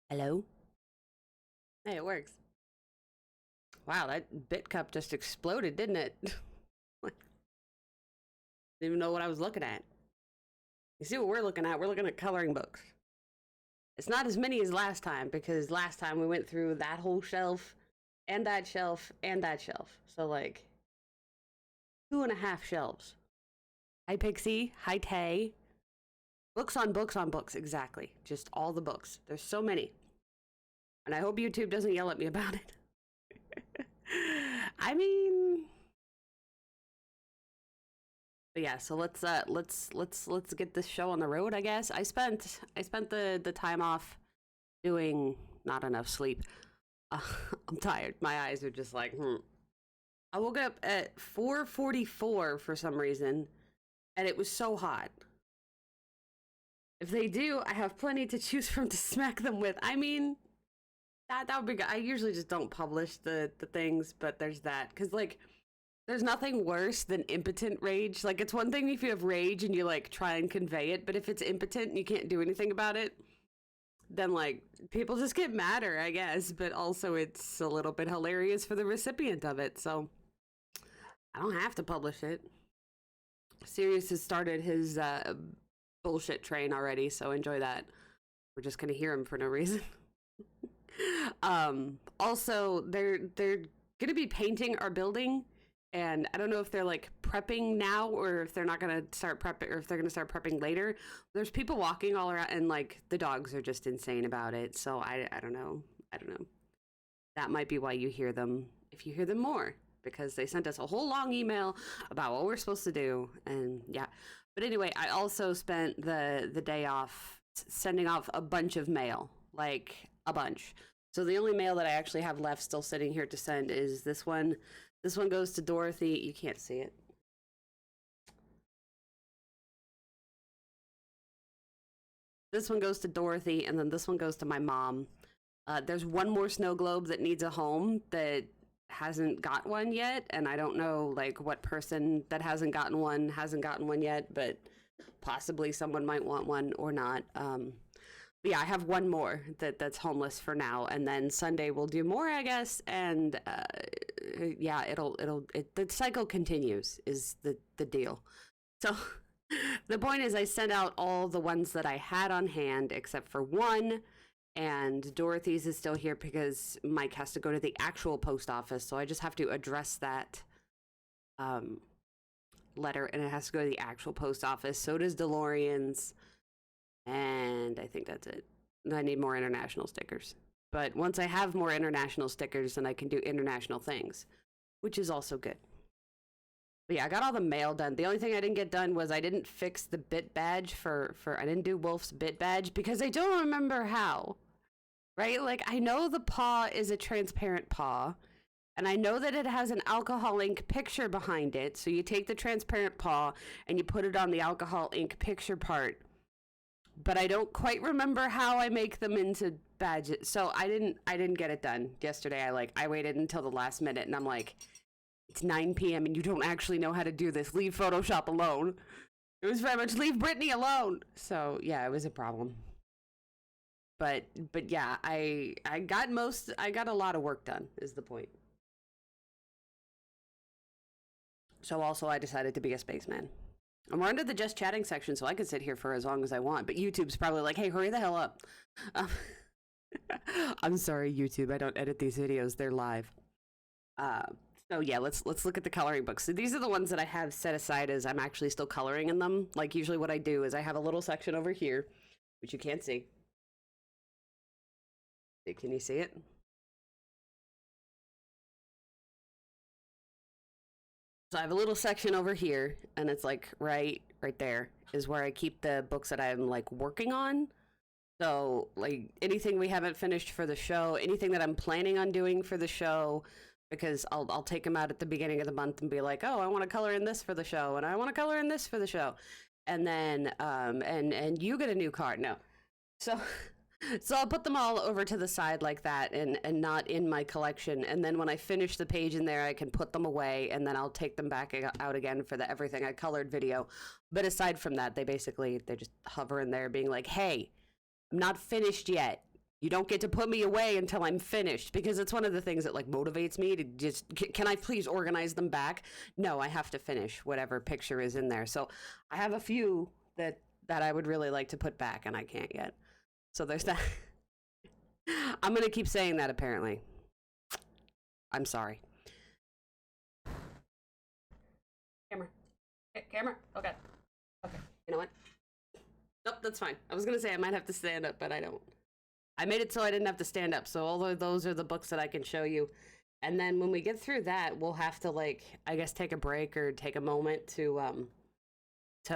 Hello? Hey, it works. Wow, that bit cup just exploded, didn't it? Didn't even know what I was looking at. You see what we're looking at? We're looking at coloring books. It's not as many as last time, because last time we went through that whole shelf, and that shelf, and that shelf. So, like, 2.5 shelves. Hi, Pixie. Hi, Tay. Books on books on books, exactly. Just all the books. There's so many. And I hope YouTube doesn't yell at me about it. I mean, but yeah, so let's get this show on the road, I guess. I spent the time off doing not enough sleep. I'm tired. My eyes are just like, I woke up at 4:44 for some reason, and it was so hot. If they do, I have plenty to choose from to smack them with. I mean, that would be good. I usually just don't publish the things, but there's that. Because, like, there's nothing worse than impotent rage. Like, it's one thing if you have rage and you, like, try and convey it, but if it's impotent and you can't do anything about it, then, like, people just get madder, I guess. But also it's a little bit hilarious for the recipient of it, so I don't have to publish it. Sirius has started his bullshit train already, so enjoy that. We're just gonna hear him for no reason. Also, they're gonna be painting our building, and I don't know if they're like prepping now or if they're not gonna start prepping, or if they're gonna start prepping later. There's people walking all around, and like the dogs are just insane about it. So I don't know. That might be why you hear them, if you hear them more, because they sent us a whole long email about what we're supposed to do, and yeah. But anyway, I also spent the day off sending off a bunch of mail, like a bunch. So the only mail that I actually have left still sitting here to send is this one. This one goes to Dorothy. You can't see it. This one goes to Dorothy, and then this one goes to my mom. There's one more snow globe that needs a home that hasn't got one yet, and I don't know like what person that hasn't gotten one yet, but possibly someone might want one or not. Yeah, I have one more that's homeless for now, and then Sunday we'll do more, I guess. And yeah, the cycle continues is the deal. So the point is, I sent out all the ones that I had on hand except for one, and Dorothy's is still here because Mike has to go to the actual post office, so I just have to address that letter, and it has to go to the actual post office. So does DeLorean's. And I think that's it. I need more international stickers. But once I have more international stickers, then I can do international things, which is also good. But yeah, I got all the mail done. The only thing I didn't get done was I didn't fix the bit badge for I didn't do Wolf's bit badge because I don't remember how. Right? Like, I know the paw is a transparent paw, and I know that it has an alcohol ink picture behind it. So you take the transparent paw and you put it on the alcohol ink picture part. But I don't quite remember how I make them into badges. So I didn't get it done yesterday. I waited until the last minute, and I'm like, it's 9 p.m. and you don't actually know how to do this. Leave Photoshop alone. It was very much leave Brittany alone. So yeah, it was a problem. But yeah, I got a lot of work done is the point. So also I decided to be a spaceman. And we're under the just chatting section, so I could sit here for as long as I want. But YouTube's probably like, hey, hurry the hell up. I'm sorry, YouTube. I don't edit these videos. They're live. So yeah, let's look at the coloring books. So these are the ones that I have set aside as I'm actually still coloring in them. Like usually what I do is I have a little section over here, which you can't see. Can you see it? So I have a little section over here, and it's like right there is where I keep the books that I'm like working on. So like anything we haven't finished for the show, anything that I'm planning on doing for the show, because I'll take them out at the beginning of the month and be like, oh, I want to color in this for the show, and I want to color in this for the show, and then and you get a new card. No, so. So I'll put them all over to the side like that and not in my collection. And then when I finish the page in there, I can put them away, and then I'll take them back out again for the Everything I Colored video. But aside from that, they just hover in there being like, hey, I'm not finished yet. You don't get to put me away until I'm finished, because it's one of the things that like motivates me to just, can I please organize them back? No, I have to finish whatever picture is in there. So I have a few that I would really like to put back, and I can't yet. So there's that. I'm going to keep saying that, apparently. I'm sorry. Camera. Camera. Okay. Okay. You know what? Nope, that's fine. I was going to say I might have to stand up, but I don't. I made it so I didn't have to stand up. So all of those are the books that I can show you. And then when we get through that, we'll have to, like, I guess take a break or take a moment to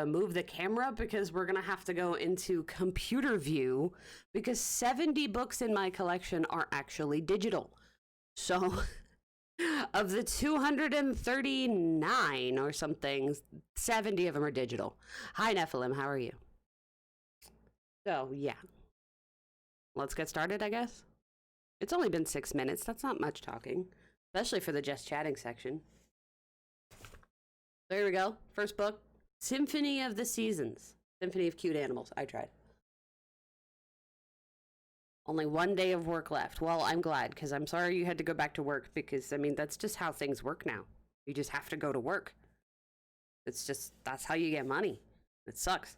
move the camera, because we're going to have to go into computer view, because 70 books in my collection are actually digital. So of the 239 or something, 70 of them are digital. Hi, Nephilim. How are you? So, yeah. Let's get started, I guess. It's only been 6 minutes. That's not much talking, especially for the just chatting section. There we go. First book, Symphony of the Seasons. Symphony of Cute Animals. I tried. Only 1 day of work left. Well, I'm glad, because I'm sorry you had to go back to work, because, I mean, that's just how things work now. You just have to go to work. It's just, that's how you get money. It sucks.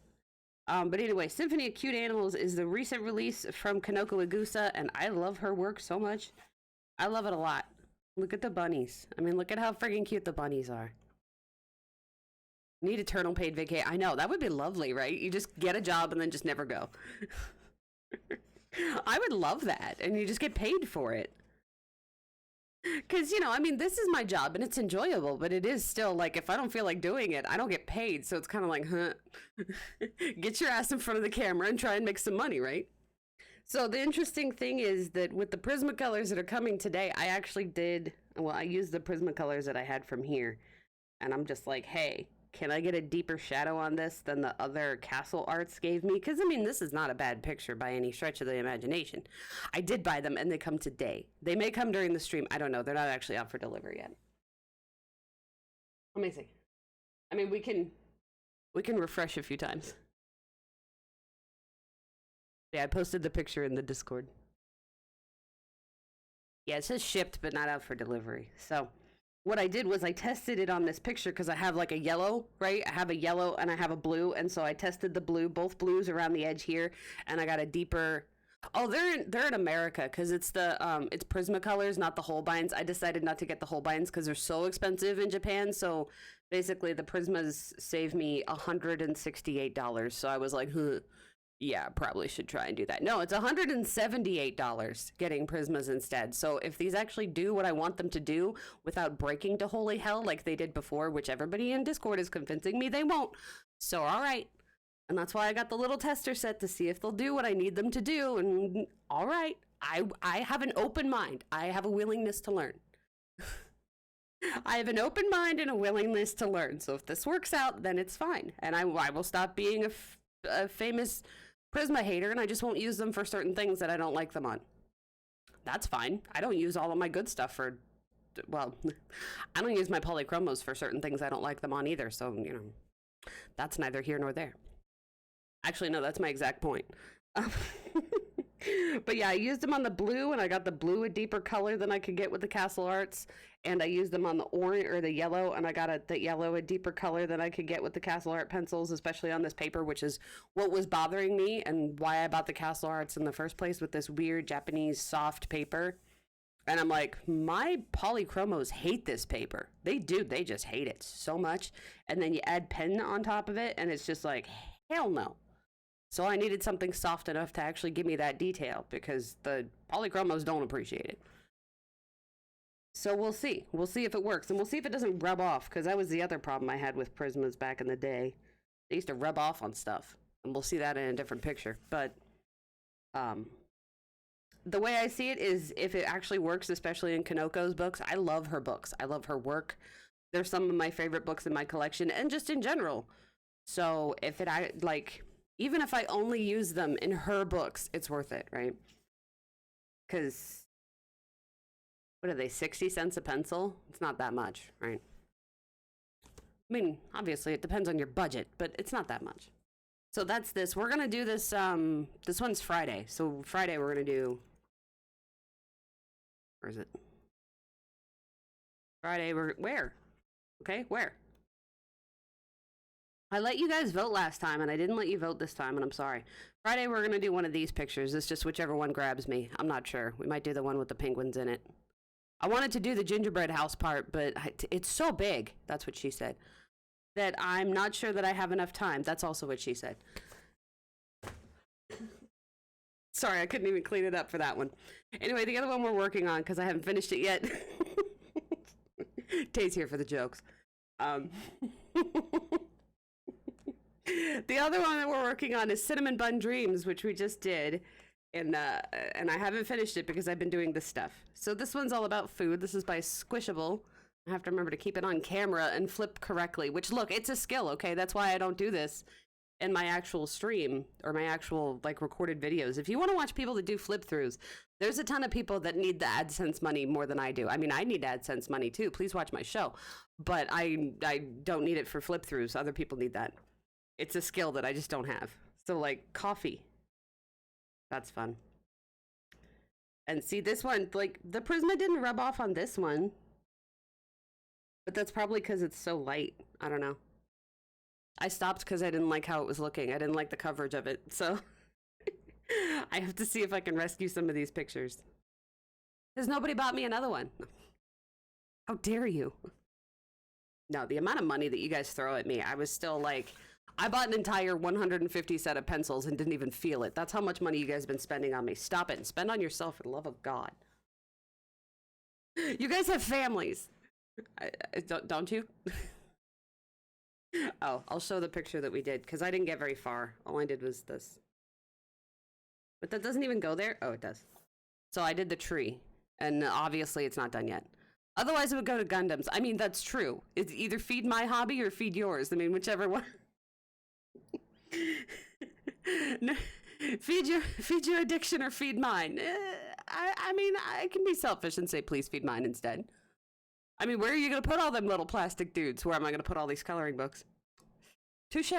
But anyway, Symphony of Cute Animals is the recent release from Kanoko Igusa, and I love her work so much. I love it a lot. Look at the bunnies. I mean, look at how friggin' cute the bunnies are. Need eternal paid vacation. I know, that would be lovely, right? You just get a job and then just never go. I would love that, and you just get paid for it. Because, you know, I mean, this is my job, and it's enjoyable, but it is still, like, if I don't feel like doing it, I don't get paid, so it's kind of like, huh? Get your ass in front of the camera and try and make some money, right? So the interesting thing is that with the Prismacolors that are coming today, I actually did, well, I used the Prismacolors that I had from here, and I'm just like, hey, can I get a deeper shadow on this than the other castle arts gave me? Because, I mean, this is not a bad picture by any stretch of the imagination. I did buy them, and they come today. They may come during the stream. I don't know. They're not actually out for delivery yet. Let me see. I mean, we can refresh a few times. Yeah, I posted the picture in the Discord. Yeah, it says shipped, but not out for delivery. So what I did was I tested it on this picture, because I have like a yellow, right? I have a yellow and I have a blue, and so I tested the blue, both blues around the edge here, and I got a deeper. Oh, they're in America, because it's the it's Prismacolors, not the Holbeins. I decided not to get the Holbeins because they're so expensive in Japan. So basically, the Prismas saved me $168. So I was like, huh. Yeah, probably should try and do that. No, it's $178 getting Prismas instead. So if these actually do what I want them to do without breaking to holy hell like they did before, which everybody in Discord is convincing me they won't. So, all right. And that's why I got the little tester set to see if they'll do what I need them to do. And all right, I have an open mind. I have a willingness to learn. I have an open mind and a willingness to learn. So if this works out, then it's fine. And I will stop being a famous Prisma hater, and I just won't use them for certain things that I don't like them on. That's fine. I don't use all of my good stuff for, well, I don't use my polychromos for certain things I don't like them on either, so, you know, that's neither here nor there. Actually, no, that's my exact point. But yeah, I used them on the blue, and I got the blue a deeper color than I could get with the Castle Arts, and I used them on the orange or the yellow, and I got the yellow a deeper color than I could get with the Castle Art pencils, especially on this paper, which is what was bothering me and why I bought the Castle Arts in the first place, with this weird Japanese soft paper. And I'm like, my polychromos hate this paper. They do. They just hate it so much. And then you add pen on top of it, and it's just like, hell no. So I needed something soft enough to actually give me that detail, because the polychromos don't appreciate it. So we'll see. We'll see if it works, and we'll see if it doesn't rub off, because that was the other problem I had with Prismas back in the day. They used to rub off on stuff, and we'll see that in a different picture. But the way I see it is, if it actually works, especially in Kanoko's books, I love her books. I love her work. They're some of my favorite books in my collection, and just in general. So if even if I only use them in her books, it's worth it, right? Because, what are they, 60 cents a pencil? It's not that much, right? I mean, obviously, it depends on your budget, but it's not that much. So that's this. We're gonna do this. This one's Friday. So Friday we're gonna do. Where is it? Friday we're where? Okay, where? I let you guys vote last time, and I didn't let you vote this time, and I'm sorry. Friday we're gonna do one of these pictures. It's just whichever one grabs me. I'm not sure. We might do the one with the penguins in it. I wanted to do the gingerbread house part, but it's so big. That's what she said. That I'm not sure that I have enough time. That's also what she said. Sorry, I couldn't even clean it up for that one. Anyway, the other one we're working on, because I haven't finished it yet. Tay's here for the jokes. The other one that we're working on is Cinnamon Bun Dreams, which we just did. And I haven't finished it because I've been doing this stuff. So this one's all about food. This is by Squishable. I have to remember to keep it on camera and flip correctly, which, look, it's a skill, okay? That's why I don't do this in my actual stream or my actual, like, recorded videos. If you want to watch people that do flip-throughs, there's a ton of people that need the AdSense money more than I do. I mean, I need AdSense money, too. Please watch my show. But I don't need it for flip-throughs. Other people need that. It's a skill that I just don't have. So, like, coffee. That's fun. And see, this one, like, the Prisma didn't rub off on this one. But that's probably because it's so light. I don't know. I stopped because I didn't like how it was looking. I didn't like the coverage of it. So I have to see if I can rescue some of these pictures. Because nobody bought me another one. How dare you? No, the amount of money that you guys throw at me, I was still like, I bought an entire 150 set of pencils and didn't even feel it. That's how much money you guys have been spending on me. Stop it and spend on yourself for the love of God. You guys have families. Don't you? Oh, I'll show the picture that we did because I didn't get very far. All I did was this. But that doesn't even go there. Oh, it does. So I did the tree, and obviously it's not done yet. Otherwise, it would go to Gundams. I mean, that's true. It's either feed my hobby or feed yours. I mean, whichever one. No, feed your addiction or feed mine. I mean, I can be selfish and say, please feed mine instead. I mean, where are you going to put all them little plastic dudes? Where am I going to put all these coloring books? Touche.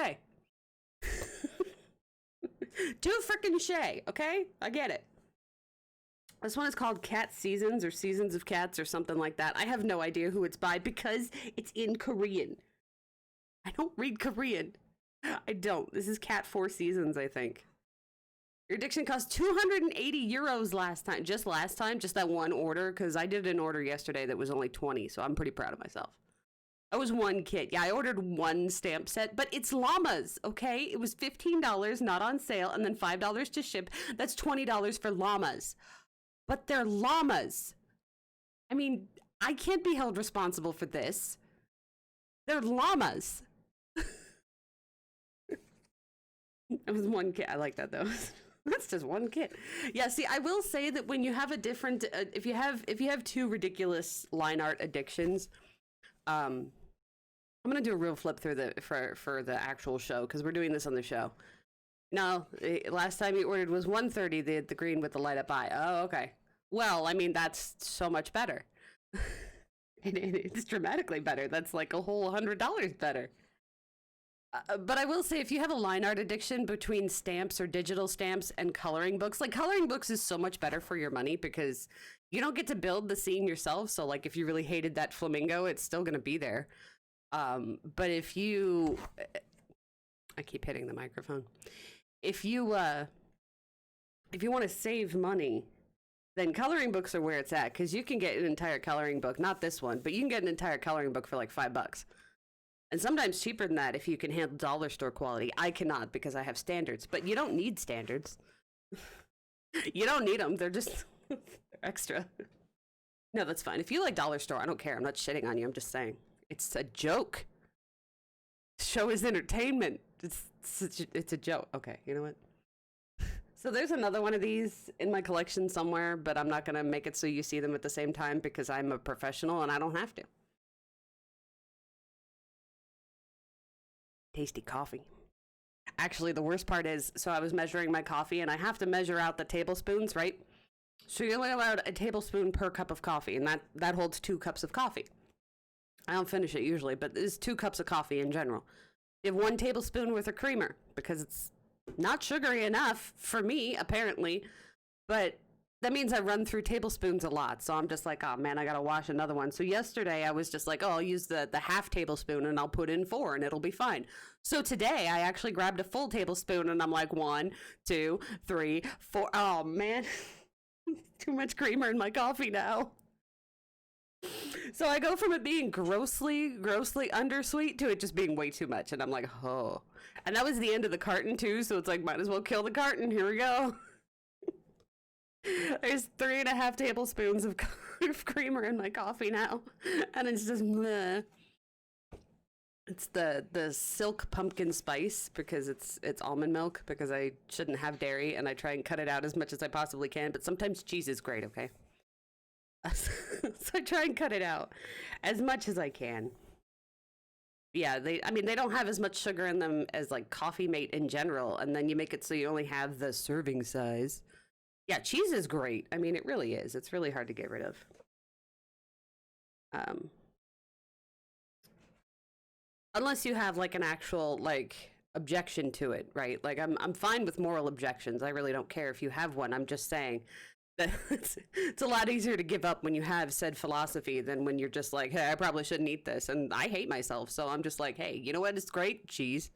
Too frickin' shay, okay? I get it. This one is called Cat Seasons or Seasons of Cats or something like that. I have no idea who it's by because it's in Korean. I don't read Korean. I don't. This is Cat 4 Seasons, I think. Your addiction cost 280 euros last time. Just that one order, because I did an order yesterday that was only 20, so I'm pretty proud of myself. That was one kit. Yeah, I ordered one stamp set, but it's llamas, okay? It was $15, not on sale, and then $5 to ship. That's $20 for llamas. But they're llamas. I mean, I can't be held responsible for this. They're llamas. It was one kit. I like that, though. That's just one kit. Yeah, see, I will say that when you have a different, if you have two ridiculous line art addictions, I'm gonna do a real flip through for the actual show because we're doing this on the show. No, last time you ordered was 130, the green with the light up eye. Oh, okay. Well, I mean that's so much better. It's dramatically better. That's like a whole $100 better. But I will say, if you have a line art addiction between stamps or digital stamps and coloring books, like coloring books is so much better for your money because you don't get to build the scene yourself. So like if you really hated that flamingo, it's still going to be there. But if you, I keep hitting the microphone. If you want to save money, then coloring books are where it's at because you can get an entire coloring book, not this one, but you can get an entire coloring book for like $5. And sometimes cheaper than that if you can handle dollar store quality. I cannot because I have standards, but you don't need standards. You don't need them. They're just they're extra. No, that's fine. If you like dollar store, I don't care. I'm not shitting on you. I'm just saying. It's a joke. Show is entertainment. It's a joke. Okay, you know what? So there's another one of these in my collection somewhere, but I'm not going to make it so you see them at the same time because I'm a professional and I don't have to. Tasty coffee. Actually, the worst part is, so I was measuring my coffee and I have to measure out the tablespoons, right? So you're only allowed a tablespoon per cup of coffee, and that holds 2 cups of coffee. I don't finish it usually, but there's 2 cups of coffee in general. You have 1 tablespoon worth of creamer because it's not sugary enough for me, apparently. But that means I run through tablespoons a lot. So I'm just like, oh man, I got to wash another one. So yesterday I was just like, oh, I'll use the half tablespoon and I'll put in 4 and it'll be fine. So today I actually grabbed a full tablespoon and I'm like 1, 2, 3, 4. Oh man, too much creamer in my coffee now. So I go from it being grossly undersweet to it just being way too much. And I'm like, oh. And that was the end of the carton too. So it's like, might as well kill the carton. Here we go. There's 3.5 tablespoons of creamer in my coffee now. And it's just meh. It's the silk pumpkin spice because it's almond milk because I shouldn't have dairy and I try and cut it out as much as I possibly can. But sometimes cheese is great, okay? So I try and cut it out as much as I can. Yeah, they don't have as much sugar in them as like Coffee Mate in general, and then you make it so you only have the serving size. Yeah, cheese is great. I mean, it really is. It's really hard to get rid of. Unless you have like an actual like objection to it, right? Like I'm fine with moral objections. I really don't care if you have one. I'm just saying that it's a lot easier to give up when you have said philosophy than when you're just like, hey, I probably shouldn't eat this. And I hate myself. So I'm just like, hey, you know what? It's great. Cheese.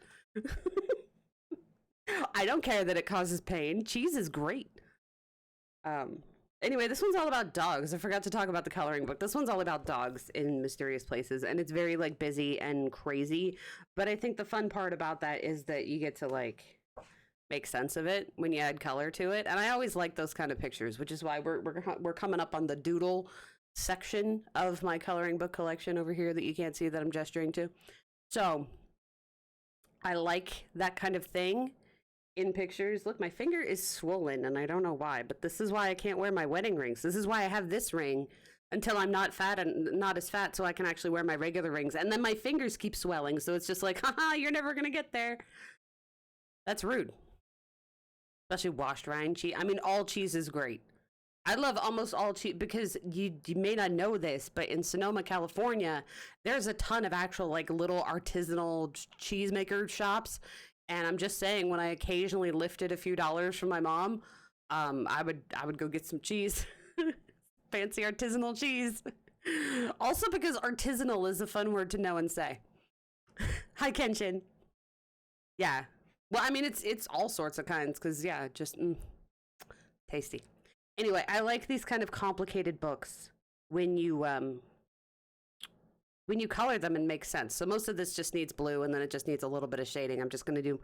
I don't care that it causes pain. Cheese is great. Anyway, this one's all about dogs. I forgot to talk about the coloring book. This one's all about dogs in mysterious places. And it's very like busy and crazy. But I think the fun part about that is that you get to like make sense of it when you add color to it. And I always like those kind of pictures, which is why we're coming up on the doodle section of my coloring book collection over here that you can't see that I'm gesturing to. So I like that kind of thing in pictures. Look, my finger is swollen and I don't know why, but this is why I can't wear my wedding rings. This is why I have this ring until I'm not fat and not as fat so I can actually wear my regular rings. And then my fingers keep swelling. So it's just like, haha, you're never going to get there. That's rude. Especially washed rind cheese. I mean, all cheese is great. I love almost all cheese because you may not know this, but in Sonoma, California, there's a ton of actual like little artisanal cheesemaker shops. And I'm just saying, when I occasionally lifted a few dollars from my mom, I would go get some cheese, fancy artisanal cheese. Also, because artisanal is a fun word to know and say. Hi, Kenshin. Yeah. Well, I mean, it's all sorts of kinds, because, yeah, just tasty. Anyway, I like these kind of complicated books when you color them and make sense. So most of this just needs blue, and then it just needs a little bit of shading. I'm just going to do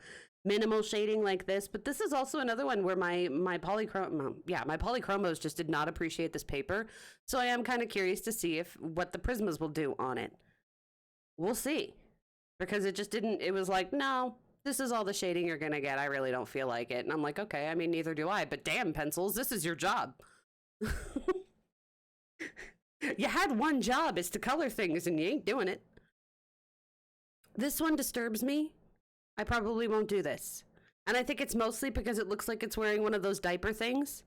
minimal shading like this. But this is also another one where my polychromos just did not appreciate this paper. So I am kind of curious to see what the Prismas will do on it. We'll see. Because it just didn't, it was like, no, this is all the shading you're going to get. I really don't feel like it. And I'm like, okay, I mean, neither do I. But damn, pencils, this is your job. You had one job, is to color things, and you ain't doing it. This one disturbs me. I probably won't do this. And I think it's mostly because it looks like it's wearing one of those diaper things.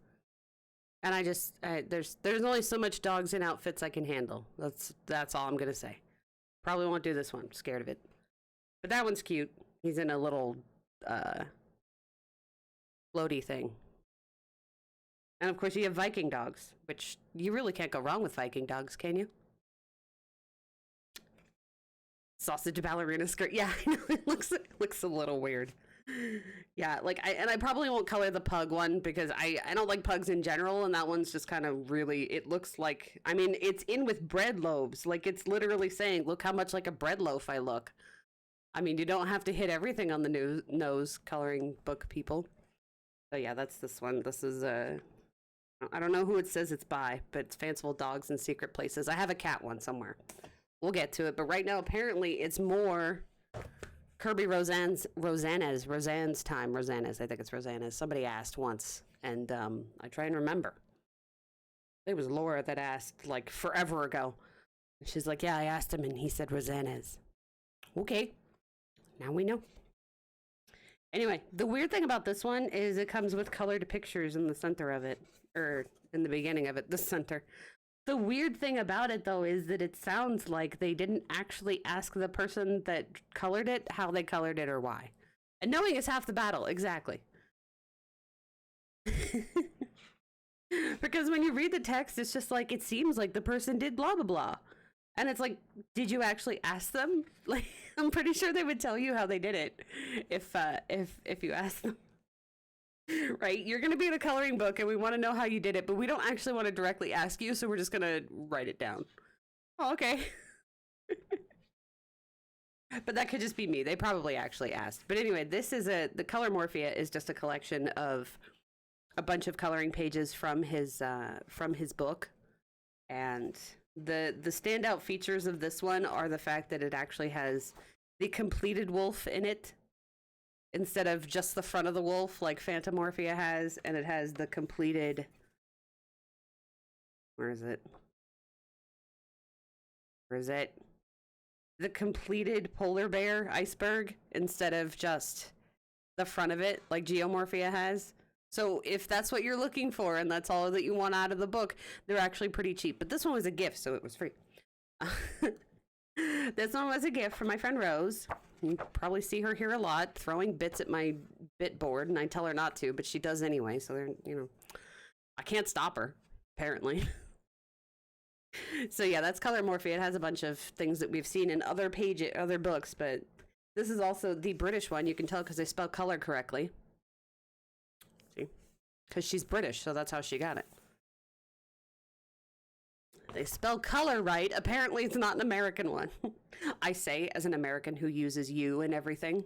And there's only so much dogs in outfits I can handle. That's all I'm going to say. Probably won't do this one. I'm scared of it. But that one's cute. He's in a little floaty thing. And of course you have Viking dogs, which you really can't go wrong with Viking dogs, can you? Sausage ballerina skirt. Yeah, I know, it looks a little weird. Yeah, like I probably won't color the pug one because I don't like pugs in general, and that one's just kind of really, it looks like, I mean, it's in with bread loaves. Like, it's literally saying, look how much like a bread loaf I look. I mean, you don't have to hit everything on the nose, coloring book people. So yeah, that's this one. This is I don't know who it says it's by, but it's Fanciful Dogs in Secret Places. I have a cat one somewhere. We'll get to it, but right now apparently it's more Kirby Roseanne's time. Rosanna's, I think it's Rosanna's. Somebody asked once, and I try and remember. It was Laura that asked, like, forever ago. She's like, yeah, I asked him, and he said Rosanna's. Okay, now we know. Anyway, the weird thing about this one is it comes with colored pictures in the center of it, or in the beginning of it, the center. The weird thing about it, though, is that it sounds like they didn't actually ask the person that colored it how they colored it or why. And knowing is half the battle, exactly. Because when you read the text, it's just like, it seems like the person did blah, blah, blah. And it's like, did you actually ask them? Like, I'm pretty sure they would tell you how they did it if you asked them. Right? You're going to be in a coloring book and we want to know how you did it, but we don't actually want to directly ask you, so we're just going to write it down. Oh, okay. But that could just be me. They probably actually asked. But anyway, the Color Morphea is just a collection of a bunch of coloring pages from his book. And the standout features of this one are the fact that it actually has the completed wolf in it instead of just the front of the wolf like Phantomorphia has, and it has the completed, where is it? The completed polar bear iceberg instead of just the front of it like Geomorphia has. So if that's what you're looking for and that's all that you want out of the book, they're actually pretty cheap. But this one was a gift, so it was free. This one was a gift from my friend Rose. You probably see her here a lot, throwing bits at my bit board, and I tell her not to, but she does anyway. So they're, I can't stop her, apparently. So yeah, that's Color Morphea. It has a bunch of things that we've seen in other books, but this is also the British one. You can tell because they spell color correctly. See? Because she's British, so that's how she got it. They spell color right. Apparently it's not an American one. I say as an American who uses you and everything.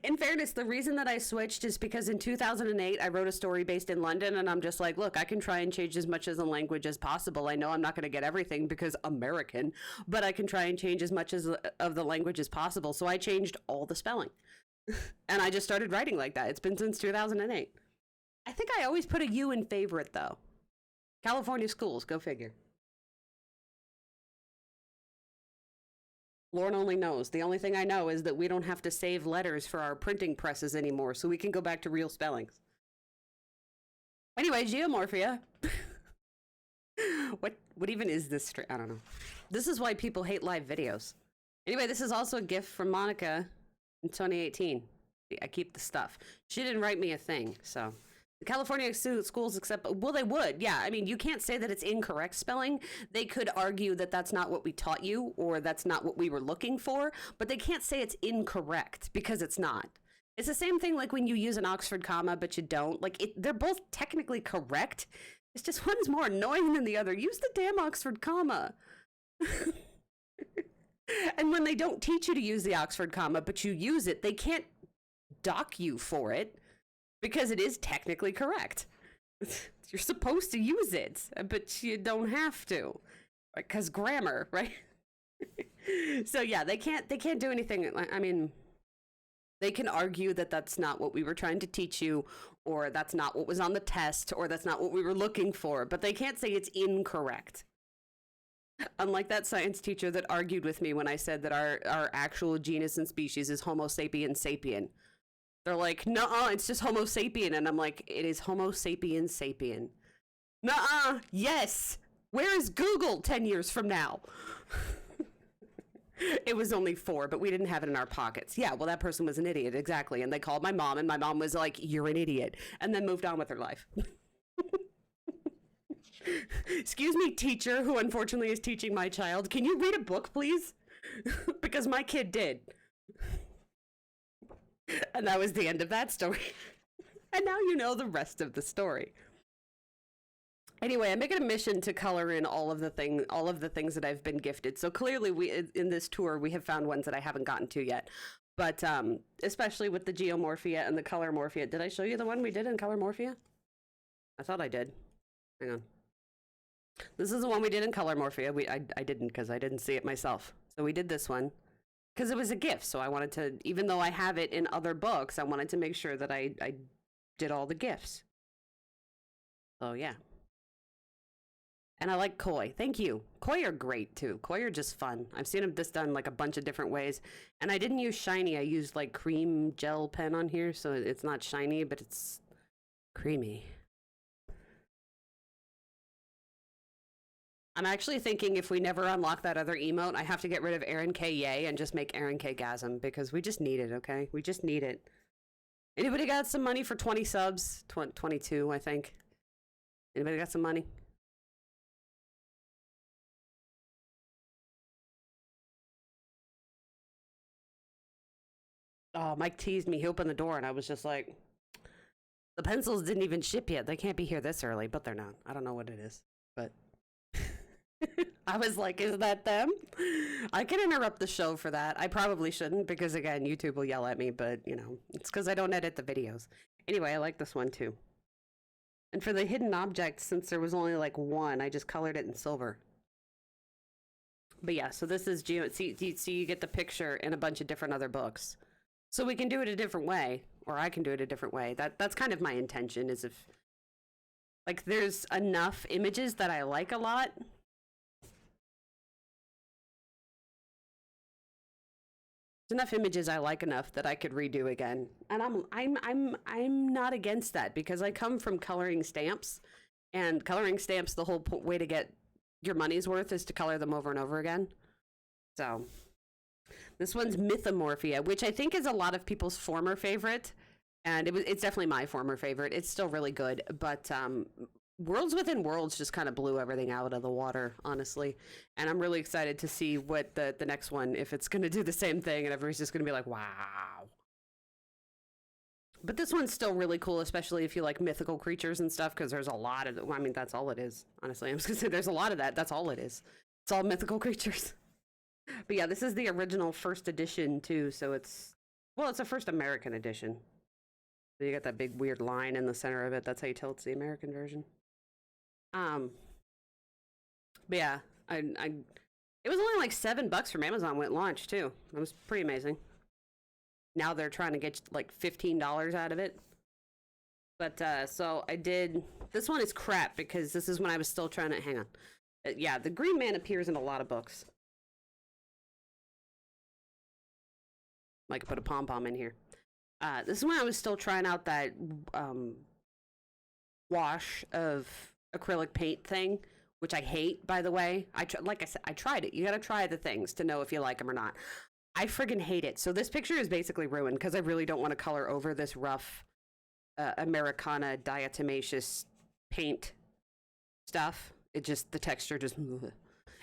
In fairness, the reason that I switched is because in 2008, I wrote a story based in London, and I'm just like, look, I can try and change as much as the language as possible. I know I'm not going to get everything because American, but I can try and change as much of the language as possible. So I changed all the spelling. And I just started writing like that. It's been since 2008. I think I always put a U in favorite, though. California schools, go figure. Lord only knows. The only thing I know is that we don't have to save letters for our printing presses anymore, so we can go back to real spellings. Anyway, Geomorphia. What even is this? I don't know. This is why people hate live videos. Anyway, this is also a gift from Monica in 2018. I keep the stuff. She didn't write me a thing, so... The California schools accept, well, they would, yeah. I mean, you can't say that it's incorrect spelling. They could argue that that's not what we taught you or that's not what we were looking for, but they can't say it's incorrect because it's not. It's the same thing like when you use an Oxford comma, but you don't. Like, they're both technically correct. It's just one's more annoying than the other. Use the damn Oxford comma. And when they don't teach you to use the Oxford comma, but you use it, they can't dock you for it. Because it is technically correct. You're supposed to use it, but you don't have to. Because grammar, right? So yeah, they can't do anything. I mean, they can argue that that's not what we were trying to teach you, or that's not what was on the test, or that's not what we were looking for, but they can't say it's incorrect. Unlike that science teacher that argued with me when I said that our actual genus and species is Homo sapiens sapien. They're like, nuh-uh, it's just Homo sapien. And I'm like, it is Homo sapiens sapien. Nuh-uh, yes. Where is Google 10 years from now? It was only 4, but we didn't have it in our pockets. Yeah, well, that person was an idiot, exactly. And they called my mom, and my mom was like, you're an idiot. And then moved on with her life. Excuse me, teacher, who unfortunately is teaching my child. Can you read a book, please? Because my kid did. And that was the end of that story. And now you know the rest of the story. Anyway, I make it a mission to color in all of the things that I've been gifted. So clearly, in this tour, we have found ones that I haven't gotten to yet. But especially with the Geomorphia and the Color Morphea. Did I show you the one we did in Color Morphea? I thought I did. Hang on. This is the one we did in Color Morphea. I didn't because I didn't see it myself. So we did this one. Because it was a gift, so I wanted to, even though I have it in other books, I wanted to make sure that I did all the gifts. So, yeah. And I like koi. Thank you. Koi are great, too. Koi are just fun. I've seen this done, like, a bunch of different ways. And I didn't use shiny. I used, like, cream gel pen on here, so it's not shiny, but it's creamy. I'm actually thinking if we never unlock that other emote, I have to get rid of Aaron K. Yay and just make Aaron K. Gasm because we just need it, okay? We just need it. Anybody got some money for 20 subs? 22, I think. Anybody got some money? Oh, Mike teased me. He opened the door and I was just like, the pencils didn't even ship yet. They can't be here this early, but they're not. I don't know what it is, but I was like, is that them? I can interrupt the show for that. I probably shouldn't because, again, YouTube will yell at me, but, you know, it's because I don't edit the videos. Anyway, I like this one, too. And for the hidden object, since there was only, like, one, I just colored it in silver. But, yeah, so this is see, you get the picture in a bunch of different other books. So we can do it a different way, or I can do it a different way. That's kind of my intention, is if, like, there's enough images that I like a lot. There's enough images I like enough that I could redo again, and I'm not against that because I come from coloring stamps, and coloring stamps, the whole way to get your money's worth is to color them over and over again. So this one's Mythomorphia, which I think is a lot of people's former favorite, and it's definitely my former favorite. It's still really good, but Worlds Within Worlds just kind of blew everything out of the water, honestly. And I'm really excited to see what the next one, if it's going to do the same thing and everybody's just going to be like, wow. But this one's still really cool, especially if you like mythical creatures and stuff, because there's a lot of them. I mean, that's all it is, honestly. I'm just going to say there's a lot of that. That's all it is. It's all mythical creatures. But yeah, this is the original first edition, too, so it's a first American edition. So you got that big weird line in the center of it. That's how you tell it's the American version. But yeah, it was only like $7 from Amazon when it launched too. It was pretty amazing. Now they're trying to get like $15 out of it. But so I did. This one is crap because this is when I was still trying to hang on. Yeah, the Green Man appears in a lot of books. Like put a pom pom in here. This is when I was still trying out that wash of acrylic paint thing, which I hate, by the way. Like I said, I tried it. You gotta try the things to know if you like them or not. I friggin' hate it. So this picture is basically ruined because I really don't want to color over this rough Americana diatomaceous paint stuff. It just, the texture just,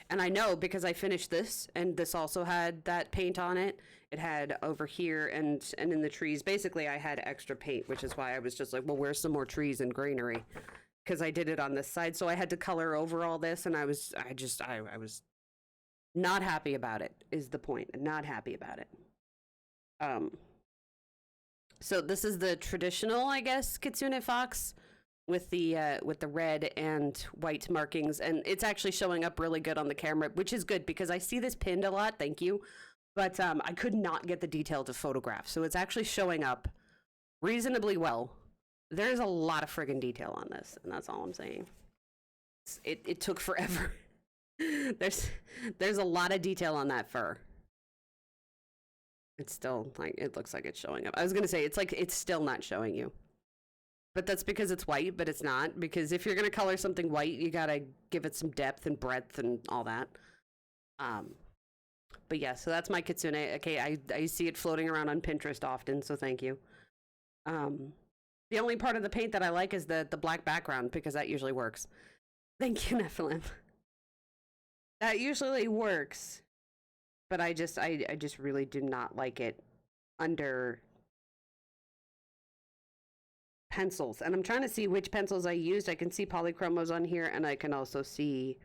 and I know because I finished this, and this also had that paint on it. It had over here and in the trees. Basically, I had extra paint, which is why I was just like, well, where's some more trees and greenery? Because I did it on this side, so I had to color over all this, and I was not happy about it, is the point. Not happy about it. So this is the traditional, I guess, Kitsune Fox with the red and white markings, and it's actually showing up really good on the camera, which is good because I see this pinned a lot, thank you, but I could not get the detail to photograph, so it's actually showing up reasonably well. There's a lot of friggin' detail on this, and that's all I'm saying. It took forever. There's a lot of detail on that fur. It's still, like, it looks like it's showing up. I was gonna say, it's like, it's still not showing you. But that's because it's white, but it's not. Because if you're gonna color something white, you gotta give it some depth and breadth and all that. But yeah, so that's my Kitsune. Okay, I see it floating around on Pinterest often, so thank you. The only part of the paint that I like is the black background, because that usually works. Thank you, Nephilim. That usually works, but I just really do not like it under pencils. And I'm trying to see which pencils I used. I can see polychromos on here, and I can also see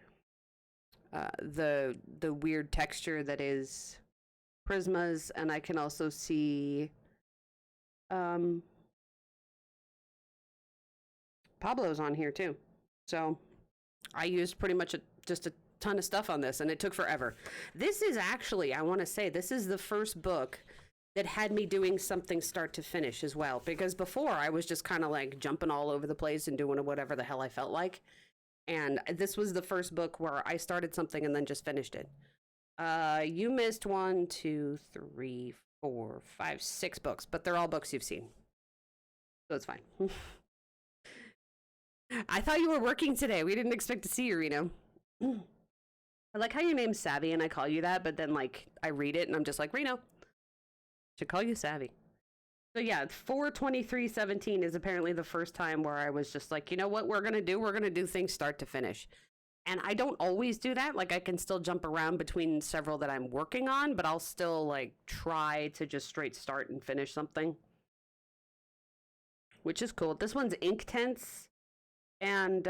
the weird texture that is Prismas, and I can also see Pablo's on here too. So I used pretty much just a ton of stuff on this, and it took forever. This is actually, I want to say, this is the first book that had me doing something start to finish as well, because before I was just kind of like jumping all over the place and doing whatever the hell I felt like. And this was the first book where I started something and then just finished it. You missed 1, 2, 3, 4, 5, 6 books, but they're all books you've seen, so it's fine. I thought you were working today. We didn't expect to see you, Reno. I like how your name's Savvy and I call you that, but then like I read it and I'm just like, Reno, should call you Savvy. So yeah, 4/23/17 is apparently the first time where I was just like, you know what we're gonna do? We're gonna do things start to finish. And I don't always do that. Like I can still jump around between several that I'm working on, but I'll still like try to just straight start and finish something. Which is cool. This one's Inktense and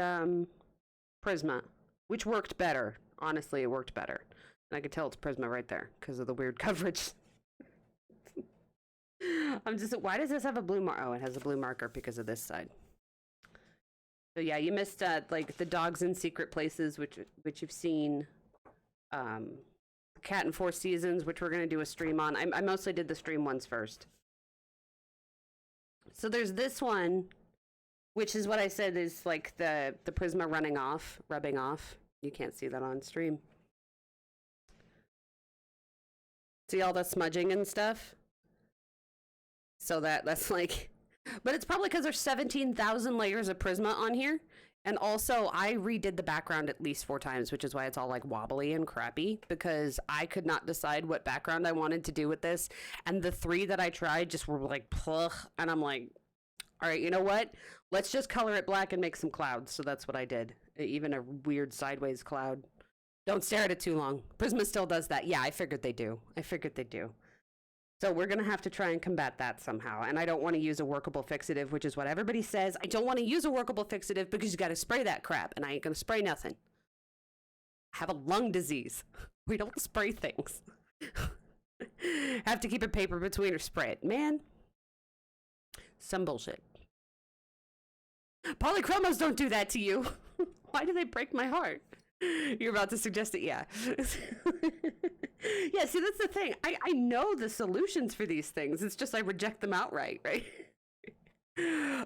Prisma, which worked better. Honestly, it worked better. And I could tell it's Prisma right there because of the weird coverage. I'm just, why does this have a blue marker? Oh, it has a blue marker because of this side. So yeah, you missed like the Dogs in Secret Places, which you've seen. Cat in Four Seasons, which we're gonna do a stream on. I mostly did the stream ones first. So there's this one, which is what I said is like the Prisma rubbing off. You can't see that on stream. See all the smudging and stuff? So that's like, but it's probably because there's 17,000 layers of Prisma on here. And also I redid the background at least 4 times, which is why it's all like wobbly and crappy, because I could not decide what background I wanted to do with this. And the 3 that I tried just were like, plugh. And I'm like, all right, you know what? Let's just color it black and make some clouds. So that's what I did. Even a weird sideways cloud. Don't stare at it too long. Prisma still does that. Yeah, I figured they do. So we're going to have to try and combat that somehow. And I don't want to use a workable fixative, which is what everybody says. I don't want to use a workable fixative because you got to spray that crap. And I ain't going to spray nothing. I have a lung disease. We don't spray things. Have to keep a paper between or spray it. Man, some bullshit. Polychromos don't do that to you. Why do they break my heart? You're about to suggest it, yeah. Yeah, see, that's the thing. I know the solutions for these things. It's just I reject them outright, right?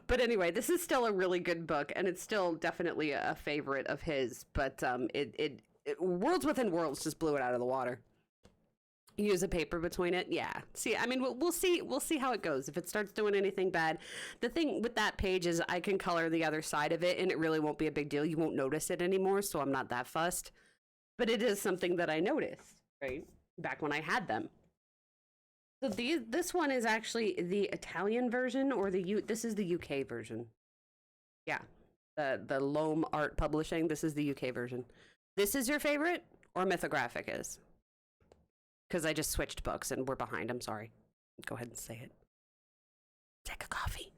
But anyway, this is still a really good book, and it's still definitely a favorite of his. But it Worlds Within Worlds just blew it out of the water. Use a paper between it, yeah. See, I mean, we'll see how it goes. If it starts doing anything bad, the thing with that page is I can color the other side of it, and it really won't be a big deal. You won't notice it anymore, so I'm not that fussed. But it is something that I noticed, right? Back when I had them. So this one is actually the Italian version, or this is the UK version. Yeah, the Loam Art Publishing. This is the UK version. This is your favorite, or Mythographic is? Because I just switched books and we're behind. I'm sorry. Go ahead and say it. Take a coffee.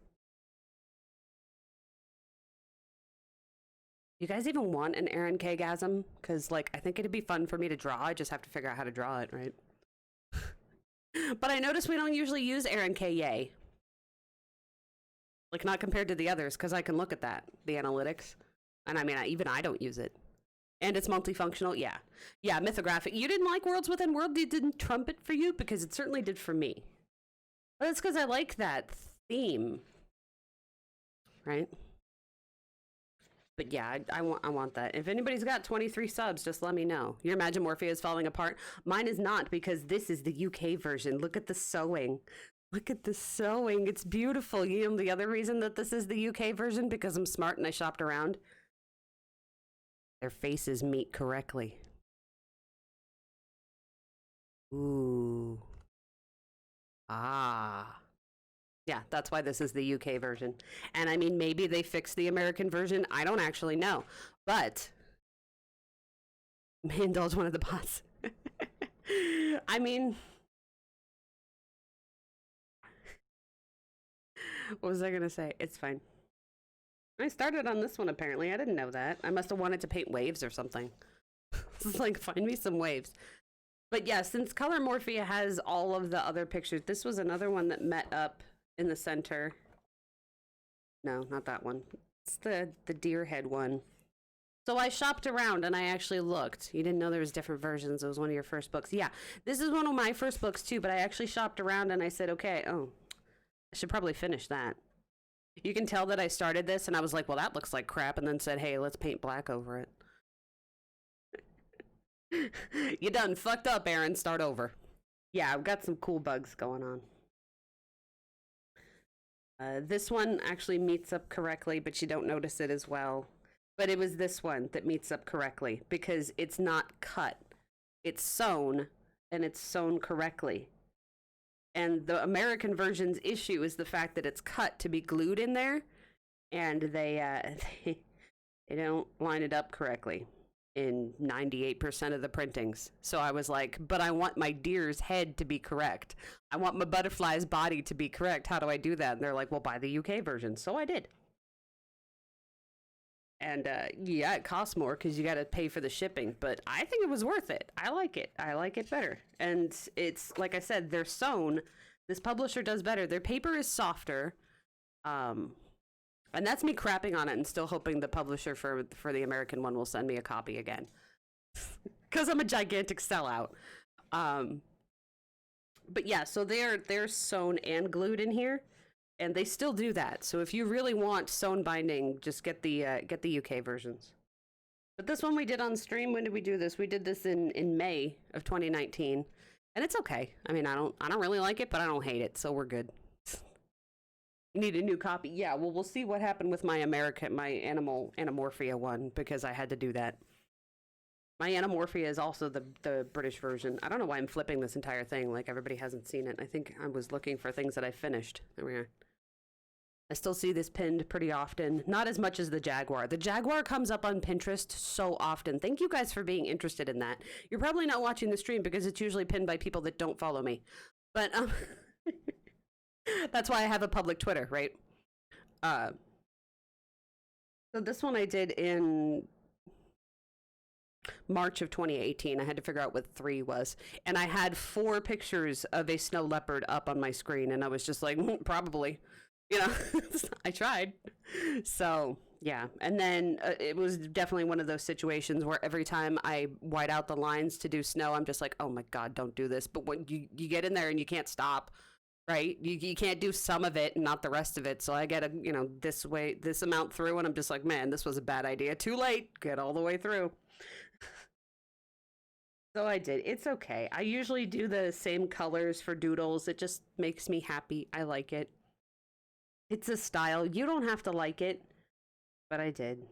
You guys even want an Aaron K-gasm? Because, like, I think it'd be fun for me to draw. I just have to figure out how to draw it, right? But I noticed we don't usually use Aaron K. Yay. Like, not compared to the others, because I can look at that, the analytics. And I mean, even I don't use it. And it's multifunctional, yeah. Yeah, Mythographic. You didn't like Worlds Within World? It didn't trump it for you? Because it certainly did for me. But it's because I like that theme. Right? But yeah, I want that. If anybody's got 23 subs, just let me know. Your Imagine Morphea is falling apart. Mine is not, because this is the UK version. Look at the sewing. Look at the sewing. It's beautiful. You know the other reason that this is the UK version? Because I'm smart and I shopped around. Their faces meet correctly. Ooh. Ah. Yeah, that's why this is the UK version. And I mean, maybe they fixed the American version. I don't actually know. But may indulge one of the bots. I mean, what was I going to say? It's fine. I started on this one, apparently. I didn't know that. I must have wanted to paint waves or something. It's like, find me some waves. But yeah, since Color Morphea has all of the other pictures, this was another one that met up in the center. No, not that one. It's the deer head one. So I shopped around and I actually looked. You didn't know there was different versions. It was one of your first books. Yeah, this is one of my first books too, but I actually shopped around and I said, okay, I should probably finish that. You can tell that I started this and I was like, well, that looks like crap, and then said, hey, let's paint black over it. You done fucked up, Aaron. Start over. Yeah, I've got some cool bugs going on. This one actually meets up correctly, but you don't notice it as well. But it was this one that meets up correctly because it's not cut. It's sewn, and it's sewn correctly. And the American version's issue is the fact that it's cut to be glued in there, and they don't line it up correctly in 98% of the printings. So I was like, but I want my deer's head to be correct. I want my butterfly's body to be correct. How do I do that? And they're like, well, buy the UK version. So I did. And yeah, it costs more because you got to pay for the shipping, but I think it was worth it. I like it. I like it better. And it's, like I said, they're sewn. This publisher does better. Their paper is softer. And that's me crapping on it and still hoping the publisher for the American one will send me a copy again. Because I'm a gigantic sellout. But yeah, so they're sewn and glued in here. And they still do that. So if you really want sewn binding, just get the UK versions. But this one we did on stream. When did we do this? We did this in May of 2019, and it's okay. I mean, I don't really like it, but I don't hate it, so we're good. You need a new copy. Yeah, well, we'll see what happened with my Anamorphia one, because I had to do that. My Anamorphia is also the British version. I don't know why I'm flipping this entire thing like everybody hasn't seen it. I think I was looking for things that I finished. There we are. I still see this pinned pretty often. Not as much as the Jaguar. The Jaguar comes up on Pinterest so often. Thank you guys for being interested in that. You're probably not watching the stream because it's usually pinned by people that don't follow me. But that's why I have a public Twitter, right? So this one I did in March of 2018. I had to figure out what 3 was. And I had 4 pictures of a snow leopard up on my screen. And I was just like, probably. You know, I tried. So, yeah. And then it was definitely one of those situations where every time I white out the lines to do snow, I'm just like, oh my God, don't do this. But when you get in there and you can't stop, right? You can't do some of it and not the rest of it. So I get this amount through, and I'm just like, man, this was a bad idea. Too late. Get all the way through. So I did. It's okay. I usually do the same colors for doodles. It just makes me happy. I like it. It's a style. You don't have to like it, but I did.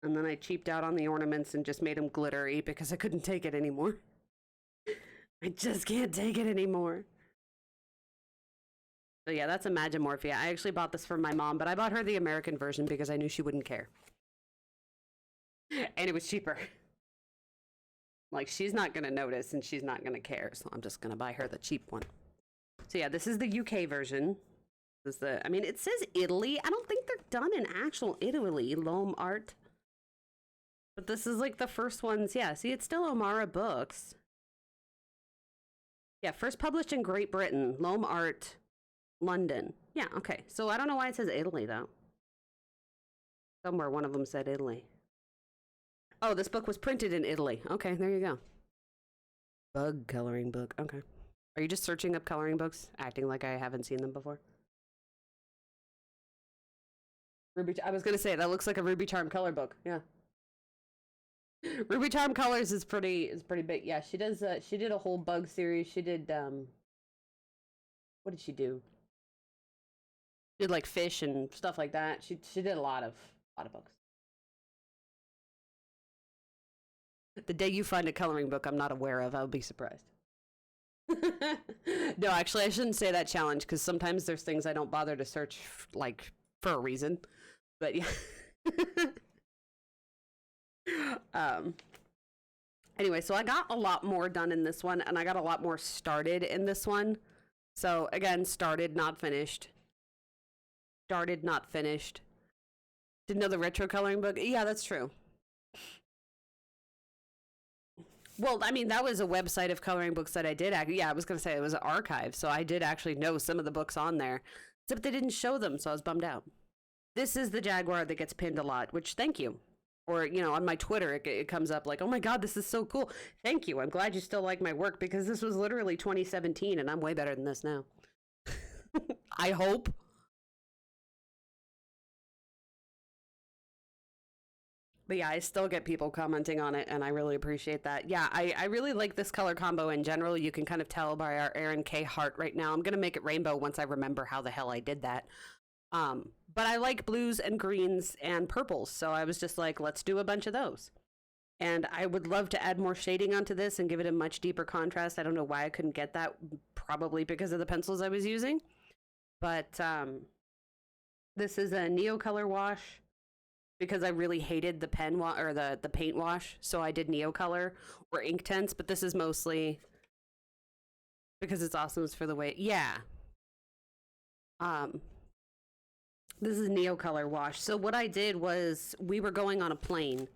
And then I cheaped out on the ornaments and just made them glittery because I couldn't take it anymore. I just can't take it anymore. So yeah, that's a Mythomorphia. I actually bought this for my mom, but I bought her the American version because I knew she wouldn't care. And it was cheaper. Like, she's not going to notice and she's not going to care, so I'm just going to buy her the cheap one. So yeah, this is the UK version. I mean, it says Italy. I don't think they're done in actual Italy, Loam Art. But this is like the first ones. Yeah, see, it's still Omara Books. Yeah, first published in Great Britain, Loam Art, London. Yeah, okay. So I don't know why it says Italy, though. Somewhere one of them said Italy. Oh, this book was printed in Italy. Okay, there you go. Bug coloring book. Okay. Are you just searching up coloring books, acting like I haven't seen them before? I was gonna say that looks like a Ruby Charm color book. Yeah. Ruby Charm Colors is pretty big. Yeah, she does. She did a whole bug series. She did. What did she do? Did like fish and stuff like that. She did a lot of books. The day you find a coloring book I'm not aware of, I'll be surprised. No, actually, I shouldn't say that challenge because sometimes there's things I don't bother to search like for a reason. But yeah. Anyway, so I got a lot more done in this one, and I got a lot more started in this one. So again, started, not finished. Started, not finished. Didn't know the retro coloring book? Yeah, that's true. Well, I mean, that was a website of coloring books that I did. Yeah, I was going to say it was an archive, so I did actually know some of the books on there. Except they didn't show them, so I was bummed out. This is the Jaguar that gets pinned a lot, which thank you. Or, you know, on my Twitter, it comes up like, oh my God, this is so cool. Thank you. I'm glad you still like my work because this was literally 2017 and I'm way better than this now. I hope. But yeah, I still get people commenting on it, and I really appreciate that. Yeah, I really like this color combo in general. You can kind of tell by our Aaron K. heart right now. I'm going to make it rainbow once I remember how the hell I did that. But I like blues and greens and purples, so I was just like, let's do a bunch of those. And I would love to add more shading onto this and give it a much deeper contrast. I don't know why I couldn't get that, probably because of the pencils I was using. But this is a Neocolor Wash because I really hated the or the paint wash, so I did Neocolor or Inktense, but this is mostly because it's awesome for the way, yeah. This is Neocolor Wash. So what I did was, we were going on a plane.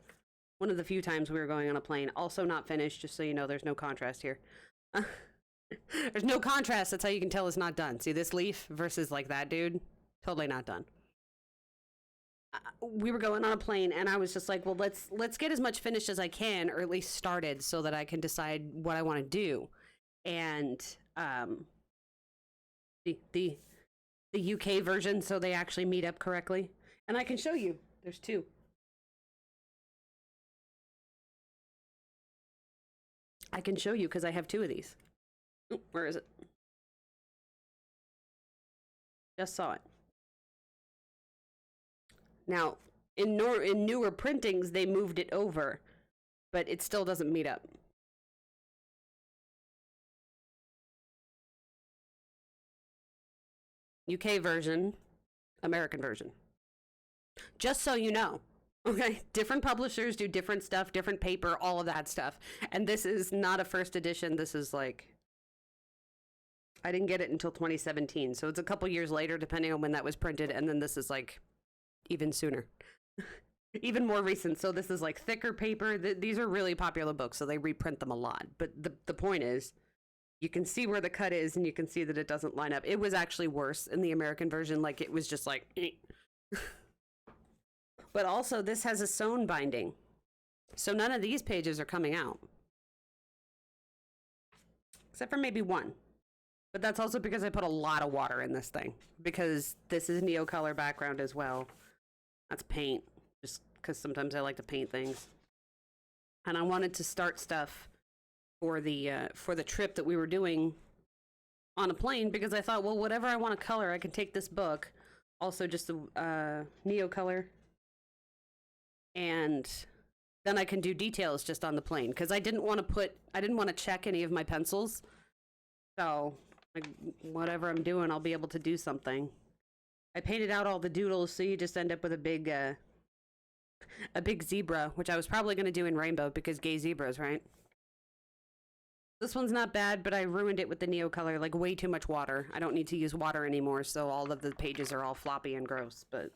One of the few times we were going on a plane. Also not finished, just so you know, there's no contrast here. There's no contrast, that's how you can tell it's not done. See this leaf versus like that dude? Totally not done. We were going on a plane and I was just like, well, let's get as much finished as I can, or at least started, so that I can decide what I want to do. And the UK version, so they actually meet up correctly. And I can show you. There's two. I can show you because I have two of these. Oh, where is it? Just saw it. Now, in newer printings, they moved it over, but it still doesn't meet up. UK version, American version. Just so you know. Okay, different publishers do different stuff, different paper, all of that stuff. And this is not a first edition. This is like, I didn't get it until 2017. So it's a couple years later, depending on when that was printed. And then this is like even sooner, even more recent. So this is like thicker paper. These are really popular books, so they reprint them a lot. But the point is, you can see where the cut is and you can see that it doesn't line up. It was actually worse in the American version. Like, it was just like, But also, this has a sewn binding. So none of these pages are coming out. Except for maybe one. But that's also because I put a lot of water in this thing. Because this is Neocolor background as well. That's paint. Just because sometimes I like to paint things. And I wanted to start stuff for the trip that we were doing on a plane. Because I thought, well, whatever I want to color, I can take this book. Also just the Neocolor. And then I can do details just on the plane, because I didn't want to check any of my pencils. So, like, whatever I'm doing, I'll be able to do something. I painted out all the doodles, so you just end up with a big zebra, which I was probably going to do in rainbow, because gay zebras, right? This one's not bad, but I ruined it with the Neocolor, like way too much water. I don't need to use water anymore, so all of the pages are all floppy and gross, but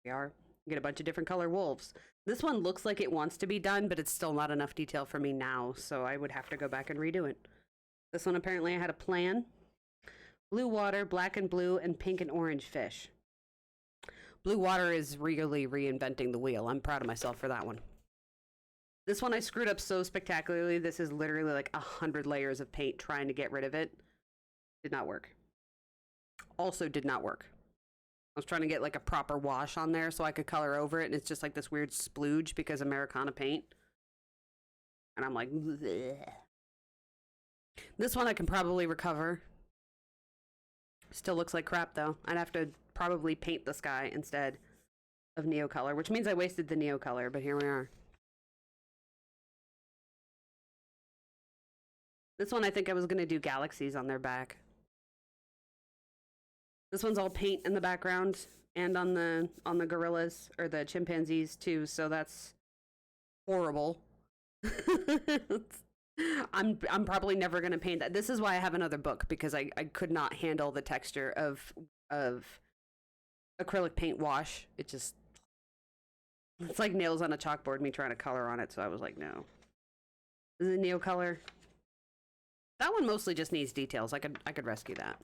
we are. Get a bunch of different color wolves. This one looks like it wants to be done, but it's still not enough detail for me now, so I would have to go back and redo it. This one, apparently I had a plan. Blue water, black and blue, and pink and orange fish. Blue water is really reinventing the wheel. I'm proud of myself for that one. This one I screwed up so spectacularly. This is literally like 100 layers of paint trying to get rid of it. Did not work. Also did not work. I was trying to get like a proper wash on there so I could color over it, and it's just like this weird splooge because Americana paint. And I'm like, bleh. This one I can probably recover. Still looks like crap though. I'd have to probably paint the sky instead of Neocolor, which means I wasted the Neocolor, but here we are. This one I think I was going to do galaxies on their back. This one's all paint in the background and on the gorillas or the chimpanzees too, so that's horrible. I'm probably never gonna paint that. This is why I have another book, because I could not handle the texture of acrylic paint wash. It's like nails on a chalkboard, me trying to color on it, so I was like, no. This is a Neocolor. That one mostly just needs details. I could rescue that.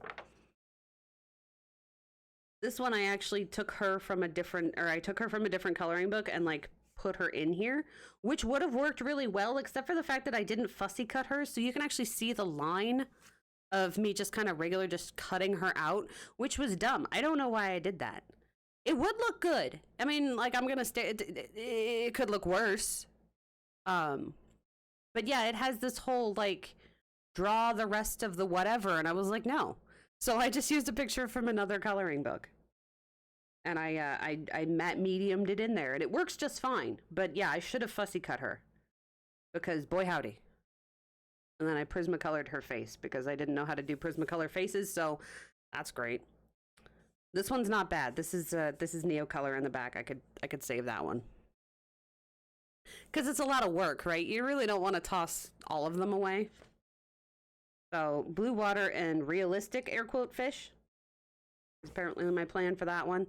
This one I actually took her from a different coloring book and like put her in here, which would have worked really well, except for the fact that I didn't fussy cut her, so you can actually see the line of me just kind of just cutting her out, which was dumb. I don't know why I did that. It would look good. I mean, like, I'm gonna it could look worse. But yeah, it has this whole like draw the rest of the whatever, and I was like, no. So I just used a picture from another coloring book. and I matte mediumed it in there, and it works just fine. But yeah, I should have fussy cut her, because boy howdy. And then I Prismacolored her face because I didn't know how to do Prismacolor faces, so that's great. This one's not bad. This is Neocolor in the back. I could save that one. Because it's a lot of work, right? You really don't want to toss all of them away. So, blue water and realistic air quote fish is apparently my plan for that one.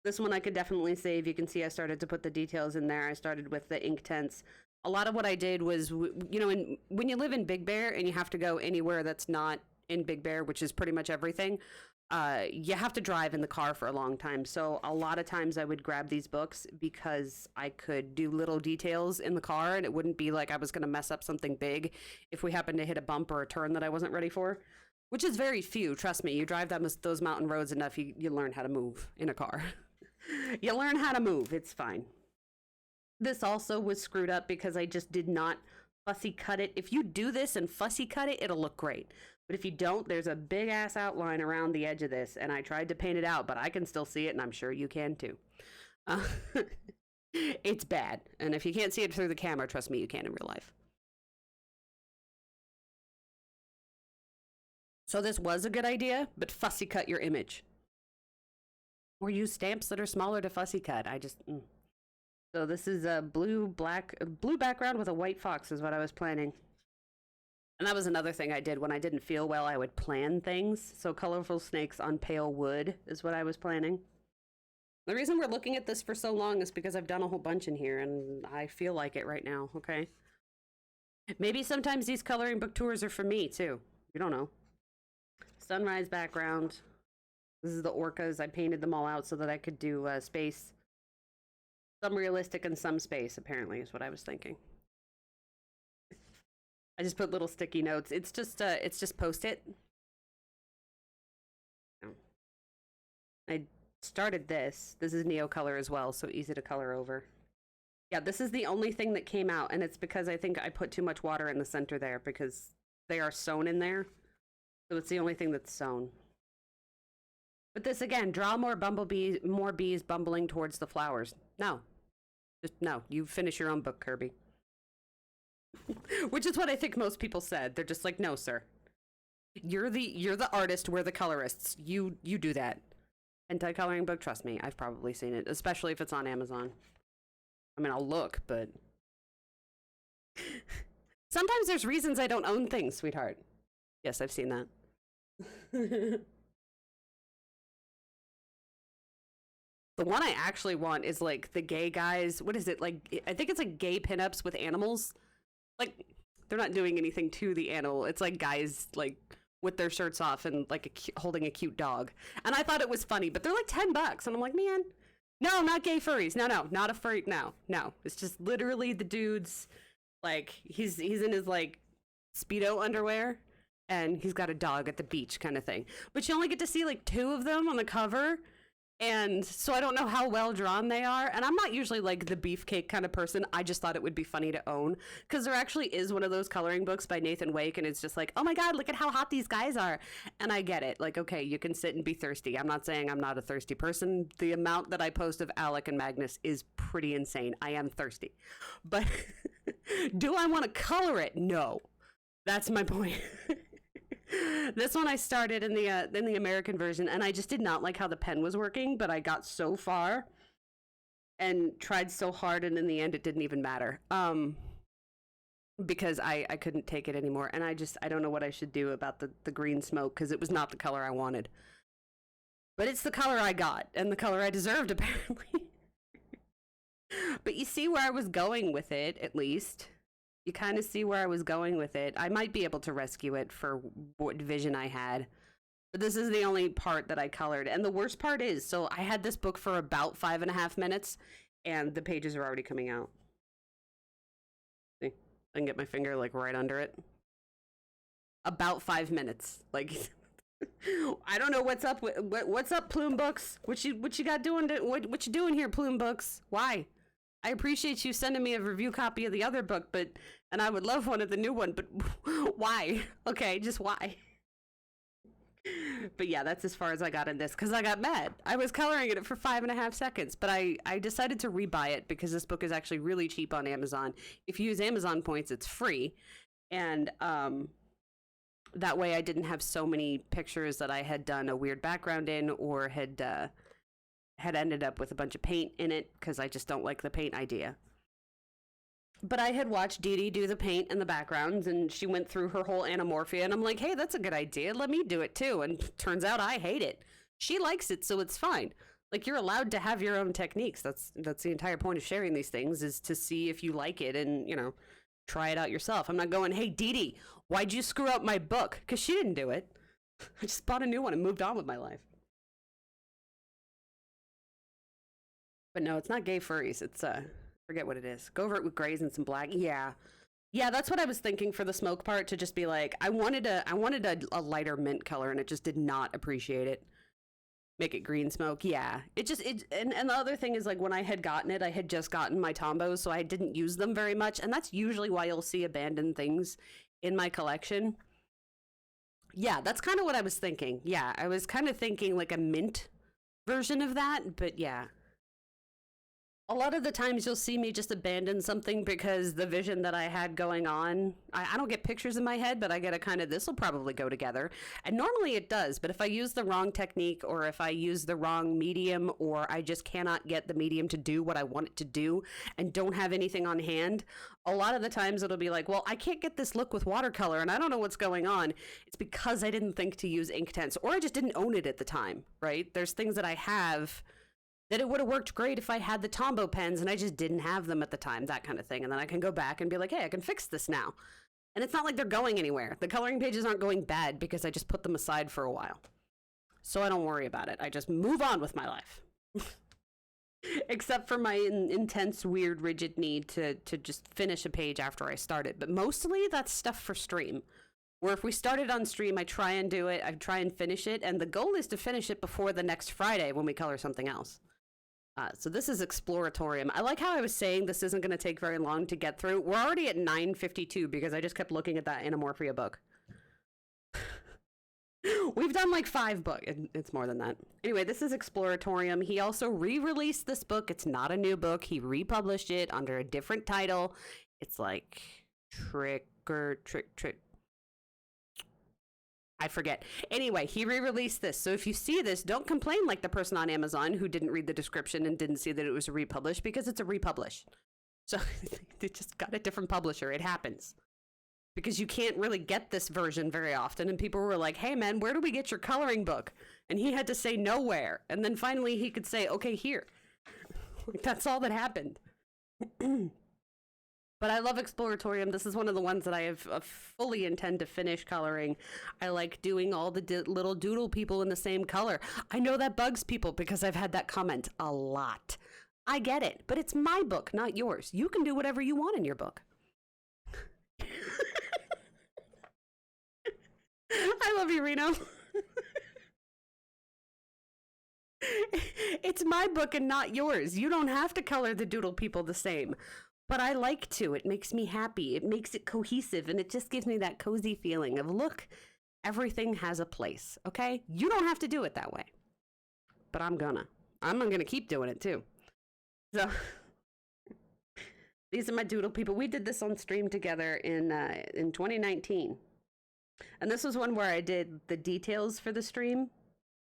This one I could definitely save. You can see I started to put the details in there. I started with the Inktense. A lot of what I did was, you know, when you live in Big Bear and you have to go anywhere that's not in Big Bear, which is pretty much everything, you have to drive in the car for a long time. So a lot of times I would grab these books because I could do little details in the car, and it wouldn't be like I was going to mess up something big if we happened to hit a bump or a turn that I wasn't ready for, which is very few. Trust me, you drive those mountain roads enough, you learn how to move in a car. You learn how to move. It's fine. This also was screwed up because I just did not fussy cut it. If you do this and fussy cut it, it'll look great. But if you don't, there's a big ass outline around the edge of this, and I tried to paint it out, but I can still see it, and I'm sure you can too. It's bad. And if you can't see it through the camera, trust me, you can in real life. So this was a good idea, but fussy cut your image. Or use stamps that are smaller to fussy cut. So this is a blue background with a white fox is what I was planning. And that was another thing I did when I didn't feel well. I would plan things. So colorful snakes on pale wood is what I was planning. The reason we're looking at this for so long is because I've done a whole bunch in here and I feel like it right now, okay? Maybe sometimes these coloring book tours are for me too. You don't know. Sunrise background. This is the orcas. I painted them all out so that I could do space. Some realistic and some space, apparently, is what I was thinking. I just put little sticky notes. It's just Post-it. I started this. This is Neocolor as well, so easy to color over. Yeah, this is the only thing that came out, and it's because I think I put too much water in the center there because they are sewn in there. So it's the only thing that's sewn. But this again, draw more bees bumbling towards the flowers. No. Just no. You finish your own book, Kirby. Which is what I think most people said. They're just like, no, sir. You're the artist, we're the colorists. You do that. Anti-coloring book, trust me, I've probably seen it, especially if it's on Amazon. I mean, I'll look, but sometimes there's reasons I don't own things, sweetheart. Yes, I've seen that. The one I actually want is like the gay guys. What is it? Like, I think it's like gay pinups with animals. Like, they're not doing anything to the animal. It's like guys like with their shirts off and like holding a cute dog. And I thought it was funny, but they're like $10. And I'm like, man, no, not gay furries. No, not a furry. No. It's just literally the dude's like, he's in his like Speedo underwear and he's got a dog at the beach kind of thing. But you only get to see like 2 of them on the cover. And so I don't know how well drawn they are. And I'm not usually like the beefcake kind of person. I just thought it would be funny to own. Because there actually is one of those coloring books by Nathan Wake. And it's just like, oh my God, look at how hot these guys are. And I get it. Like, okay, you can sit and be thirsty. I'm not saying I'm not a thirsty person. The amount that I post of Alec and Magnus is pretty insane. I am thirsty. But do I want to color it? No. That's my point. This one I started in the American version, and I just did not like how the pen was working, but I got so far and tried so hard, and in the end it didn't even matter. Because I couldn't take it anymore, and I don't know what I should do about the green smoke, because it was not the color I wanted. But it's the color I got, and the color I deserved, apparently. But you see where I was going with it, at least. You kind of see where I was going with it. I might be able to rescue it for what vision I had. But this is the only part that I colored. And the worst part is, so I had this book for about 5.5 minutes, and the pages are already coming out. See? I can get my finger, like, right under it. About 5 minutes. Like, I don't know what's up. What's up, Plume Books? What you got doing? What you doing here, Plume Books? Why? I appreciate you sending me a review copy of the other book, and I would love one of the new one, but why? Okay, just why? But yeah, that's as far as I got in this because I got mad. I was coloring it for 5.5 seconds, but I decided to rebuy it because this book is actually really cheap on Amazon. If you use Amazon points, it's free. And that way I didn't have so many pictures that I had done a weird background in or had ended up with a bunch of paint in it because I just don't like the paint idea. But I had watched Dee Dee do the paint and the backgrounds, and she went through her whole Anamorphia, and I'm like, hey, that's a good idea. Let me do it too. And turns out I hate it. She likes it, so it's fine. Like, you're allowed to have your own techniques. That's the entire point of sharing these things, is to see if you like it and, you know, try it out yourself. I'm not going, hey, Dee Dee, why'd you screw up my book? Because she didn't do it. I just bought a new one and moved on with my life. But no, it's not gay furries. It's, forget what it is. Go over it with grays and some black. Yeah. Yeah, that's what I was thinking for the smoke part, to just be like, I wanted a lighter mint color, and it just did not appreciate it. Make it green smoke. Yeah. And the other thing is, like, when I had gotten it, I had just gotten my Tombos, so I didn't use them very much. And that's usually why you'll see abandoned things in my collection. Yeah, that's kind of what I was thinking. Yeah, I was kind of thinking like a mint version of that, but yeah. A lot of the times you'll see me just abandon something because the vision that I had going on, I don't get pictures in my head, but I get a kind of, this will probably go together. And normally it does, but if I use the wrong technique, or if I use the wrong medium, or I just cannot get the medium to do what I want it to do and don't have anything on hand, a lot of the times it'll be like, well, I can't get this look with watercolor and I don't know what's going on. It's because I didn't think to use Inktense, or I just didn't own it at the time, right? There's things that I have that it would have worked great if I had the Tombow pens and I just didn't have them at the time, that kind of thing. And then I can go back and be like, hey, I can fix this now. And it's not like they're going anywhere. The coloring pages aren't going bad because I just put them aside for a while. So I don't worry about it. I just move on with my life. Except for my intense, weird, rigid need to just finish a page after I start it. But mostly that's stuff for stream. Where if we start it on stream, I try and do it, I try and finish it, and the goal is to finish it before the next Friday when we color something else. So this is Exploratorium. I like how I was saying this isn't going to take very long to get through. We're already at 9:52 because I just kept looking at that Anamorphia book. We've done like 5 books. It's more than that. Anyway, this is Exploratorium. He also re-released this book. It's not a new book. He republished it under a different title. It's like Trick. I forget. Anyway, he re-released this. So if you see this, don't complain like the person on Amazon who didn't read the description and didn't see that it was a republish, because it's a republish. So they just got a different publisher. It happens. Because you can't really get this version very often. And people were like, hey man, where do we get your coloring book? And he had to say nowhere. And then finally he could say, okay, here. That's all that happened. But I love Exploratorium. This is one of the ones that I have fully intend to finish coloring. I like doing all the little doodle people in the same color. I know that bugs people because I've had that comment a lot. I get it, but it's my book, not yours. You can do whatever you want in your book. I love you, Reno. It's my book and not yours. You don't have to color the doodle people the same. But I like to. It makes me happy. It makes it cohesive, and it just gives me that cozy feeling of, look, everything has a place, okay? You don't have to do it that way. But I'm gonna keep doing it, too. So, these are my doodle people. We did this on stream together in 2019. And this was one where I did the details for the stream.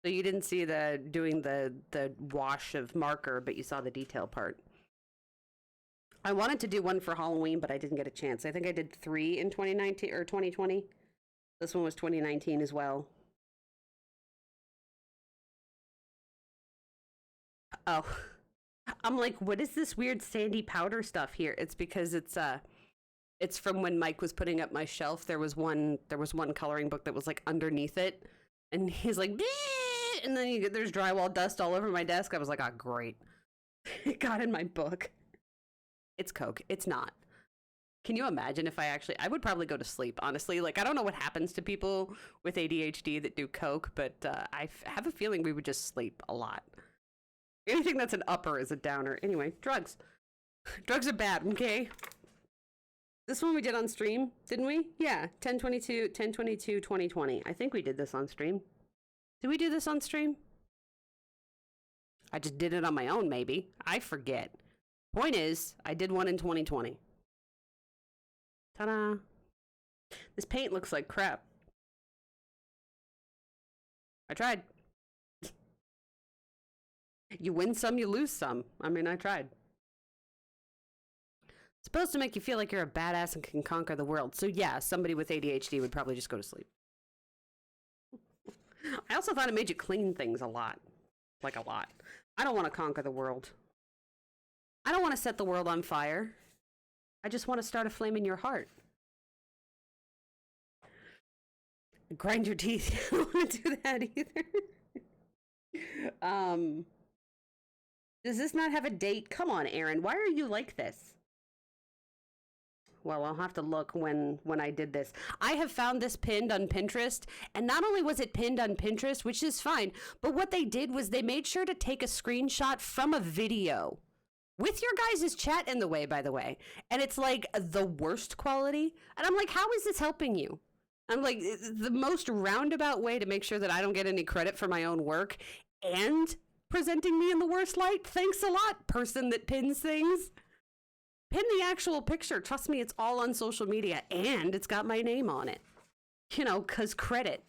So you didn't see doing the wash of marker, but you saw the detail part. I wanted to do one for Halloween, but I didn't get a chance. I think I did 3 in 2019 or 2020. This one was 2019 as well. Oh, I'm like, what is this weird sandy powder stuff here? It's because it's from when Mike was putting up my shelf. There was one coloring book that was like underneath it, and he's like, bleh! And then there's drywall dust all over my desk. I was like, oh, great. It got in my book. It's Coke. It's not. Can you imagine if I would probably go to sleep, honestly. Like, I don't know what happens to people with ADHD that do Coke, but I have a feeling we would just sleep a lot. Anything that's an upper is a downer. Anyway, drugs. Drugs are bad, okay? This one we did on stream, didn't we? Yeah, 10/22/2020. I think we did this on stream. Did we do this on stream? I just did it on my own, maybe. I forget. Point is, I did one in 2020. Ta-da! This paint looks like crap. I tried. You win some, you lose some. I mean, I tried. It's supposed to make you feel like you're a badass and can conquer the world. So yeah, somebody with ADHD would probably just go to sleep. I also thought it made you clean things a lot. Like a lot. I don't want to conquer the world. I don't want to set the world on fire. I just want to start a flame in your heart. Grind your teeth. I don't want to do that either. Does this not have a date? Come on, Aaron. Why are you like this? Well, I'll have to look when I did this. I have found this pinned on Pinterest, and not only was it pinned on Pinterest, which is fine, but what they did was they made sure to take a screenshot from a video with your guys' chat in the way, by the way. And it's like the worst quality. And I'm like, how is this helping you? I'm like, the most roundabout way to make sure that I don't get any credit for my own work and presenting me in the worst light. Thanks a lot, person that pins things. Pin the actual picture. Trust me, it's all on social media, and it's got my name on it. You know, 'cause credit.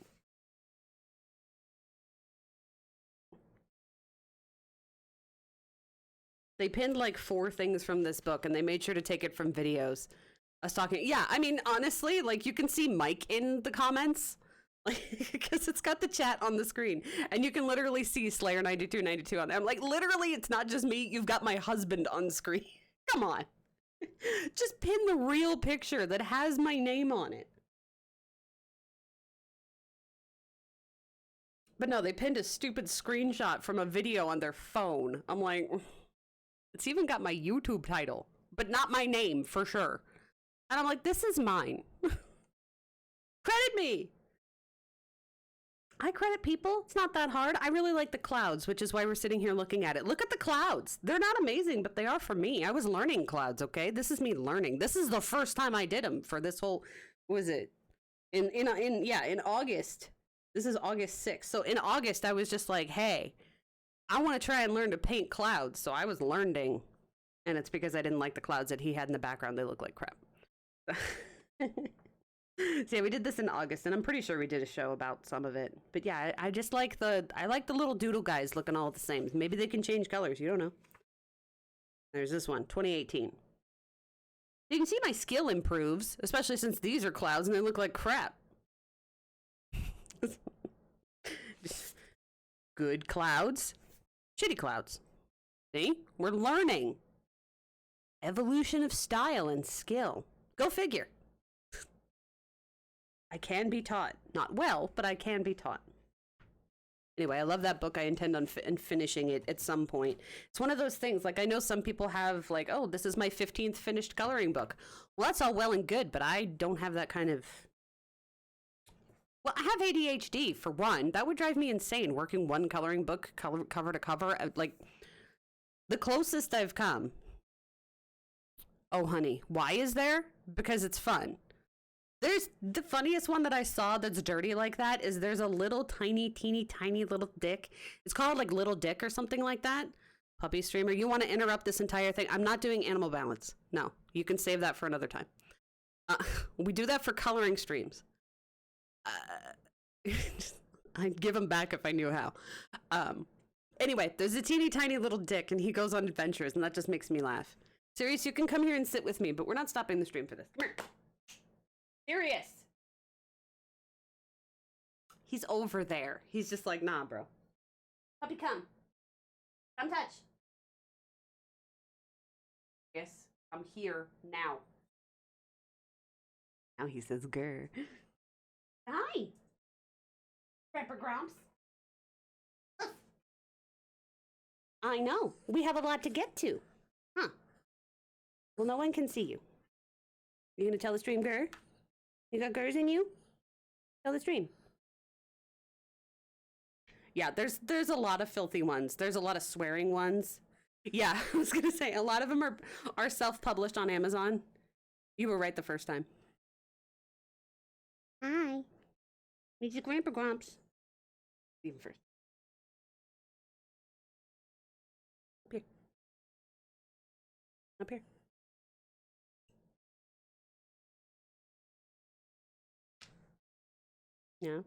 They pinned like 4 things from this book, and they made sure to take it from videos. I was talking, yeah, I mean, honestly, like, you can see Mike in the comments. Like, because it's got the chat on the screen, and you can literally see Slayer9292 on there. I'm like, literally, it's not just me. You've got my husband on screen. Come on. Just pin the real picture that has my name on it. But no, they pinned a stupid screenshot from a video on their phone. I'm like, it's even got my YouTube title, but not my name for sure. And I'm like, this is mine. Credit me. I credit people. It's not that hard. I really like the clouds, which is why we're sitting here looking at it. Look at the clouds. They're not amazing, but they are for me. I was learning clouds, okay? This is me learning. This is the first time I did them for this whole, what was it? In August. This is August 6th. So in August, I was just like, hey, I want to try and learn to paint clouds. So I was learning. And it's because I didn't like the clouds that he had in the background. They look like crap. So yeah, we did this in August, and I'm pretty sure we did a show about some of it. But yeah, I just like the little doodle guys looking all the same. Maybe they can change colors. You don't know. There's this one, 2018. You can see my skill improves, especially since these are clouds and they look like crap. Good clouds, shitty clouds. See, we're learning. Evolution of style and skill. Go figure. I can be taught. Not well, but I can be taught. Anyway, I love that book. I intend on finishing it at some point. It's one of those things, like, I know some people have, like, oh, this is my 15th finished coloring book. Well, that's all well and good, but I don't have that kind of... Well, I have ADHD, for one. That would drive me insane, working one coloring book cover to cover. Like, the closest I've come... Oh, honey, why is there? Because it's fun. There's the funniest one that I saw that's dirty like that is there's a little tiny, teeny, tiny little dick. It's called like Little Dick or something like that. Puppy streamer, you want to interrupt this entire thing? I'm not doing animal balance. No, you can save that for another time. We do that for coloring streams. I'd give him back if I knew how. Anyway, there's a teeny, tiny little dick and he goes on adventures and that just makes me laugh. Sirius, you can come here and sit with me, but we're not stopping the stream for this. Come here. Serious. He's over there. He's just like, nah, bro. Puppy, come. Come touch. Yes, I'm here now. Now he says, grr. Hi. Pepper Grumps. I know. We have a lot to get to. Huh. Well, no one can see you. You gonna tell the stream, grr? You got gurs in you? Tell the stream. Yeah, there's a lot of filthy ones. There's a lot of swearing ones. Yeah, I was gonna say a lot of them are self-published on Amazon. You were right the first time. Hi. It's your Grandpa Grumps. Even first. Up here. Up here. Yeah. Can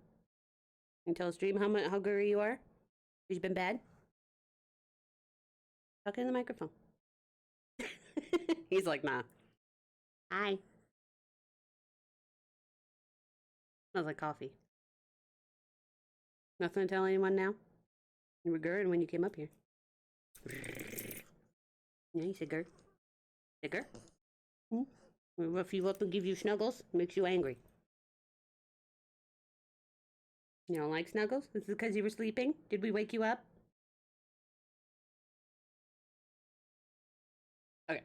you tell us, Dream, how hungry you are? You've been bad? Talk in the microphone. He's like, nah. Hi. Smells like coffee. Nothing to tell anyone now? You were gurring when you came up here. Yeah, you said gur. Said gur? If you up and give you snuggles, makes you angry. You don't like snuggles? This is because you were sleeping? Did we wake you up? Okay.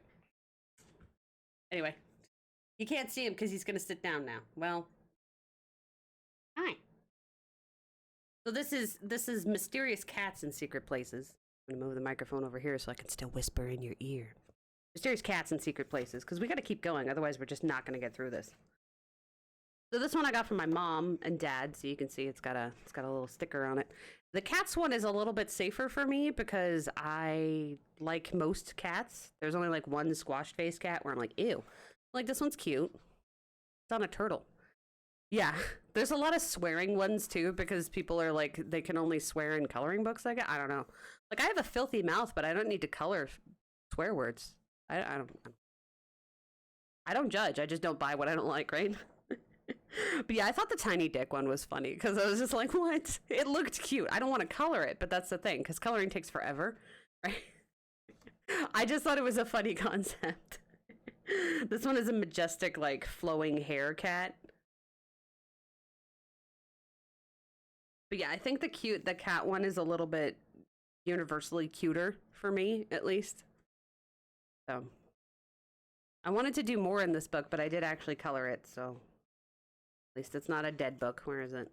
Anyway. You can't see him because he's going to sit down now. Well. Hi. So this is Mysterious Cats in Secret Places. I'm going to move the microphone over here so I can still whisper in your ear. Mysterious Cats in Secret Places, because we got to keep going. Otherwise, we're just not going to get through this. So this one I got from my mom and dad, so you can see it's got a little sticker on it. The cats one is a little bit safer for me because I like most cats. There's only like one squashed face cat where I'm like, ew. Like, this one's cute. It's on a turtle. Yeah, there's a lot of swearing ones too because people are like, they can only swear in coloring books. I don't know. Like, I have a filthy mouth, but I don't need to color swear words. I don't judge. I just don't buy what I don't like, right? But yeah, I thought the tiny dick one was funny because I was just like, what? It looked cute. I don't want to color it, but that's the thing because coloring takes forever, right? I just thought it was a funny concept. This one is a majestic, like, flowing hair cat. But yeah, I think the cat one is a little bit universally cuter for me, at least. So I wanted to do more in this book, but I did actually color it, so at least it's not a dead book. Where is it?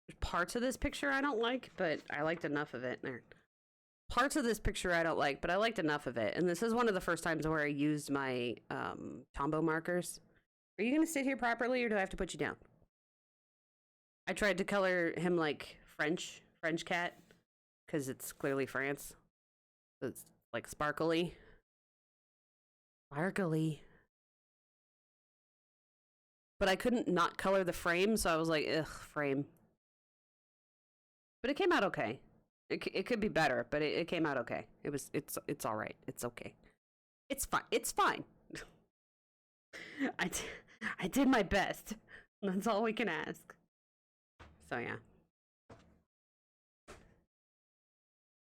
There's parts of this picture I don't like, but I liked enough of it. There. Parts of this picture I don't like, but I liked enough of it. And this is one of the first times where I used my Tombow markers. Are you going to sit here properly, or do I have to put you down? I tried to color him like French cat, because it's clearly France. So it's like sparkly. Sparkly. But I couldn't not color the frame, so I was like, ugh, frame. But it came out okay. It could be better, but it came out okay. It's all right. It's okay. It's fine. It's fine. I did my best. That's all we can ask. So yeah.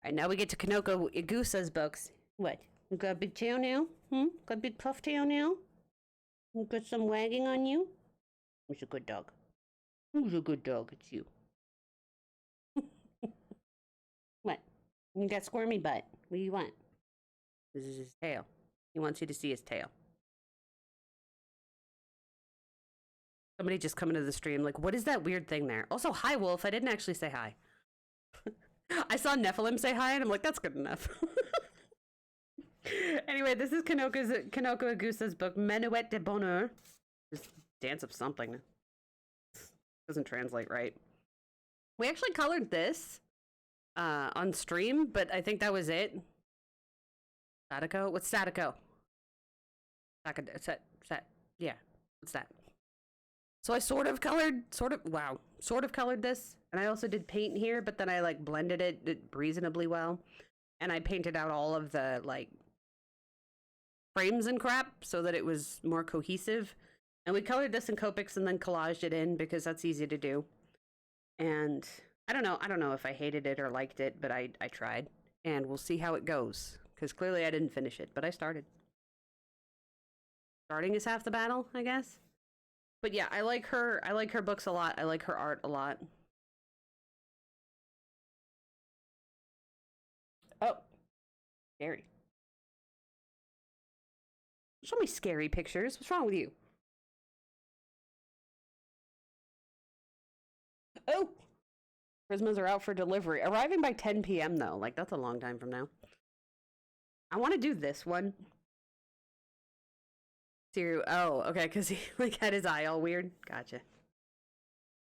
Alright, now we get to Kanoko Igusa's books. What? You got a big tail now? Got a big puff tail now? You got some wagging on you? Who's a good dog? Who's a good dog? It's you. What? You got squirmy butt. What do you want? This is his tail. He wants you to see his tail. Somebody just come into the stream like, what is that weird thing there? Also, hi, Wolf. I didn't actually say hi. I saw Nephilim say hi, and I'm like, that's good enough. Anyway, this is Kanoko Igusa's book, Menuet de Bonheur. Just dance of something. Doesn't translate right. We actually colored this on stream, but I think that was it. Sadako? What's Sadako? Yeah, what's that? So I sort of colored this, and I also did paint here, but then I like blended it reasonably well, and I painted out all of the like frames and crap so that it was more cohesive. And we colored this in Copics and then collaged it in because that's easy to do. And I don't know if I hated it or liked it, but I tried, and we'll see how it goes because clearly I didn't finish it, but I started. Starting is half the battle, I guess. But yeah, I like her books a lot. I like her art a lot. Oh, scary. Show me scary pictures. What's wrong with you? Oh, Prismas are out for delivery. Arriving by 10 p.m. though. Like, that's a long time from now. I want to do this one. Oh, okay, because he like had his eye all weird. Gotcha.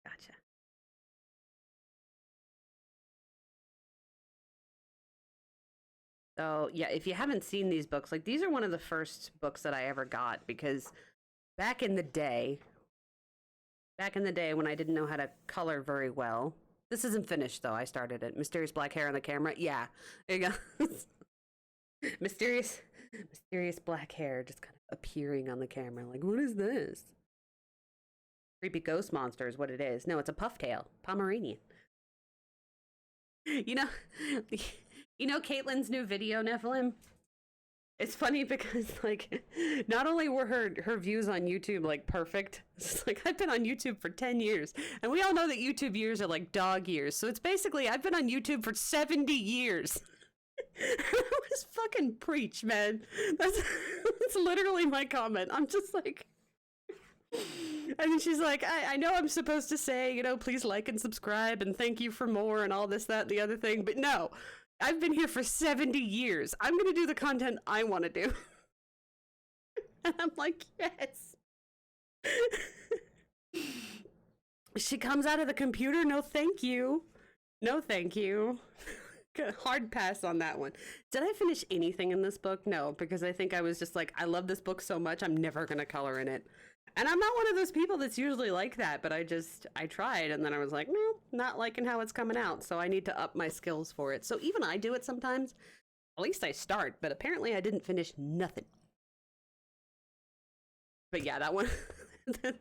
Gotcha. So yeah, if you haven't seen these books, like these are one of the first books that I ever got because back in the day, when I didn't know how to color very well. This isn't finished though. I started it. Mysterious black hair on the camera. Yeah, there you go. mysterious black hair just kind of appearing on the camera. Like, what is this? Creepy ghost monster is what it is. No, it's a pufftail Pomeranian. You know, Caitlin's new video, Nephilim? It's funny because, like, not only were her views on YouTube, like, perfect, it's like, I've been on YouTube for 10 years, and we all know that YouTube years are like dog years, so it's basically, I've been on YouTube for 70 years. That was fucking preach, man. That's literally my comment. I'm just like... And she's like, I know I'm supposed to say, please like and subscribe and thank you for more and all this, that, and the other thing, but no. I've been here for 70 years. I'm going to do the content I want to do. And I'm like, yes. She comes out of the computer. No, thank you. No, thank you. Hard pass on that one. Did I finish anything in this book? No, because I think I was just like, I love this book so much, I'm never going to color in it. And I'm not one of those people that's usually like that, but I tried, and then I was like, no, not liking how it's coming out, so I need to up my skills for it. So even I do it sometimes. At least I start, but apparently I didn't finish nothing. But yeah, that one, the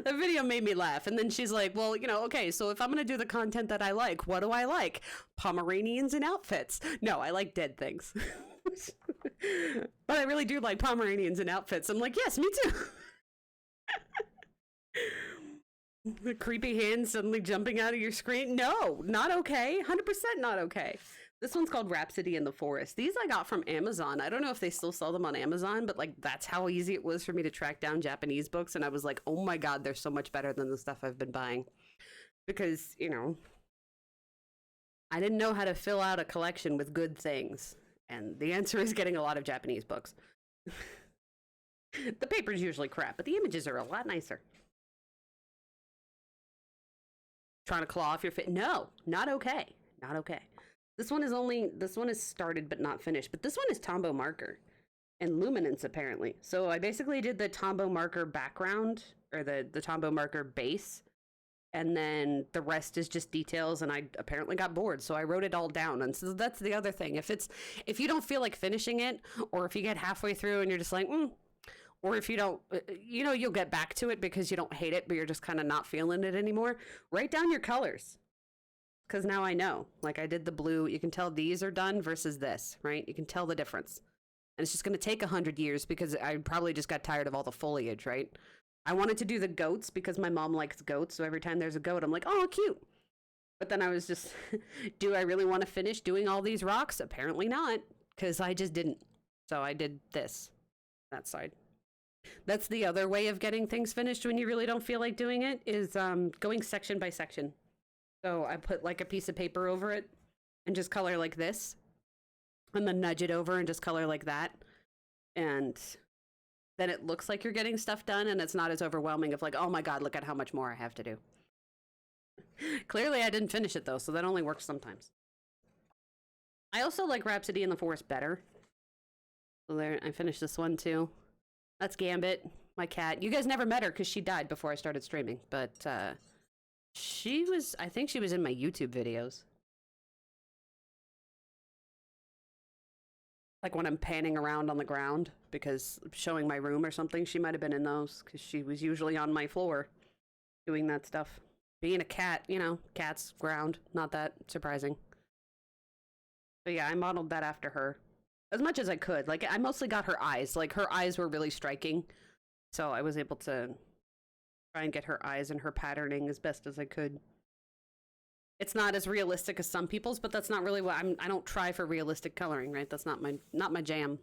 video made me laugh. And then she's like, well, okay, so if I'm going to do the content that I like, what do I like? Pomeranians and outfits. No, I like dead things. But I really do like Pomeranians and outfits. I'm like, yes, me too. The creepy hands suddenly jumping out of your screen. No, not okay. 100% not okay. This one's called Rhapsody in the Forest. These I got from Amazon. I don't know if they still sell them on Amazon, but like that's how easy it was for me to track down Japanese books. And I was like, oh my God, they're so much better than the stuff I've been buying. Because, I didn't know how to fill out a collection with good things. And the answer is getting a lot of Japanese books. The paper's usually crap, but the images are a lot nicer. Trying to claw off your face? No, not okay. Not okay. This one is started but not finished. But this one is Tombow marker and luminance apparently. So I basically did the Tombow marker background or the Tombow marker base, and then the rest is just details. And I apparently got bored, so I wrote it all down. And so that's the other thing. If you don't feel like finishing it, or if you get halfway through and you're just like, or if you don't, you'll get back to it because you don't hate it, but you're just kind of not feeling it anymore. Write down your colors. Because now I know. Like I did the blue. You can tell these are done versus this, right? You can tell the difference. And it's just going to take 100 years because I probably just got tired of all the foliage, right? I wanted to do the goats because my mom likes goats. So every time there's a goat, I'm like, oh, cute. But then I was just, do I really want to finish doing all these rocks? Apparently not, because I just didn't. So I did this, that side. That's the other way of getting things finished when you really don't feel like doing it, is going section by section. So I put like a piece of paper over it and just color like this, and then nudge it over and just color like that. And then it looks like you're getting stuff done, and it's not as overwhelming of like, oh my God, look at how much more I have to do. Clearly I didn't finish it though, so that only works sometimes. I also like Rhapsody in the Forest better. So there, I finished this one too. That's Gambit, my cat. You guys never met her because she died before I started streaming, but I think she was in my YouTube videos. Like when I'm panning around on the ground because showing my room or something, she might have been in those because she was usually on my floor doing that stuff. Being a cat, cats, ground, not that surprising. But yeah, I modeled that after her. As much as I could. Like, I mostly got her eyes. Like, her eyes were really striking. So I was able to try and get her eyes and her patterning as best as I could. It's not as realistic as some people's, but that's not really what I don't try for realistic coloring, right? That's not my jam.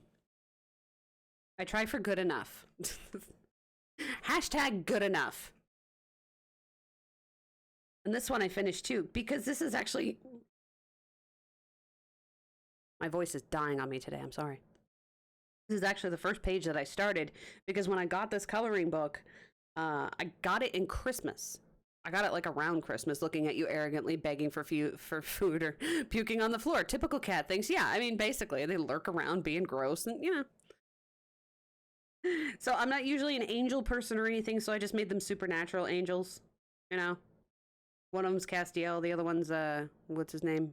I try for good enough. Hashtag good enough. And this one I finished too, because this is actually... My voice is dying on me today, I'm sorry. This is actually the first page that I started because when I got this coloring book, I got it in Christmas. I got it like around Christmas, looking at you arrogantly begging for food or puking on the floor. Typical cat things. Yeah, I mean, basically, they lurk around being gross and, you know. So I'm not usually an angel person or anything, so I just made them supernatural angels, you know. One of them's Castiel, the other one's, what's his name?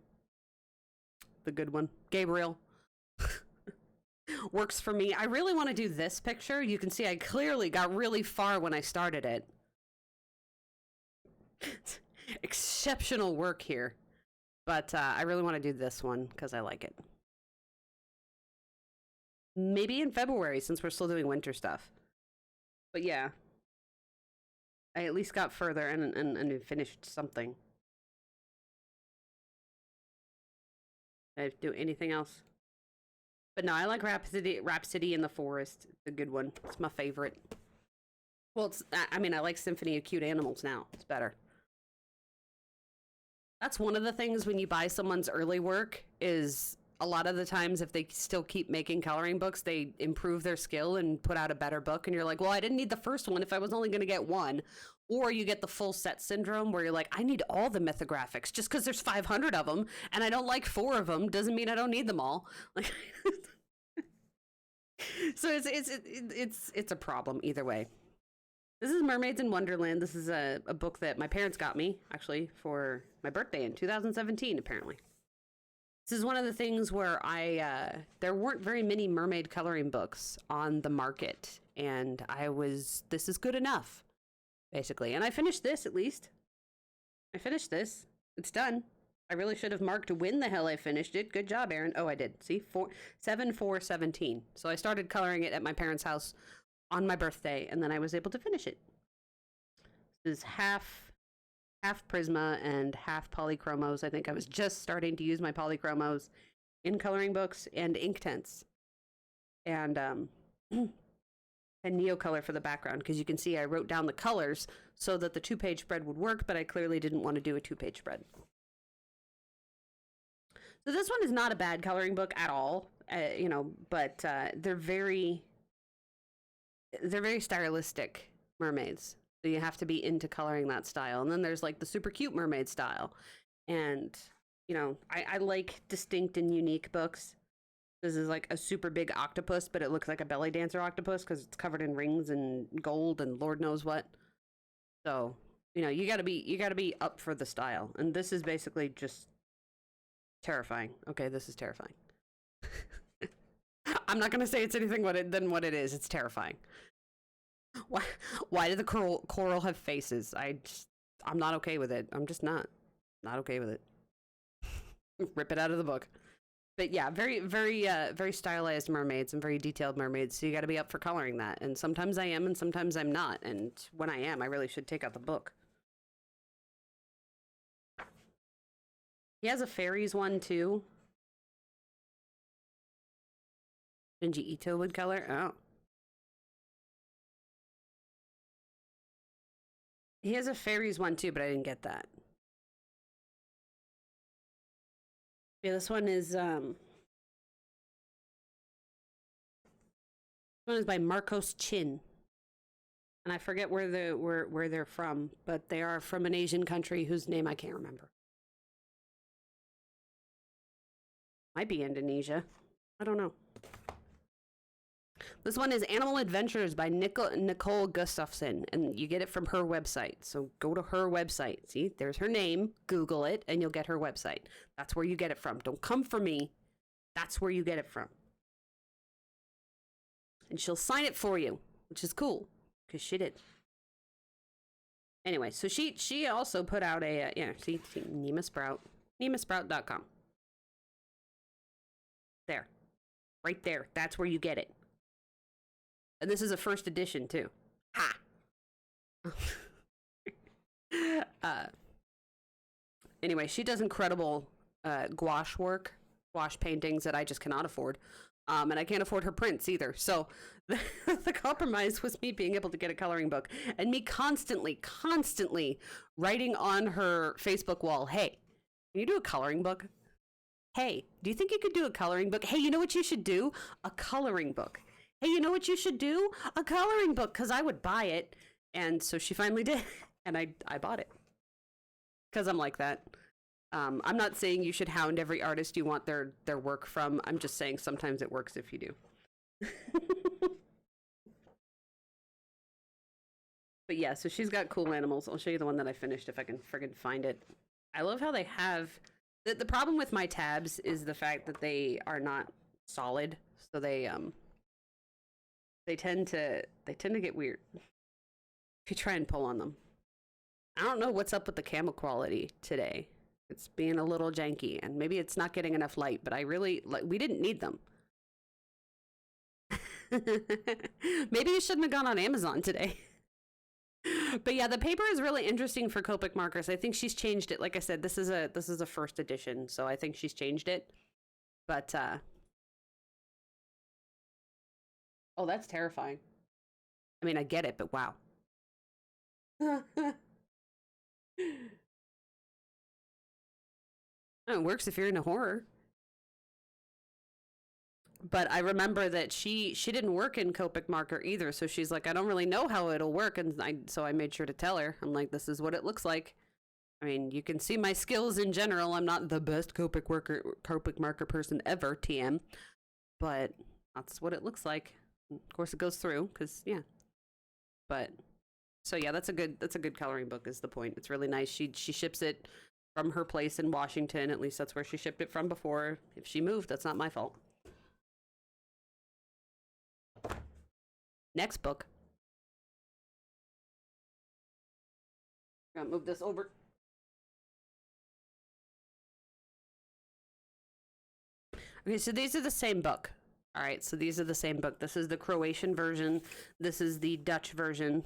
The good one. Gabriel. Works for me. I really want to do this picture. You can see I clearly got really far when I started it. Exceptional work here. But I really want to do this one because I like it. Maybe in February since we're still doing winter stuff. But yeah. I at least got further and finished something. Did I do anything else? But no, I like Rhapsody in the Forest. It's a good one. It's my favorite. Well, I mean, I like Symphony of Cute Animals now. It's better. That's one of the things when you buy someone's early work is a lot of the times if they still keep making coloring books, they improve their skill and put out a better book. And you're like, well, I didn't need the first one if I was only going to get one. Or you get the full set syndrome where you're like, I need all the mythographics just because there's 500 of them and I don't like 4 of them doesn't mean I don't need them all. Like, so it's a problem either way. This is Mermaids in Wonderland. This is a book that my parents got me actually for my birthday in 2017 apparently. This is one of the things where there weren't very many mermaid coloring books on the market and this is good enough. Basically. And I finished this, at least. I finished this. It's done. I really should have marked when the hell I finished it. Good job, Aaron. Oh, I did. See? 7/4/17. So I started coloring it at my parents' house on my birthday, and then I was able to finish it. This is half Prisma and half polychromos. I think I was just starting to use my polychromos in coloring books and Inktense. And Neocolor for the background, because you can see I wrote down the colors so that the 2-page spread would work, but I clearly didn't want to do a 2-page spread. So this one is not a bad coloring book at all, you know, but they're very stylistic mermaids. So you have to be into coloring that style. And then there's like the super cute mermaid style. And, you know, I like distinct and unique books. This is like a super big octopus, but it looks like a belly dancer octopus because it's covered in rings and gold and Lord knows what. So, you know, you gotta be up for the style. And this is basically just terrifying. Okay, this is terrifying. I'm not gonna say it's anything than what it is. It's terrifying. Why do the coral have faces? I'm not okay with it. I'm just not okay with it. Rip it out of the book. But yeah, very stylized mermaids and very detailed mermaids. So you got to be up for coloring that. And sometimes I am and sometimes I'm not. And when I am, I really should take out the book. He has a fairies one too. Junji Ito would color. Oh. He has a fairies one too, but I didn't get that. Yeah, this one is by Marcos Chin. And I forget where they're from, but they are from an Asian country whose name I can't remember. Might be Indonesia. I don't know. This one is Animal Adventures by Nicole Gustafsson, and you get it from her website. So go to her website. See, there's her name. Google it, and you'll get her website. That's where you get it from. Don't come for me. That's where you get it from. And she'll sign it for you, which is cool, because she did. Anyway, so she also put out a, see, Nema Sprout. NemaSprout.com. There. Right there. That's where you get it. And this is a first edition, too. Ha! Anyway, she does incredible gouache work, gouache paintings that I just cannot afford. And I can't afford her prints either. So the compromise was me being able to get a coloring book and me constantly writing on her Facebook wall, hey, can you do a coloring book? Hey, do you think you could do a coloring book? Hey, you know what you should do? A coloring book. Hey, you know what you should do? A coloring book, because I would buy it. And so she finally did, and I bought it. Because I'm like that. I'm not saying you should hound every artist you want their work from. I'm just saying sometimes it works if you do. But yeah, so she's got cool animals. I'll show you the one that I finished if I can friggin' find it. I love how they have... The problem with my tabs is the fact that they are not solid. So they tend to get weird if you try and pull on them. I don't know what's up with the camera quality today. It's being a little janky, and maybe it's not getting enough light, but I really, we didn't need them. Maybe you shouldn't have gone on Amazon today. But yeah, the paper is really interesting for Copic markers. I think she's changed it. Like I said, this is a first edition, so I think she's changed it. But oh, that's terrifying. I mean, I get it, but wow. Oh, it works if you're into horror. But I remember that she didn't work in Copic marker either, so she's like, I don't really know how it'll work, and so I made sure to tell her. I'm like, this is what it looks like. I mean, you can see my skills in general. I'm not the best Copic marker person ever, TM, but that's what it looks like. Of course, it goes through because yeah. But so yeah, that's a good coloring book. Is the point? It's really nice. She ships it from her place in Washington. At least that's where she shipped it from before. If she moved, that's not my fault. Next book. I'm gonna move this over. Okay, so these are the same book. All right, so these are the same book. This is the Croatian version. This is the Dutch version.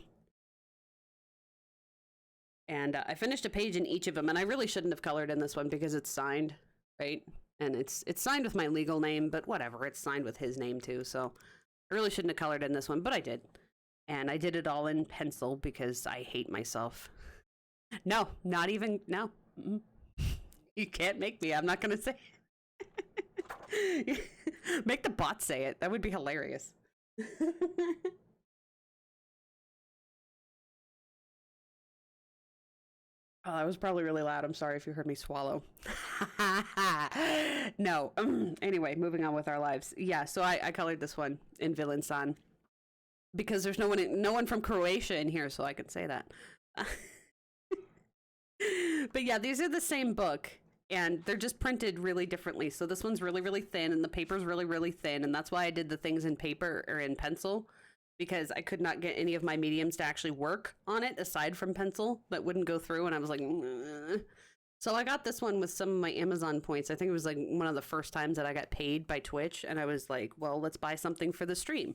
And I finished a page in each of them, and I really shouldn't have colored in this one because it's signed, right? And it's signed with my legal name, but whatever. It's signed with his name too, so I really shouldn't have colored in this one, but I did. And I did it all in pencil because I hate myself. No, not even, no. You can't make me. I'm not going to say it. Make the bot say it. That would be hilarious. Oh, that was probably really loud. I'm sorry if you heard me swallow. No. Anyway, moving on with our lives. Yeah, so I colored this one in Villainsan because there's no one from Croatia in here, so I can say that. But yeah, these are the same book, and they're just printed really differently. So this one's really, really thin, and the paper's really, really thin, and that's why I did the things in paper or in pencil, because I could not get any of my mediums to actually work on it aside from pencil. That wouldn't go through, and I was like, nah. So I got this one with some of my Amazon points. I think it was like one of the first times that I got paid by Twitch, and I was like, well, let's buy something for the stream,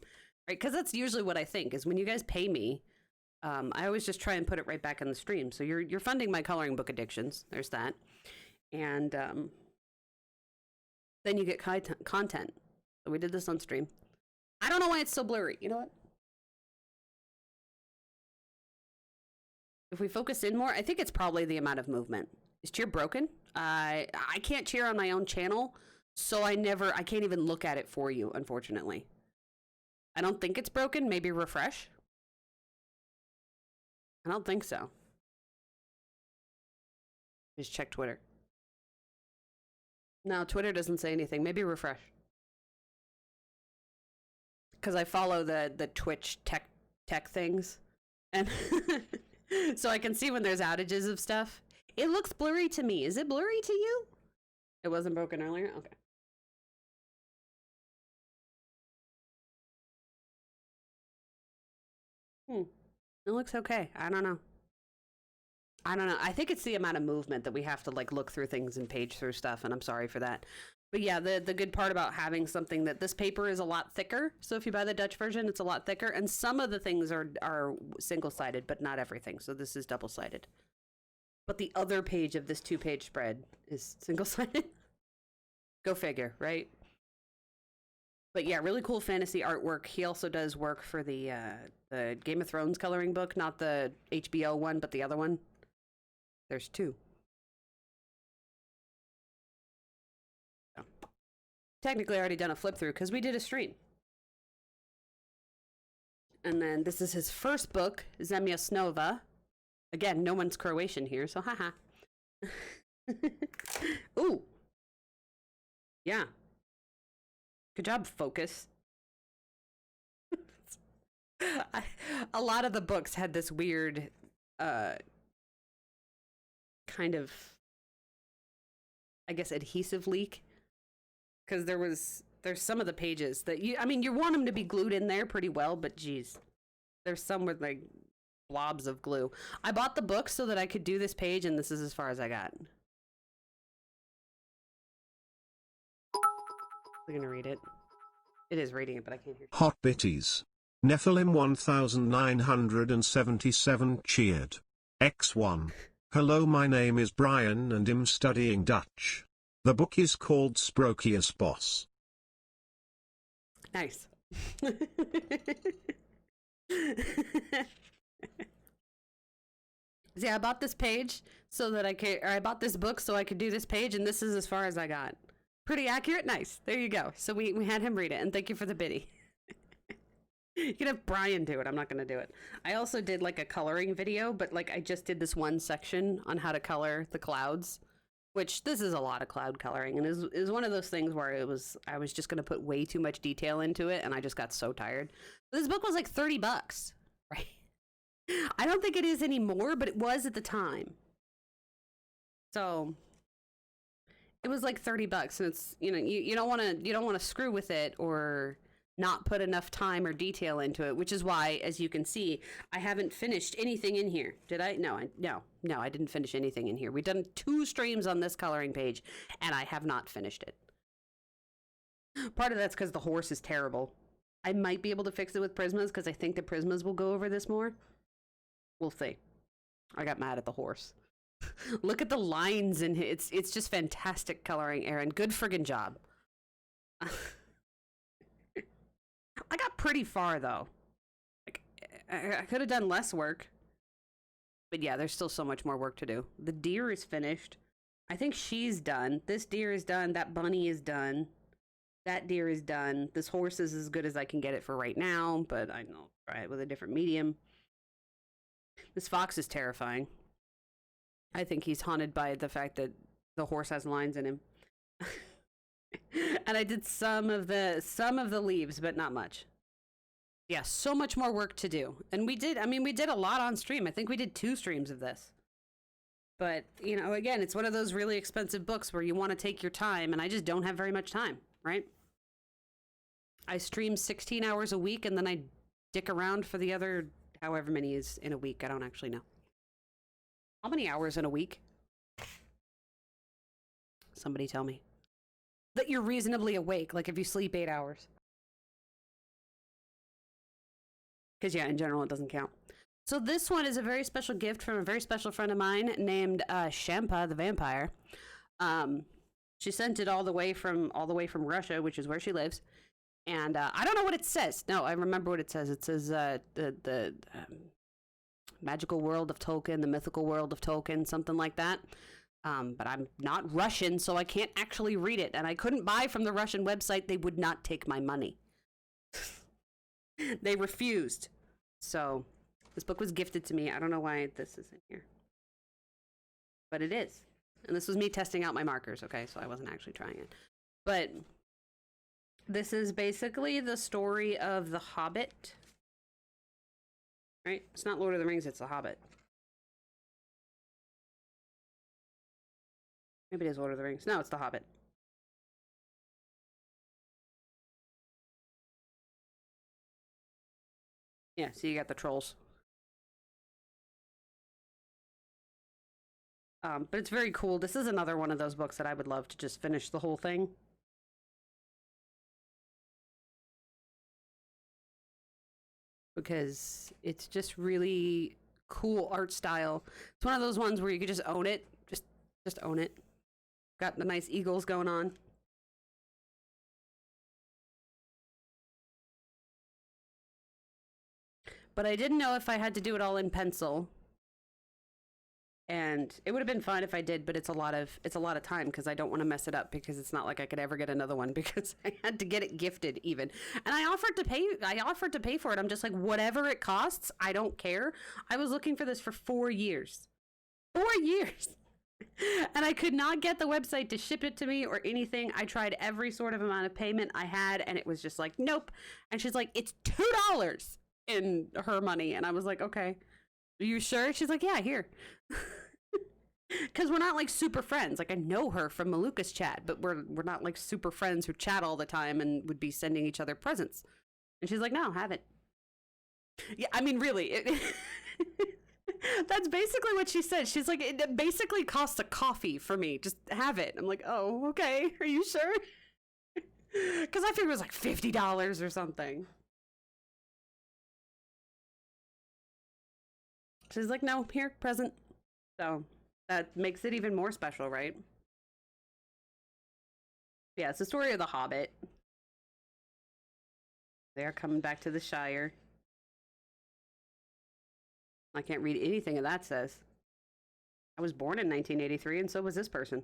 right? Because that's usually what I think is when you guys pay me, I always just try and put it right back in the stream. So you're funding my coloring book addictions. There's that. And then you get content. So we did this on stream. I don't know why it's so blurry. You know what? If we focus in more, I think it's probably the amount of movement. Is cheer broken? I can't cheer on my own channel, so I can't even look at it for you, unfortunately. I don't think it's broken. Maybe refresh. I don't think so. Just check Twitter. No, Twitter doesn't say anything. Maybe refresh. Because I follow the Twitch tech things. And so I can see when there's outages of stuff. It looks blurry to me. Is it blurry to you? It wasn't broken earlier? Okay. It looks okay. I don't know. I think it's the amount of movement that we have to like look through things and page through stuff, and I'm sorry for that. But yeah, the good part about having something that this paper is a lot thicker. So if you buy the Dutch version, it's a lot thicker, and some of the things are single-sided, but not everything. So this is double-sided. But the other page of this 2-page spread is single-sided. Go figure, right? But yeah, really cool fantasy artwork. He also does work for the Game of Thrones coloring book, not the HBO one, but the other one. There's two. technically already done a flip through because we did a stream. And then this is his first book, Zemlya Snova. Again, no one's Croatian here, so haha. Ooh. Yeah. Good job, Focus. A lot of the books had this weird kind of, I guess, adhesive leak. Because there's some of the pages that you want them to be glued in there pretty well, but geez, there's some with like blobs of glue. I bought the book so that I could do this page, and this is as far as I got. I'm gonna read it. It is reading it, but I can't hear. Hot Bitties. Nephilim 1977 cheered. X1. Hello, my name is Brian and I'm studying Dutch. The book is called Sprookjes Bos. Nice. See, I bought this page so that I bought this book so I could do this page, and this is as far as I got. Pretty accurate? Nice. There you go. So we had him read it, and thank you for the biddy. You can have Brian do it. I'm not going to do it. I also did like a coloring video, but like I just did this one section on how to color the clouds, which this is a lot of cloud coloring, and is one of those things where I was just going to put way too much detail into it, and I just got so tired. This book was like $30, right? I don't think it is anymore, but it was at the time. So it was like $30, and it's, you don't want to screw with it or not put enough time or detail into it, which is why, as you can see, I haven't finished anything in here. Did I? No, I didn't finish anything in here. We've done 2 streams on this coloring page, and I have not finished it. Part of that's because the horse is terrible. I might be able to fix it with Prismas, because I think the Prismas will go over this more. We'll see. I got mad at the horse. Look at the lines in it. It's just fantastic coloring, Aaron. Good friggin' job. I got pretty far, though. Like, I could have done less work. But yeah, there's still so much more work to do. The deer is finished. I think she's done. This deer is done. That bunny is done. That deer is done. This horse is as good as I can get it for right now, but I know, try it with a different medium. This fox is terrifying. I think he's haunted by the fact that the horse has lines in him. And I did some of the leaves, but not much. Yeah, so much more work to do. And we did a lot on stream. I think we did 2 streams of this. But, again, it's one of those really expensive books where you want to take your time, and I just don't have very much time, right? I stream 16 hours a week, and then I dick around for the other however many is in a week. I don't actually know. How many hours in a week? Somebody tell me. That you're reasonably awake, like if you sleep 8 hours. Because, yeah, in general, it doesn't count. So this one is a very special gift from a very special friend of mine named Shampa the Vampire. She sent it all the way from Russia, which is where she lives. And I don't know what it says. No, I remember what it says. It says the magical world of Tolkien, the mythical world of Tolkien, something like that. But I'm not Russian, so I can't actually read it. And I couldn't buy from the Russian website. They would not take my money. They refused. So this book was gifted to me. I don't know why this is in here. But it is. And this was me testing out my markers, okay? So I wasn't actually trying it. But this is basically the story of the Hobbit. Right? It's not Lord of the Rings, it's the Hobbit. Maybe it is Lord of the Rings. No, it's the Hobbit. Yeah, so you got the trolls. But it's very cool. This is another one of those books that I would love to just finish the whole thing. Because it's just really cool art style. It's one of those ones where you could just own it. Just own it. Got the nice eagles going on. But I didn't know if I had to do it all in pencil And it would have been fun if I did, but it's a lot of time because I don't want to mess it up, because it's not like I could ever get another one because I had to get it gifted even. And I offered to pay for it. I'm just like, whatever it costs, I don't care. I was looking for this for 4 years. 4 years. And I could not get the website to ship it to me or anything. I tried every sort of amount of payment I had, and it was just like, nope. And she's like, it's $2 in her money. And I was like, okay, are you sure? She's like, yeah, here. Because we're not like super friends. Like, I know her from Maluka's chat, but we're not like super friends who chat all the time and would be sending each other presents. And she's like, no, have it. Yeah, I mean, really, that's basically what she said. She's like, it basically costs a coffee for me. Just have it. I'm like, oh, okay. Are you sure? Because I figured it was like $50 or something. She's like, no, here, present. So that makes it even more special, right? Yeah, it's the story of the Hobbit. They're coming back to the Shire. I can't read anything of that says. I was born in 1983, and so was this person.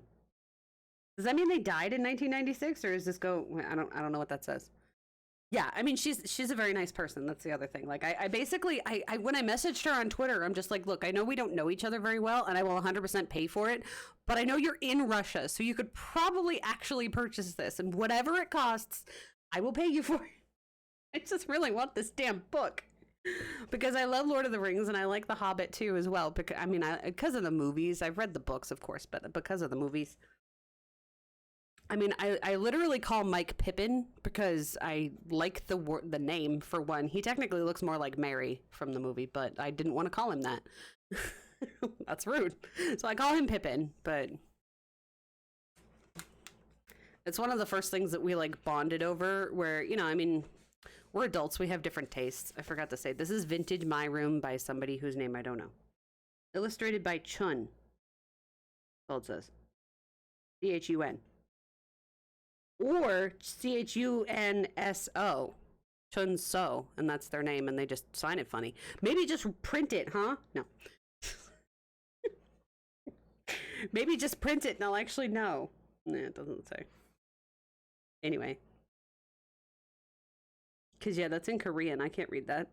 Does that mean they died in 1996, or is this go? I don't know what that says. Yeah, I mean, she's a very nice person. That's the other thing. Like, I basically, when I messaged her on Twitter, I'm just like, look, I know we don't know each other very well, and I will 100% pay for it, but I know you're in Russia, so you could probably actually purchase this, and whatever it costs, I will pay you for it. I just really want this damn book. Because I love Lord of the Rings, and I like The Hobbit too as well. Because of the movies. I've read the books, of course, but because of the movies. I mean, I literally call Mike Pippin because I like the name, for one. He technically looks more like Merry from the movie, but I didn't want to call him that. That's rude. So I call him Pippin, but it's one of the first things that we like bonded over, where, you know, I mean, we're adults. We have different tastes. I forgot to say, this is Vintage My Room by somebody whose name I don't know. Illustrated by Chun. That's all it says. C-H-U-N. Or C-H-U-N-S-O. Chun So. And that's their name, and they just sign it funny. Maybe just print it, huh? No. Maybe just print it and I'll actually know. Nah, it doesn't say. Anyway. Because, yeah, that's in Korean. I can't read that.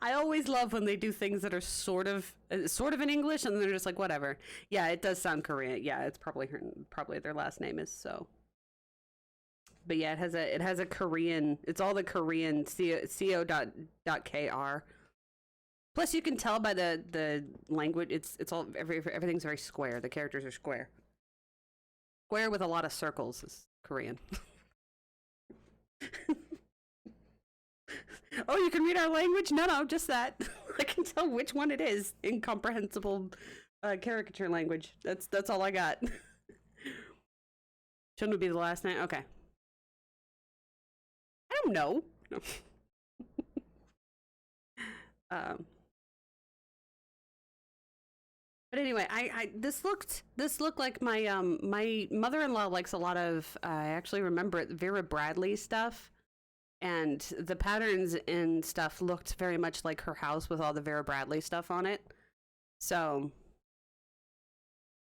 I always love when they do things that are sort of in English, and they're just like, whatever. Yeah, it does sound Korean. Yeah, it's probably their last name is So. But yeah, it has a Korean. It's all the Korean co.kr. Plus, you can tell by the language. It's all everything's very square. The characters are square. Square with a lot of circles is Korean. Oh, you can read our language? No, just that. I can tell which one it is. Incomprehensible caricature language. That's all I got. Shouldn't it be the last name? Okay. I don't know. No. But anyway, this looked like my mother-in-law likes a lot of, I actually remember it, Vera Bradley stuff, and the patterns and stuff looked very much like her house with all the Vera Bradley stuff on it. So,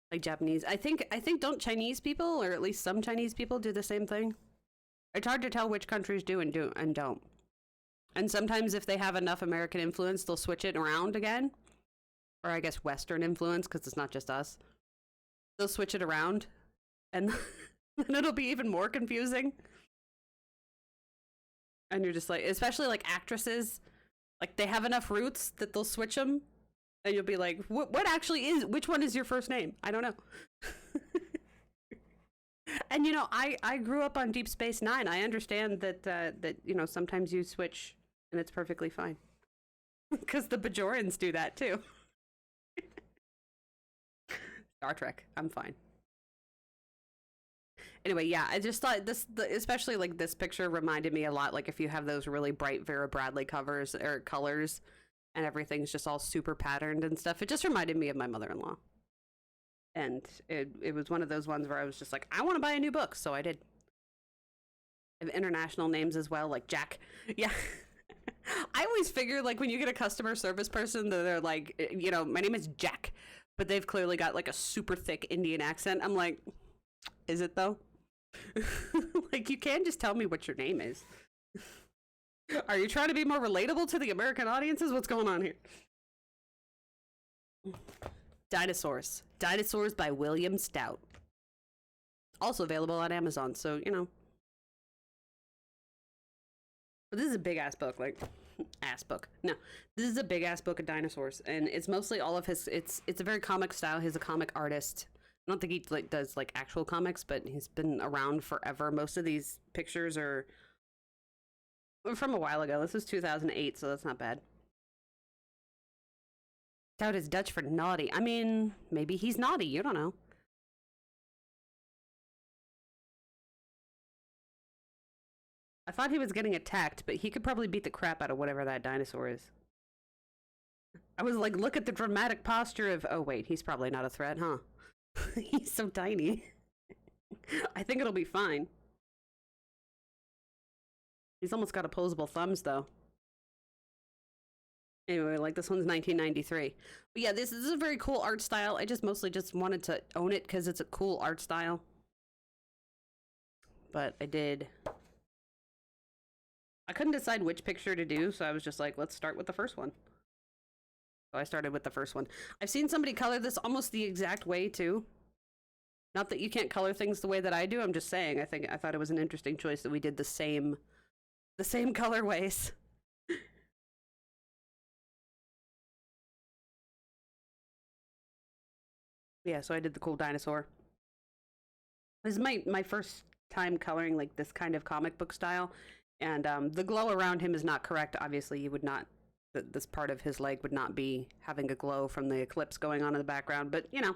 like Japanese, I think don't Chinese people, or at least some Chinese people, do the same thing? It's hard to tell which countries do and don't. And sometimes if they have enough American influence, they'll switch it around again. Or I guess Western influence, because it's not just us. They'll switch it around, and then it'll be even more confusing. And you're just like, especially like actresses, like they have enough roots that they'll switch them, and you'll be like, what actually is, which one is your first name? I don't know. And you know, I grew up on Deep Space Nine. I understand that you know, sometimes you switch, and it's perfectly fine. Because the Bajorans do that too. Star Trek, I'm fine. Anyway, yeah, I just thought especially like this picture reminded me a lot, like if you have those really bright Vera Bradley covers or colors and everything's just all super patterned and stuff, it just reminded me of my mother-in-law. And it was one of those ones where I was just like, I want to buy a new book, so I did. I have international names as well, like Jack. Yeah. I always figure, like, when you get a customer service person, they're like, you know, my name is Jack, but they've clearly got, like, a super thick Indian accent. I'm like, is it, though? Like, you can just tell me what your name is. Are you trying to be more relatable to the American audiences? What's going on here? Dinosaurs. Dinosaurs by William Stout. Also available on Amazon, so, you know. But this is a big-ass book, like, ass book. No, this is a big-ass book of dinosaurs, and it's mostly all of his, it's a very comic style. He's a comic artist. I don't think he, like, does, like, actual comics, but he's been around forever. Most of these pictures are from a while ago. This is 2008, so that's not bad. Stout is Dutch for naughty. I mean, maybe he's naughty. You don't know. I thought he was getting attacked, but he could probably beat the crap out of whatever that dinosaur is. I was like, look at the dramatic posture of... Oh, wait, he's probably not a threat, huh? He's so tiny. I think it'll be fine. He's almost got opposable thumbs, though. Anyway, like, this one's 1993. But yeah, this is a very cool art style. I just mostly just wanted to own it because it's a cool art style. But I did... I couldn't decide which picture to do, so I was just like, let's start with the first one. So I started with the first one. I've seen somebody color this almost the exact way, too. Not that you can't color things the way that I do, I'm just saying, I thought it was an interesting choice that we did the same colorways. Yeah, so I did the cool dinosaur. This is my first time coloring, like, this kind of comic book style. And the glow around him is not correct. Obviously, you would not, this part of his leg would not be having a glow from the eclipse going on in the background. But, you know,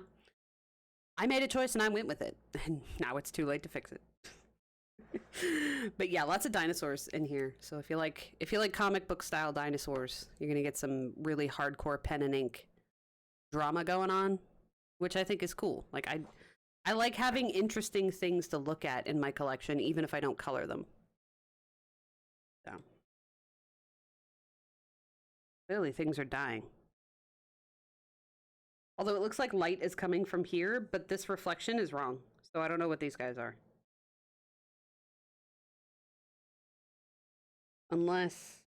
I made a choice and I went with it. And now it's too late to fix it. But yeah, lots of dinosaurs in here. So if you like comic book style dinosaurs, you're going to get some really hardcore pen and ink drama going on, which I think is cool. Like, I like having interesting things to look at in my collection, even if I don't color them. So. Clearly things are dying. Although it looks like light is coming from here, but this reflection is wrong. So I don't know what these guys are. Unless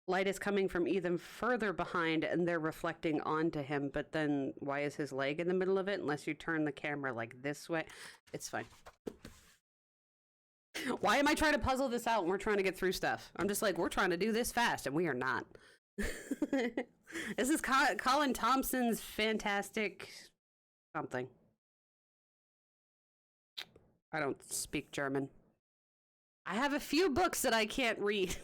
light is coming from even further behind and they're reflecting onto him, but then why is his leg in the middle of it? Unless you turn the camera like this way. It's fine. Why am I trying to puzzle this out when we're trying to get through stuff? I'm just like, we're trying to do this fast, and we are not. This is Colin Thompson's fantastic something. I don't speak German. I have a few books that I can't read.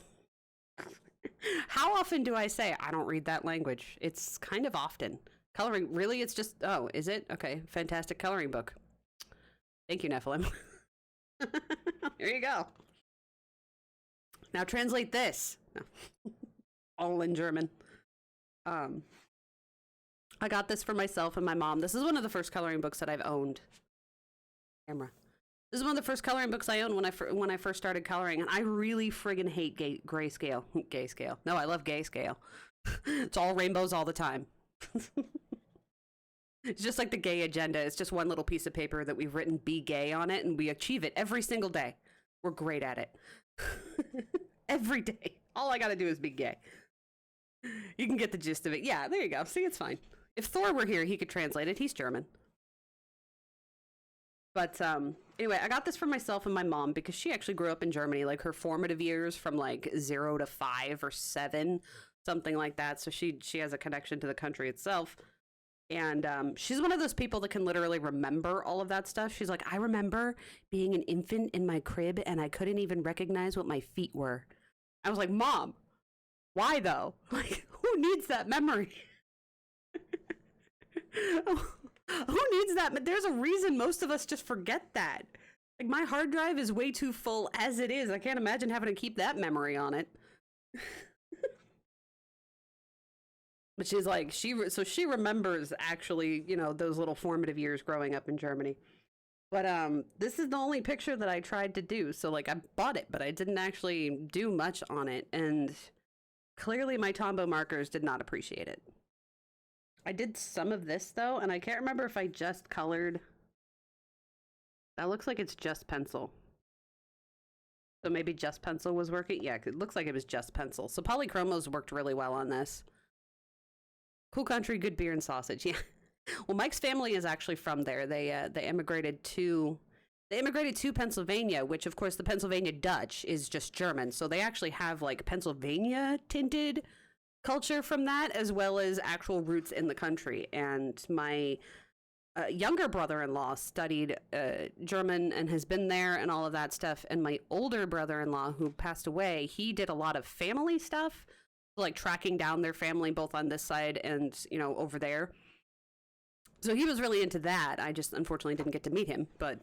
How often do I say, I don't read that language? It's kind of often. Coloring, really? It's just, oh, is it? Okay, fantastic coloring book. Thank you, Nephilim. Here you go. Now translate this. No. All in German. I got this for myself and my mom. This is one of the first coloring books that I've owned. Camera. This is one of the first coloring books I owned when I first started coloring, and I really friggin' hate grayscale. Gayscale. No, I love gayscale. It's all rainbows all the time. It's just like the gay agenda. It's just one little piece of paper that we've written "be gay" on it, and we achieve it every single day. We're great at it. Every day. All I gotta do is be gay. You can get the gist of it. Yeah, there you go. See, it's fine. If Thor were here, he could translate it. He's German. But anyway, I got this for myself and my mom because she actually grew up in Germany, like her formative years from like 0 to 5 or 7, something like that. So she has a connection to the country itself. And she's one of those people that can literally remember all of that stuff. She's like, I remember being an infant in my crib and I couldn't even recognize what my feet were. I was like, Mom, why though? Like, who needs that memory? Who needs that? There's a reason most of us just forget that. Like, my hard drive is way too full as it is. I can't imagine having to keep that memory on it. But she's like, she remembers actually, you know, those little formative years growing up in Germany. But this is the only picture that I tried to do. So like I bought it, but I didn't actually do much on it, and clearly my Tombow markers did not appreciate it. I did some of this though, and I can't remember if I just colored. That looks like it's just pencil. So maybe just pencil was working. Yeah, it looks like it was just pencil. So polychromos worked really well on this. Cool country, good beer and sausage. Yeah. Well, Mike's family is actually from there. They immigrated to Pennsylvania, which of course the Pennsylvania Dutch is just German. So they actually have like Pennsylvania tinted culture from that, as well as actual roots in the country. And my younger brother-in-law studied German and has been there and all of that stuff. And my older brother-in-law, who passed away, he did a lot of family stuff, like tracking down their family both on this side and, you know, over there. So he was really into that. I just unfortunately didn't get to meet him. But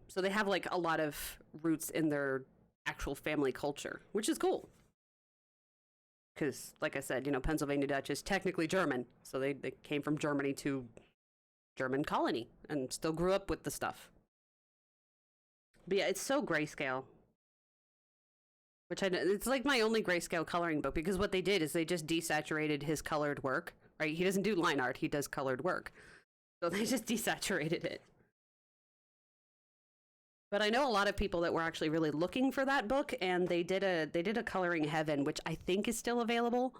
so they have like a lot of roots in their actual family culture, which is cool. Because, like I said, you know, Pennsylvania Dutch is technically German. So they came from Germany to German colony and still grew up with the stuff. But yeah, it's so grayscale. Which it's like my only grayscale coloring book, because what they did is they just desaturated his colored work, right? He doesn't do line art, he does colored work. So they just desaturated it. But I know a lot of people that were actually really looking for that book, and they did a Coloring Heaven, which I think is still available.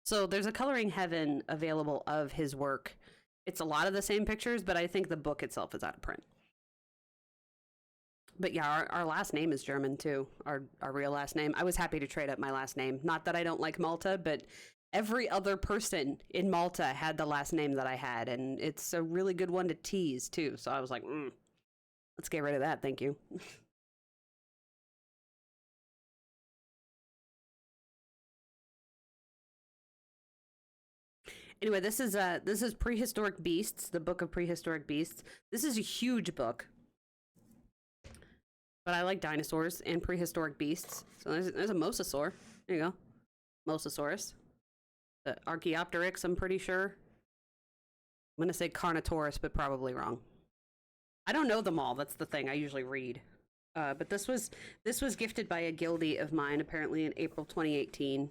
So there's a Coloring Heaven available of his work. It's a lot of the same pictures, but I think the book itself is out of print. But yeah, our last name is German too, our real last name. I was happy to trade up my last name. Not that I don't like Malta, but every other person in Malta had the last name that I had, and it's a really good one to tease too. So I was like, let's get rid of that, thank you. Anyway, this is Prehistoric Beasts, the Book of Prehistoric Beasts. This is a huge book. But I like dinosaurs and prehistoric beasts. So there's a mosasaur. There you go. Mosasaurus. The Archaeopteryx, I'm pretty sure. I'm going to say Carnotaurus, but probably wrong. I don't know them all. That's the thing. I usually read. But this was gifted by a guildie of mine, apparently in April 2018.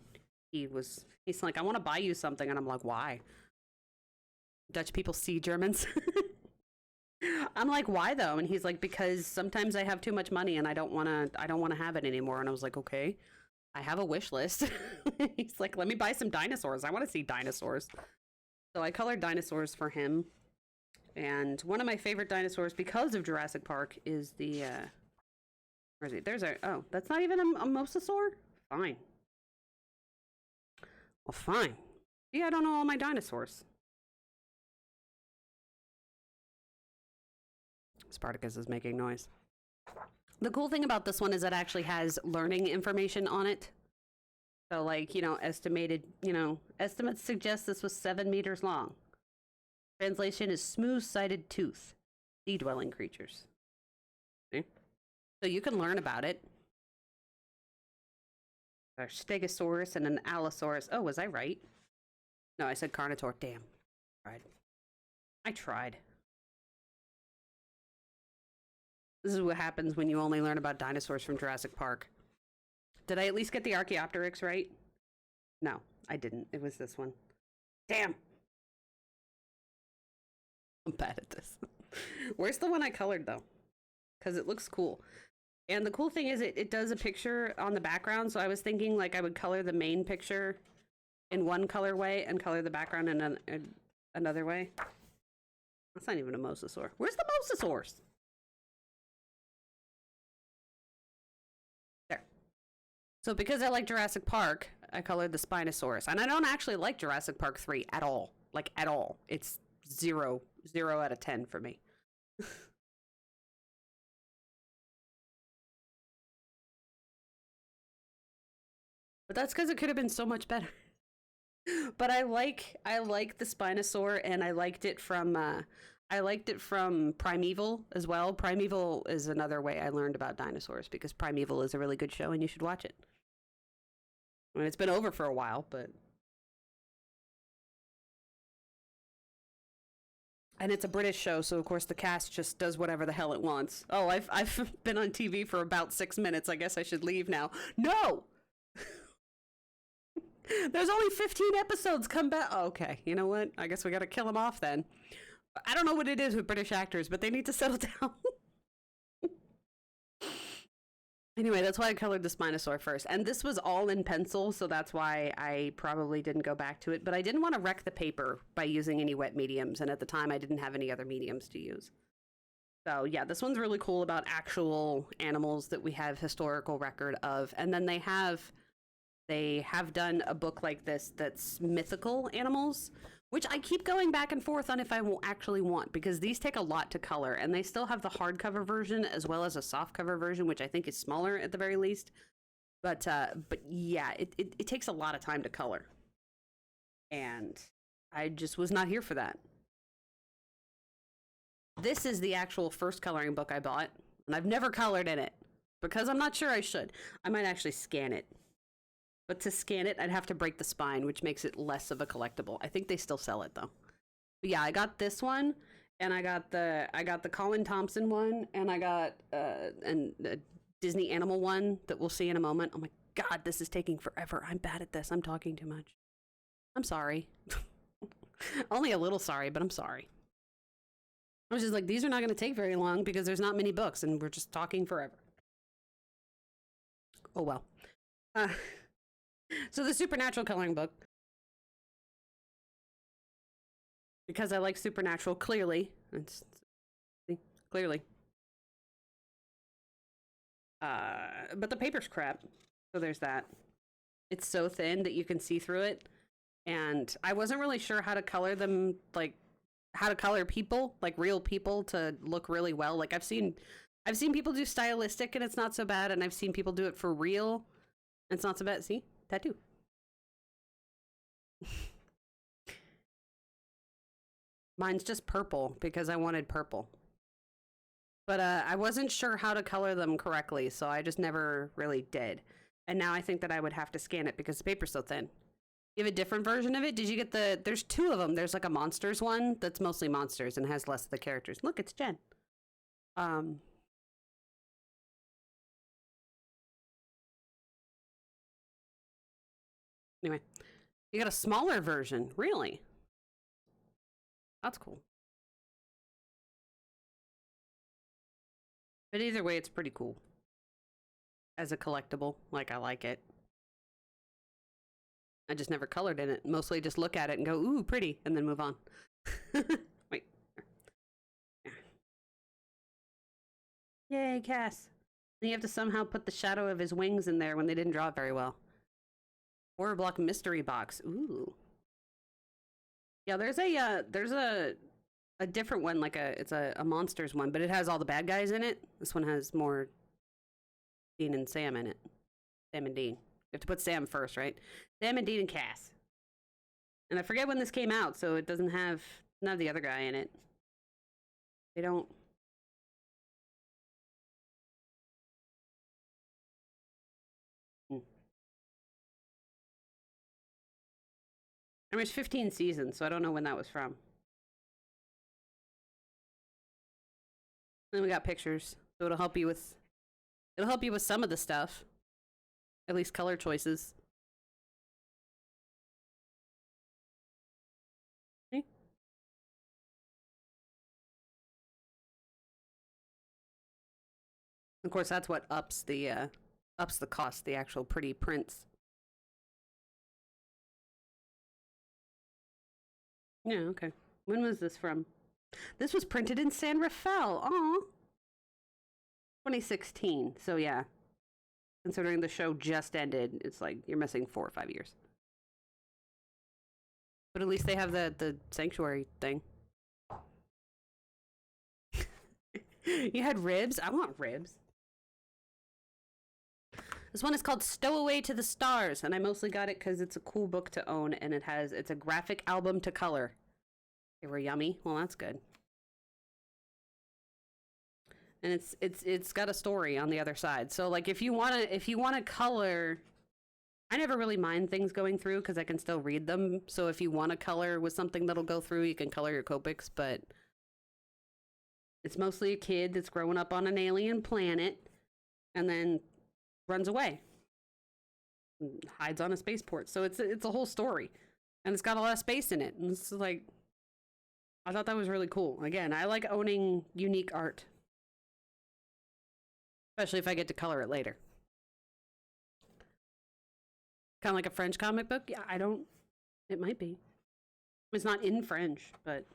He's like, I want to buy you something. And I'm like, why? Dutch people see Germans. I'm like, why though? And he's like, because sometimes I have too much money and I don't want to have it anymore. And I was like, okay, I have a wish list. He's like, let me buy some dinosaurs. I want to see dinosaurs. So I colored dinosaurs for him. And one of my favorite dinosaurs, because of Jurassic Park, is the, where is he? Oh, that's not even a mosasaur? Fine. Well, fine. See, I don't know all my dinosaurs. Spartacus is making noise. The cool thing about this one is it actually has learning information on it. So like, you know, estimates suggest this was 7 meters long. Translation is smooth-sided tooth, sea-dwelling creatures. See? So you can learn about it. There's Stegosaurus and an Allosaurus. Oh, was I right? No, I said Carnotaur. Damn. I tried. This is what happens when you only learn about dinosaurs from Jurassic Park. Did I at least get the Archaeopteryx right? No, I didn't. It was this one. Damn! I'm bad at this. Where's the one I colored, though? Because it looks cool. And the cool thing is it does a picture on the background, so I was thinking like I would color the main picture in one colorway and color the background in another way. That's not even a mosasaur. Where's the mosasaurs? There. So because I like Jurassic Park, I colored the Spinosaurus. And I don't actually like Jurassic Park 3 at all. Like, at all. It's 0 out of 10 for me. But that's because it could have been so much better. But I like the Spinosaur, and I liked it from Primeval as well. Primeval is another way I learned about dinosaurs, because Primeval is a really good show and you should watch it. I mean, it's been over for a while, but and it's a British show, so of course the cast just does whatever the hell it wants. Oh, I've been on TV for about 6 minutes. I guess I should leave now. No! There's only 15 episodes. Come back. Oh, okay, you know what? I guess we gotta kill them off then. I don't know what it is with British actors, but they need to settle down. Anyway, that's why I colored the Spinosaur first. And this was all in pencil, so that's why I probably didn't go back to it. But I didn't want to wreck the paper by using any wet mediums, and at the time I didn't have any other mediums to use. So yeah, this one's really cool about actual animals that we have historical record of. And then they have done a book like this that's Mythical Animals, which I keep going back and forth on if I will actually want, because these take a lot to color, and they still have the hardcover version as well as a softcover version, which I think is smaller at the very least. But yeah, it takes a lot of time to color, and I just was not here for that. This is the actual first coloring book I bought, and I've never colored in it because I'm not sure I should. I might actually scan it. But to scan it, I'd have to break the spine, which makes it less of a collectible. I think they still sell it though. But yeah, I got this one, and I got the Colin Thompson one, and I got a Disney Animal one that we'll see in a moment. Oh my God, this is taking forever. I'm bad at this. I'm talking too much. I'm sorry. Only a little sorry, but I'm sorry. I was just like, these are not going to take very long because there's not many books, and we're just talking forever. Oh well. So the Supernatural coloring book, because I like Supernatural, clearly, clearly. But the paper's crap, so there's that. It's so thin that you can see through it, and I wasn't really sure how to color them, like how to color people, like real people, to look really well. Like I've seen people do stylistic, and it's not so bad, and I've seen people do it for real, and it's not so bad. See? Tattoo. Mine's just purple because I wanted purple. But I wasn't sure how to color them correctly, so I just never really did. And now I think that I would have to scan it because the paper's so thin. You have a different version of it? Did you get there's two of them. There's like a monsters one that's mostly monsters and has less of the characters. Look, it's Jen. Anyway, you got a smaller version, really? That's cool. But either way, it's pretty cool. As a collectible, like I like it. I just never colored in it. Mostly just look at it and go, ooh, pretty, and then move on. Wait. Yay, Cass. Then you have to somehow put the shadow of his wings in there when they didn't draw it very well. Horror block mystery box. Ooh. Yeah, there's a different one, like it's a monsters one, but it has all the bad guys in it. This one has more Dean and Sam in it. Sam and Dean. You have to put Sam first, right? Sam and Dean and Cass. And I forget when this came out, so it doesn't have the other guy in it. They don't. I mean, it's 15 seasons, so I don't know when that was from. Then we got pictures, so it'll help you with some of the stuff, at least color choices. See? Of course, that's what ups the cost, the actual pretty prints. Yeah, okay. When was this from? This was printed in San Rafael. Aw. 2016. So yeah. Considering the show just ended, it's like you're missing 4 or 5 years. But at least they have the sanctuary thing. You had ribs? I want ribs. This one is called Stowaway to the Stars, and I mostly got it because it's a cool book to own, and it's a graphic album to color. They were yummy. Well, that's good. And it's got a story on the other side. So like if you wanna color, I never really mind things going through because I can still read them. So if you want to color with something that'll go through, you can color your Copics, but It's mostly a kid that's growing up on an alien planet and then runs away. And hides on a spaceport. So it's a whole story. And it's got a lot of space in it. And it's like, I thought that was really cool. Again, I like owning unique art. Especially if I get to color it later. Kind of like a French comic book? Yeah, I don't... It might be. It's not in French, but...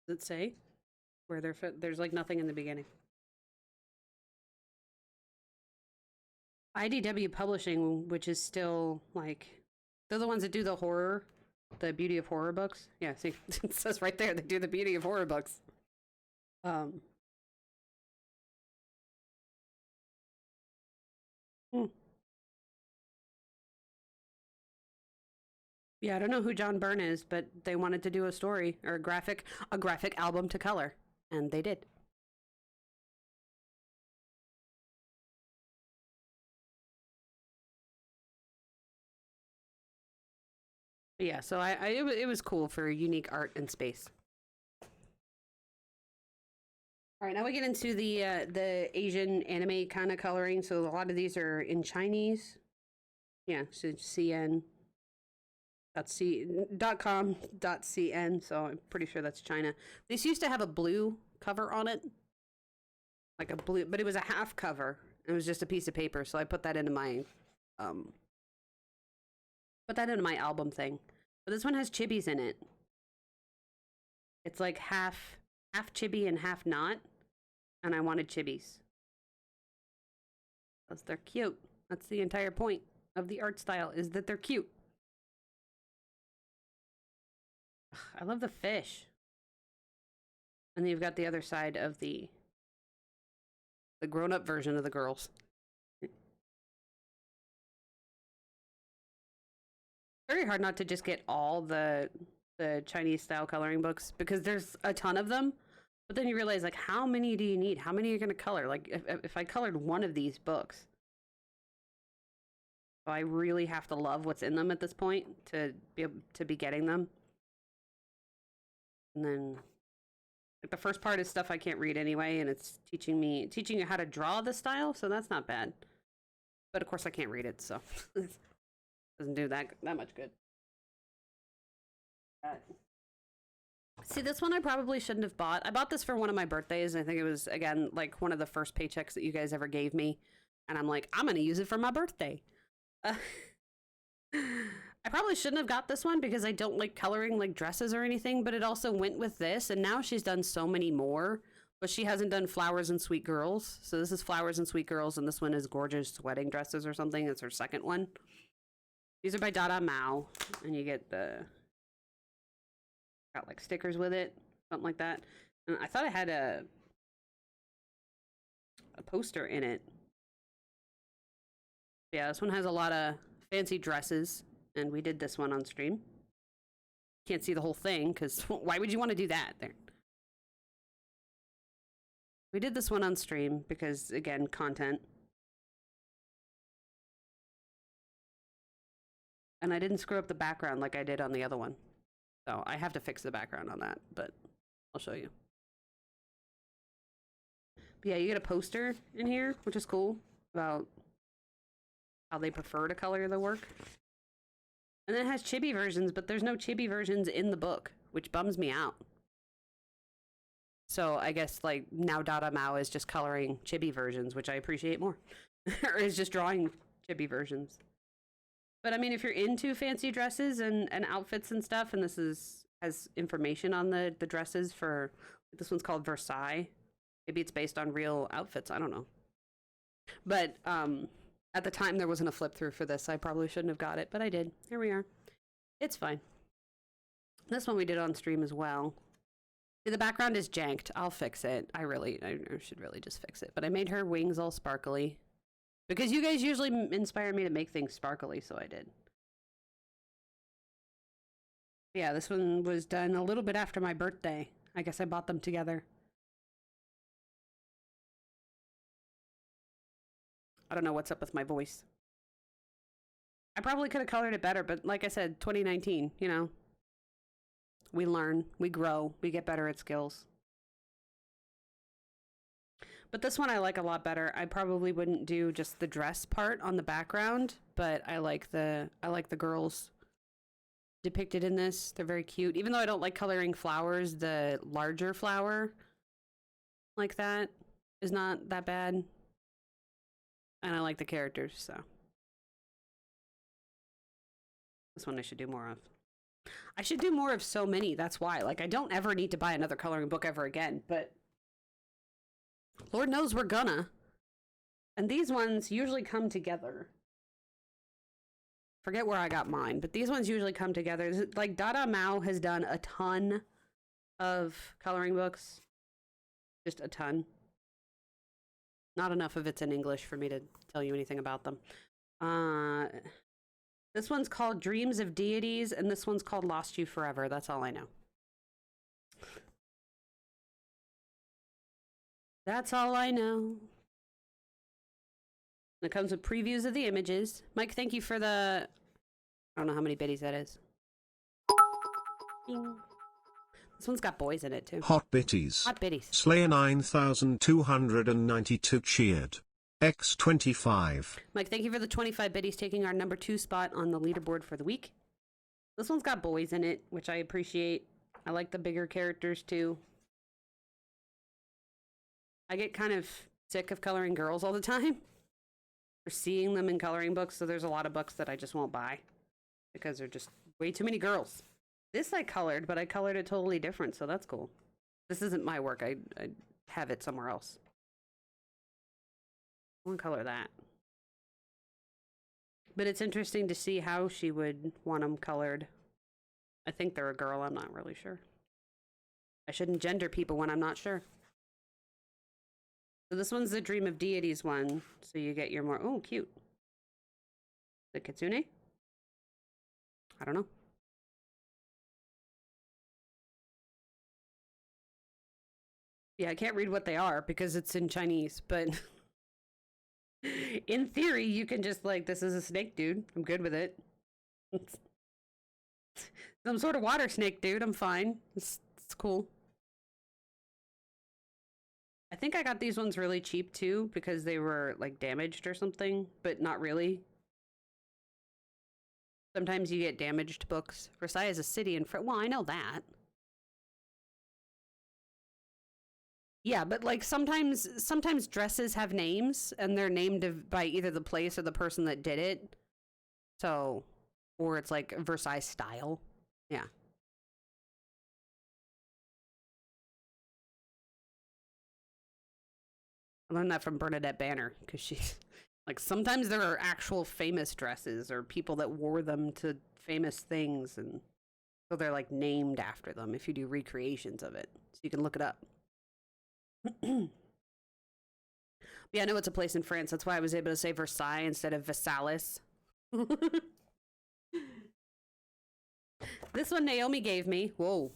Does it say? Where there's like nothing in the beginning. IDW Publishing, which is still like... They're the ones that do the horror... The Beauty of Horror books. Yeah, see? It says right there, they do the Beauty of Horror books. Yeah, I don't know who John Byrne is, but they wanted to do a story or a graphic album to color, and they did. But yeah, so it was cool for unique art and space. All right, now we get into the Asian anime kind of coloring. So a lot of these are in Chinese. Yeah, so cn.com.cn, so I'm pretty sure that's China. This used to have a blue cover on it. Like a blue, but it was a half cover. It was just a piece of paper, so I put that into my album thing. But this one has chibis in it. It's like half chibi and half not. And I wanted chibis. Because they're cute. That's the entire point of the art style, is that they're cute. I love the fish. And then you've got the other side of the grown-up version of the girls. Very hard not to just get all the Chinese style coloring books, because there's a ton of them. But then you realize, like, how many do you need? How many are you going to color? Like, if I colored one of these books, I really have to love what's in them at this point to be able to be getting them. And then, like, the first part is stuff I can't read anyway, and it's teaching you how to draw the style, so that's not bad. But of course I can't read it, so doesn't do that much good. See, this one I probably shouldn't have bought. I bought this for one of my birthdays. I think it was, again, like one of the first paychecks that you guys ever gave me. And I'm like, I'm going to use it for my birthday. I probably shouldn't have got this one because I don't like coloring like dresses or anything, but it also went with this. And now she's done so many more, but she hasn't done Flowers and Sweet Girls. So this is Flowers and Sweet Girls, and this one is Gorgeous Wedding Dresses or something. It's her second one. These are by Dada Mao, and you get got like stickers with it, something like that. And I thought I had a poster in it. Yeah, this one has a lot of fancy dresses, and we did this one on stream. Can't see the whole thing, because why would you want to do that there? We did this one on stream because, again, content. And I didn't screw up the background like I did on the other one. So I have to fix the background on that, but I'll show you. But yeah, you get a poster in here, which is cool, about how they prefer to color the work. And then it has chibi versions, but there's no chibi versions in the book, which bums me out. So I guess, like, now Dada Mao is just coloring chibi versions, which I appreciate more. Or is just drawing chibi versions. But I mean, if you're into fancy dresses and outfits and stuff, and this has information on the dresses for, this one's called Versailles. Maybe it's based on real outfits. I don't know. But at the time, there wasn't a flip through for this. I probably shouldn't have got it, but I did. Here we are. It's fine. This one we did on stream as well. The background is janked. I'll fix it. I should really just fix it. But I made her wings all sparkly. Because you guys usually inspire me to make things sparkly, so I did. Yeah, this one was done a little bit after my birthday. I guess I bought them together. I don't know what's up with my voice. I probably could have colored it better, but like I said, 2019, you know. We learn, we grow, we get better at skills. But this one I like a lot better. I probably wouldn't do just the dress part on the background, but I like the girls depicted in this. They're very cute. Even though I don't like coloring flowers, the larger flower like that is not that bad. And I like the characters, so. This one I should do more of. I should do more of so many, that's why. Like, I don't ever need to buy another coloring book ever again, but Lord knows we're gonna. And these ones usually come together. Forget where I got mine, but these ones usually come together. Like, Dada Mao has done a ton of coloring books. Just a ton. Not enough of it's in English for me to tell you anything about them. This one's called Dreams of Deities, and this one's called Lost You Forever. That's all I know. That's all I know. It comes with previews of the images. Mike, thank you for the... I don't know how many biddies that is. Ding. This one's got boys in it, too. Hot Bitties. Hot Biddies. Slayer 9292 cheered. X25. Mike, thank you for the 25 biddies, taking our number 2 spot on the leaderboard for the week. This one's got boys in it, which I appreciate. I like the bigger characters, too. I get kind of sick of coloring girls all the time. Or seeing them in coloring books, so there's a lot of books that I just won't buy. Because they're just way too many girls. This I colored, but I colored it totally different, so that's cool. This isn't my work. I have it somewhere else. I won't color that. But it's interesting to see how she would want them colored. I think they're a girl. I'm not really sure. I shouldn't gender people when I'm not sure. So this one's the Dream of Deities one. So you get your more... Oh, cute. The Kitsune? I don't know. Yeah, I can't read what they are because it's in Chinese, but... In theory, you can just, like, this is a snake, dude. I'm good with it. Some sort of water snake, dude. I'm fine. It's cool. I think I got these ones really cheap, too, because they were, like, damaged or something, but not really. Sometimes you get damaged books. Versailles is a city in France. Well, I know that. Yeah, but like sometimes dresses have names and they're named by either the place or the person that did it. So, or it's like Versailles style. Yeah. I learned that from Bernadette Banner because she's like, sometimes there are actual famous dresses or people that wore them to famous things, and so they're like named after them if you do recreations of it. So you can look it up. Yeah, I know it's a place in France. That's why I was able to say Versailles instead of Versailles. This one Naomi gave me. Whoa.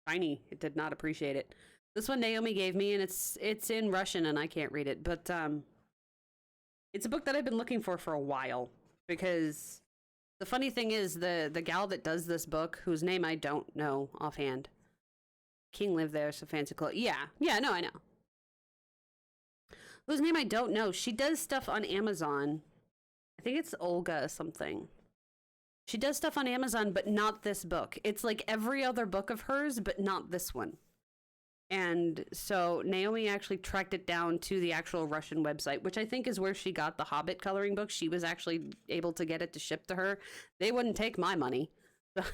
Tiny. It did not appreciate it. This one Naomi gave me, and it's in Russian, and I can't read it. But it's a book that I've been looking for a while. Because the funny thing is, the gal that does this book, whose name I don't know offhand, King lived there, so fancy clothes. Yeah, no, I know. Whose name I don't know. She does stuff on Amazon. I think it's Olga something. She does stuff on Amazon, but not this book. It's like every other book of hers, but not this one. And so Naomi actually tracked it down to the actual Russian website, which I think is where she got the Hobbit coloring book. She was actually able to get it to ship to her. They wouldn't take my money. So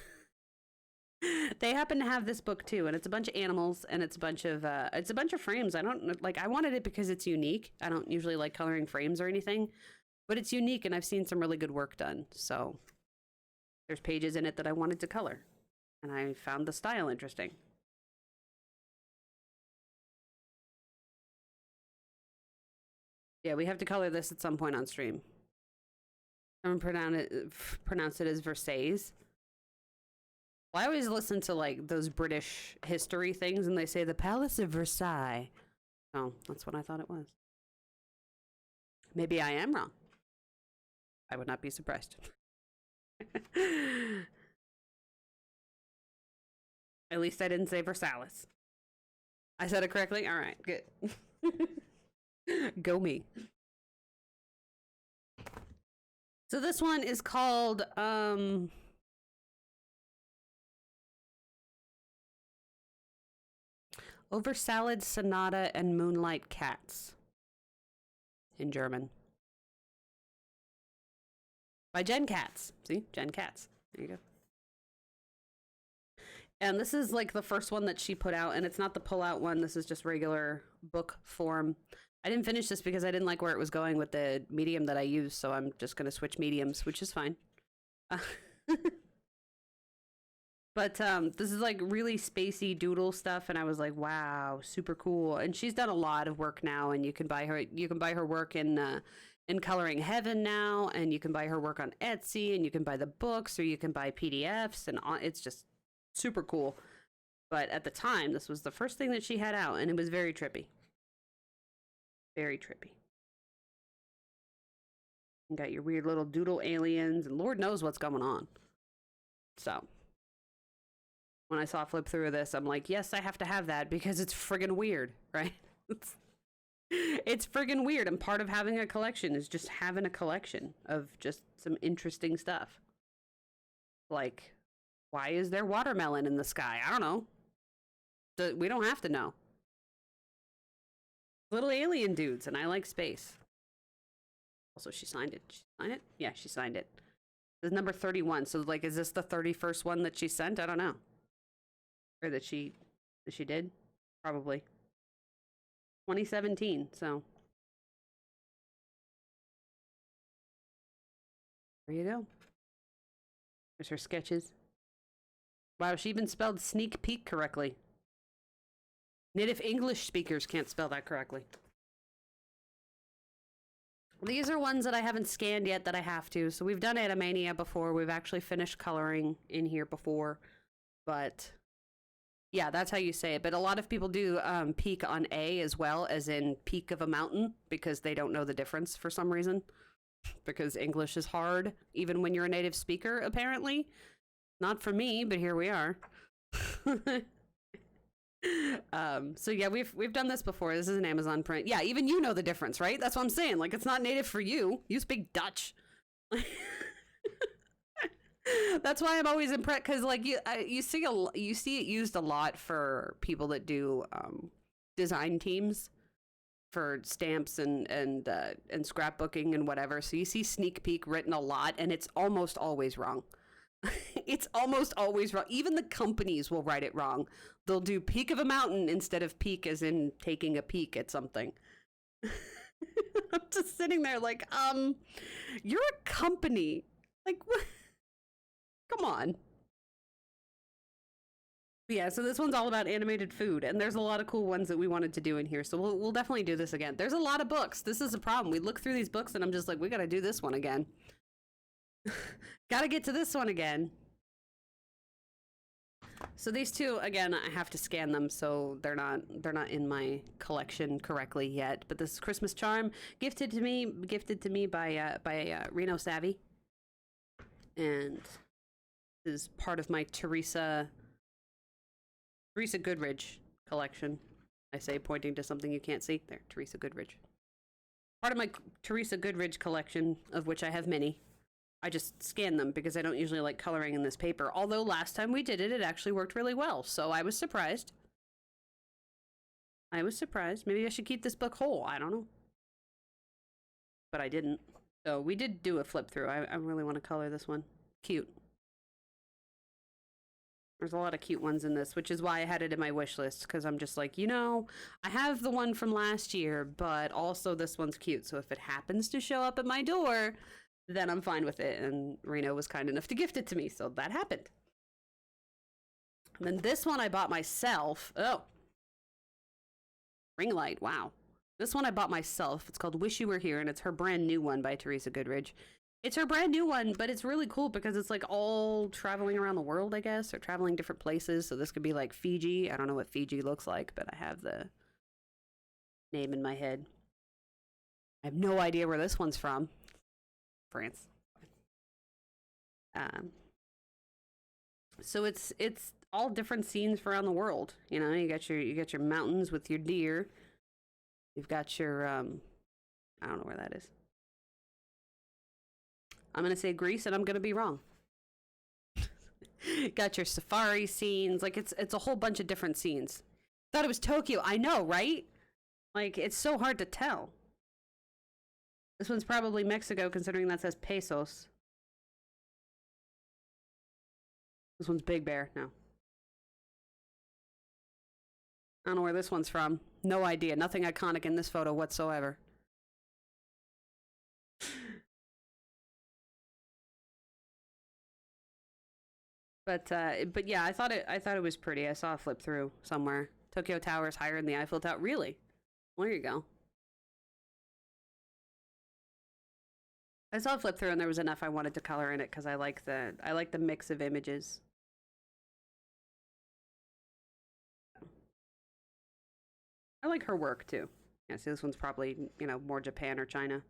they happen to have this book too, and it's a bunch of animals, and it's a bunch of frames. I don't like. I wanted it because it's unique. I don't usually like coloring frames or anything, but it's unique, and I've seen some really good work done. So there's pages in it that I wanted to color, and I found the style interesting. Yeah, we have to color this at some point on stream. Someone pronounce it as Versailles. Well, I always listen to like those British history things, and they say the Palace of Versailles. Oh, that's what I thought it was. Maybe I am wrong. I would not be surprised. At least I didn't say Versailles. I said it correctly? All right, good. Go me. So this one is called Over Salad, Sonata, and Moonlight Cats in German. By Jen Katz. See? Jen Katz. There you go. And this is like the first one that she put out, and it's not the pull-out one. This is just regular book form. I didn't finish this because I didn't like where it was going with the medium that I use, so I'm just going to switch mediums, which is fine. But this is like really spacey doodle stuff, and I was like, wow, super cool. And she's done a lot of work now, and you can buy her work in Coloring Heaven now, and you can buy her work on Etsy, and you can buy the books, or you can buy PDFs, and it's just super cool. But at the time, this was the first thing that she had out, and it was very trippy. Very trippy. You got your weird little doodle aliens, and Lord knows what's going on. So when I saw a flip through of this, I'm like, yes, I have to have that because it's friggin' weird, right? It's friggin' weird, and part of having a collection is just having a collection of just some interesting stuff. Like, why is there watermelon in the sky? I don't know. We don't have to know. Little alien dudes, and I like space. Also, she signed it. She signed it? Yeah, she signed it. This is number 31. So, like, is this the 31st one that she sent? I don't know. Or that she did? Probably. 2017, so. There you go. There's her sketches. Wow, she even spelled sneak peek correctly. Native English speakers can't spell that correctly. These are ones that I haven't scanned yet that I have to. So we've done Animania before. We've actually finished coloring in here before. But yeah, that's how you say it. But a lot of people do peak on A as well, as in peak of a mountain, because they don't know the difference for some reason. Because English is hard, even when you're a native speaker, apparently. Not for me, but here we are. So yeah, we've done this before. This is an Amazon print. Yeah, even you know the difference, right? That's what I'm saying. Like, it's not native for you. You speak Dutch. That's why I'm always impressed, because like you see it used a lot for people that do design teams for stamps and scrapbooking and whatever. So you see sneak peek written a lot, and it's almost always wrong. It's almost always wrong. Even the companies will write it wrong. They'll do peak of a mountain instead of peak as in taking a peek at something. I'm just sitting there like, you're a company. Like, what? Come on. Yeah, so this one's all about animated food, and there's a lot of cool ones that we wanted to do in here, so we'll definitely do this again. There's a lot of books. This is a problem. We look through these books, and I'm just like, we gotta do this one again. Gotta get to this one again. So these two, again, I have to scan them, so they're not in my collection correctly yet. But this Christmas charm gifted to me by Reno Savvy, and is part of my Teresa Goodridge collection. I say, pointing to something you can't see. There, Teresa Goodridge. Part of my Teresa Goodridge collection, of which I have many. I just scan them because I don't usually like coloring in this paper. Although last time we did it, it actually worked really well. So I was surprised. Maybe I should keep this book whole. I don't know. But I didn't. So we did do a flip through. I really want to color this one. Cute. There's a lot of cute ones in this, which is why I had it in my wish list, because I'm just like, you know, I have the one from last year, but also this one's cute. So if it happens to show up at my door, then I'm fine with it. And Reno was kind enough to gift it to me, so that happened. And then this one I bought myself. Oh. Ring light, wow. This one I bought myself. It's called Wish You Were Here, and it's her brand new one by Teresa Goodridge. It's her brand new one, but it's really cool because it's like all traveling around the world, I guess, or traveling different places. So this could be like Fiji. I don't know what Fiji looks like, but I have the name in my head. I have no idea where this one's from. France. So it's all different scenes around the world. You know, you got your mountains with your deer. You've got your, I don't know where that is. I'm going to say Greece, and I'm going to be wrong. Got your safari scenes. Like, it's a whole bunch of different scenes. Thought it was Tokyo. I know, right? Like, it's so hard to tell. This one's probably Mexico, considering that says pesos. This one's Big Bear. No. I don't know where this one's from. No idea. Nothing iconic in this photo whatsoever. But yeah, I thought it was pretty. I saw a flip through somewhere. Tokyo Tower is higher than the Eiffel Tower. Really? Well, there you go. I saw a flip through, and there was enough I wanted to color in it because I like the mix of images. I like her work too. Yeah, see, this one's probably, you know, more Japan or China.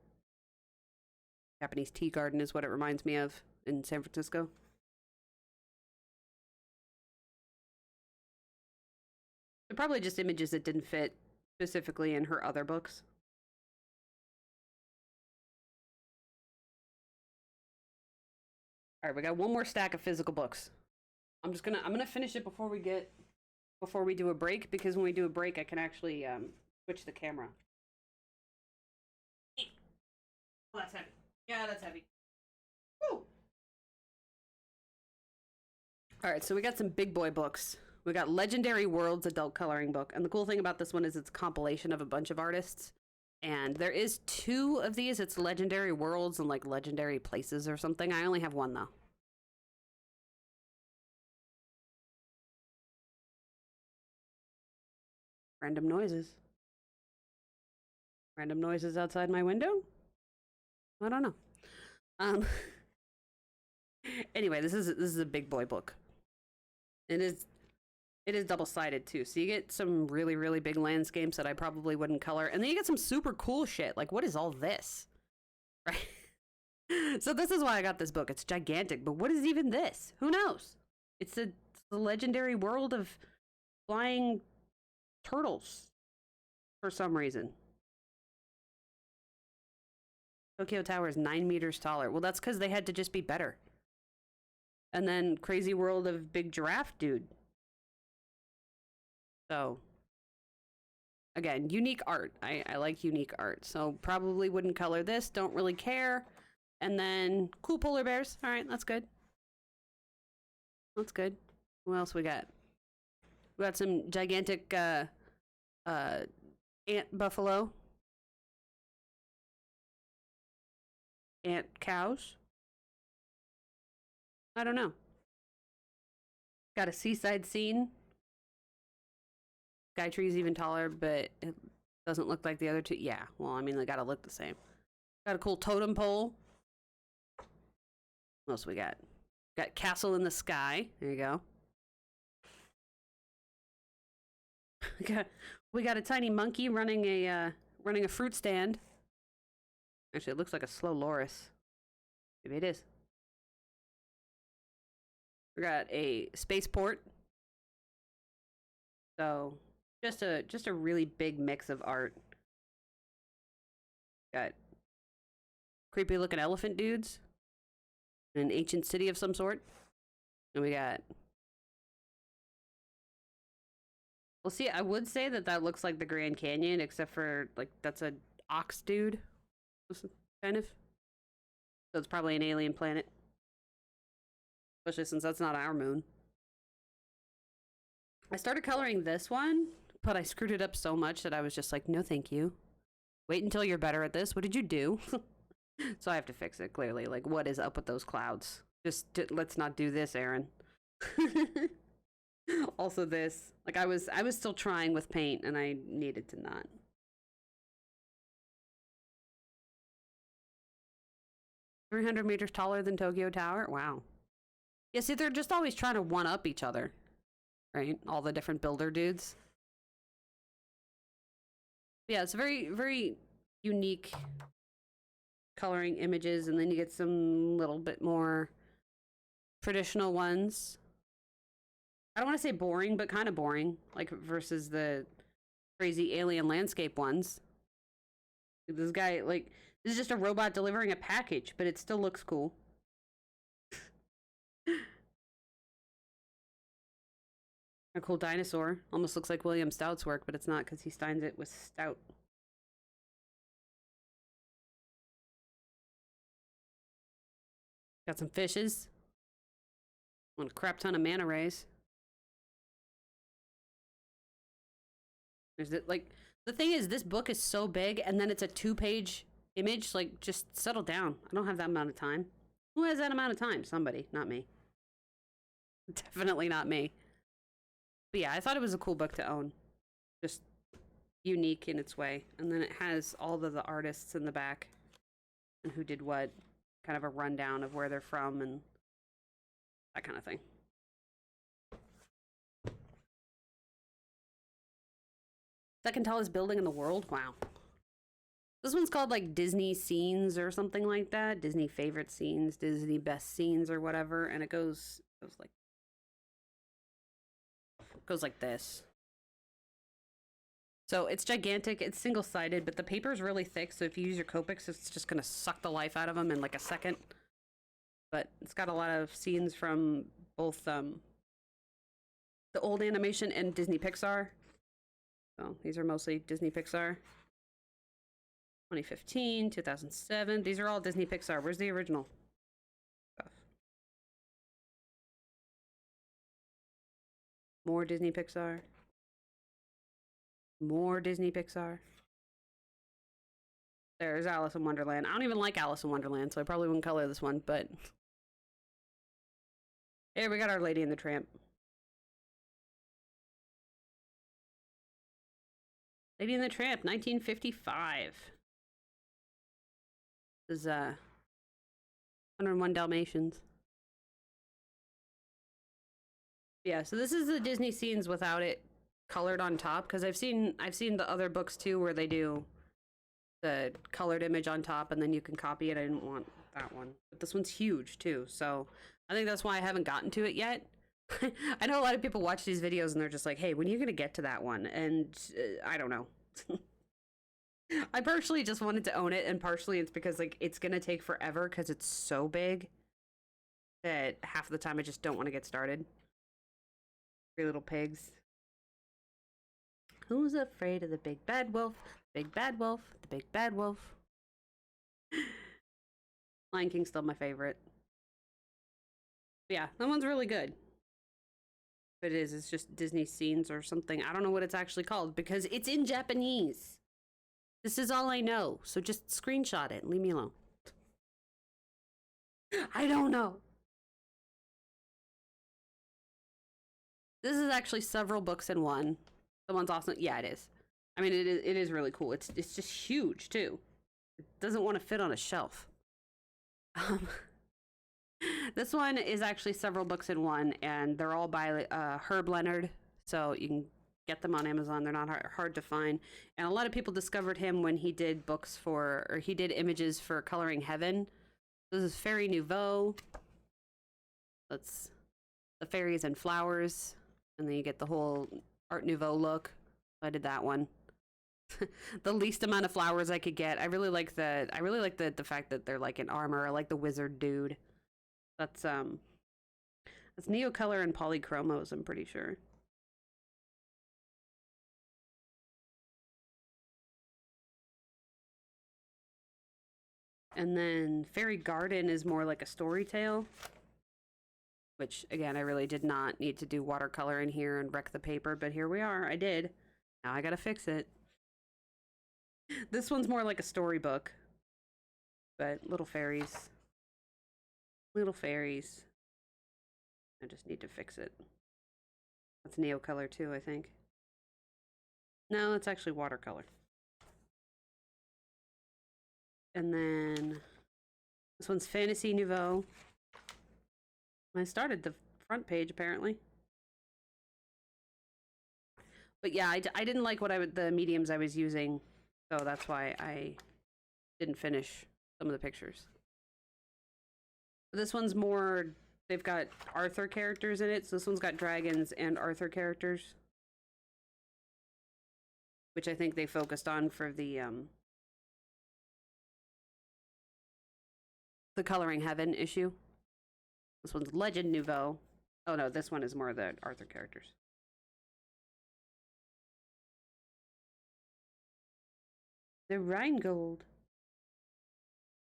Japanese tea garden is what it reminds me of in San Francisco. They're probably just images that didn't fit specifically in her other books. All right, we got one more stack of physical books. I'm gonna finish it before we do a break, because when we do a break, I can actually switch the camera. Oh, that's heavy. Yeah, that's heavy. Woo! All right, so we got some big boy books. We got Legendary Worlds adult coloring book, and the cool thing about this one is it's a compilation of a bunch of artists. And there is 2 of these. It's Legendary Worlds and like Legendary Places or something. I only have 1 though. Random noises. Random noises outside my window? I don't know. Anyway, this is a big boy book. It is double-sided too. So you get some really, really big landscapes that I probably wouldn't color. And then you get some super cool shit. Like, what is all this? Right? So this is why I got this book. It's gigantic, but what is even this? Who knows? It's the legendary world of flying turtles for some reason. Tokyo Tower is 9 meters taller. Well, that's because they had to just be better. And then Crazy World of Big Giraffe Dude. So, again, unique art. I like unique art. So probably wouldn't color this. Don't really care. And then cool polar bears. All right, that's good. That's good. What else we got? We got some gigantic ant buffalo. Ant cows. I don't know. Got a seaside scene. Sky tree's even taller, but it doesn't look like the other 2. Yeah, well, I mean, they gotta look the same. Got a cool totem pole. What else we got? Got castle in the sky. There you go. We got a tiny monkey running a fruit stand. Actually, it looks like a slow loris. Maybe it is. We got a spaceport. So just a really big mix of art. Got creepy looking elephant dudes. An ancient city of some sort. And we got, well, see, I would say that looks like the Grand Canyon, except for, like, that's a ox dude. Kind of. So it's probably an alien planet. Especially since that's not our moon. I started coloring this one, but I screwed it up so much that I was just like, no thank you. Wait until you're better at this. What did you do? So I have to fix it, clearly. Like, what is up with those clouds? Let's not do this, Aaron. Also this. Like, I was still trying with paint, and I needed to not. "300 meters taller than Tokyo Tower?" Wow. Yeah, see, they're just always trying to one-up each other. Right? All the different builder dudes. Yeah, it's very, very unique coloring images, and then you get some little bit more traditional ones. I don't want to say boring, but kind of boring, like versus the crazy alien landscape ones. This guy, like, this is just a robot delivering a package, but it still looks cool. A cool dinosaur. Almost looks like William Stout's work, but it's not because he signs it with Stout. Got some fishes. Want a crap ton of manta rays. There's it. Like, the thing is, this book is so big, and then it's a 2-page image. Like, just settle down. I don't have that amount of time. Who has that amount of time? Somebody, not me. Definitely not me. But yeah, I thought it was a cool book to own. Just unique in its way. And then it has all of the artists in the back and who did what. Kind of a rundown of where they're from and that kind of thing. Second tallest building in the world? Wow. This one's called like Disney Scenes or something like that. Disney favorite scenes, Disney best scenes or whatever. And it goes like this. So it's gigantic. It's single-sided, but the paper is really thick. So if you use your Copics, it's just going to suck the life out of them in like a second. But it's got a lot of scenes from both the old animation and Disney Pixar. So these are mostly Disney Pixar. 2015, 2007. These are all Disney Pixar. Where's the original stuff? More Disney Pixar. More Disney Pixar. There's Alice in Wonderland. I don't even like Alice in Wonderland, so I probably wouldn't color this one, but... Here, we got our Lady and the Tramp. Lady and the Tramp, 1955. This is, 101 Dalmatians. Yeah, so this is the Disney scenes without it colored on top, because I've seen the other books too where they do the colored image on top and then you can copy it. I didn't want that one, but this one's huge too, so I think that's why I haven't gotten to it yet. I know a lot of people watch these videos and they're just like, hey, when are you gonna get to that one? And I don't know. I partially just wanted to own it, and partially it's because like it's gonna take forever because it's so big that half the time I just don't want to get started. Three Little Pigs. Who's afraid of the big bad wolf? Big bad wolf, the big bad wolf. Lion King's still my favorite. But yeah, that one's really good. But it's just Disney scenes or something. I don't know what it's actually called because it's in Japanese. This is all I know, so just screenshot it and leave me alone. I don't know. This is actually several books in one. The one's awesome. Yeah, it is. I mean, it is really cool. It's just huge too. It doesn't want to fit on a shelf. This one is actually several books in one, and they're all by Herb Leonard, so you can get them on Amazon. They're not hard to find. And a lot of people discovered him when he did he did images for Coloring Heaven. This is Fairy Nouveau. That's the fairies and flowers, and then you get the whole Art Nouveau look. I did that one. The least amount of flowers I could get. I really like the fact that they're like in armor. I like the wizard dude. That's Neocolor and Polychromos, I'm pretty sure. And then Fairy Garden is more like a story tale, which again, I really did not need to do watercolor in here and wreck the paper, but here we are. I did. Now I gotta fix it. This one's more like a storybook, but little fairies. Little fairies. I just need to fix it. That's Neocolor too, I think. No, it's actually watercolor. And then this one's Fantasy Nouveau. I started the front page apparently. But yeah, I didn't like the mediums I was using, so that's why I didn't finish some of the pictures. This one's more, they've got Arthur characters in it, so this one's got dragons and Arthur characters, which I think they focused on for the the Coloring Heaven issue. This one's Legend Nouveau. Oh no, this one is more the Arthur characters. The Rheingold.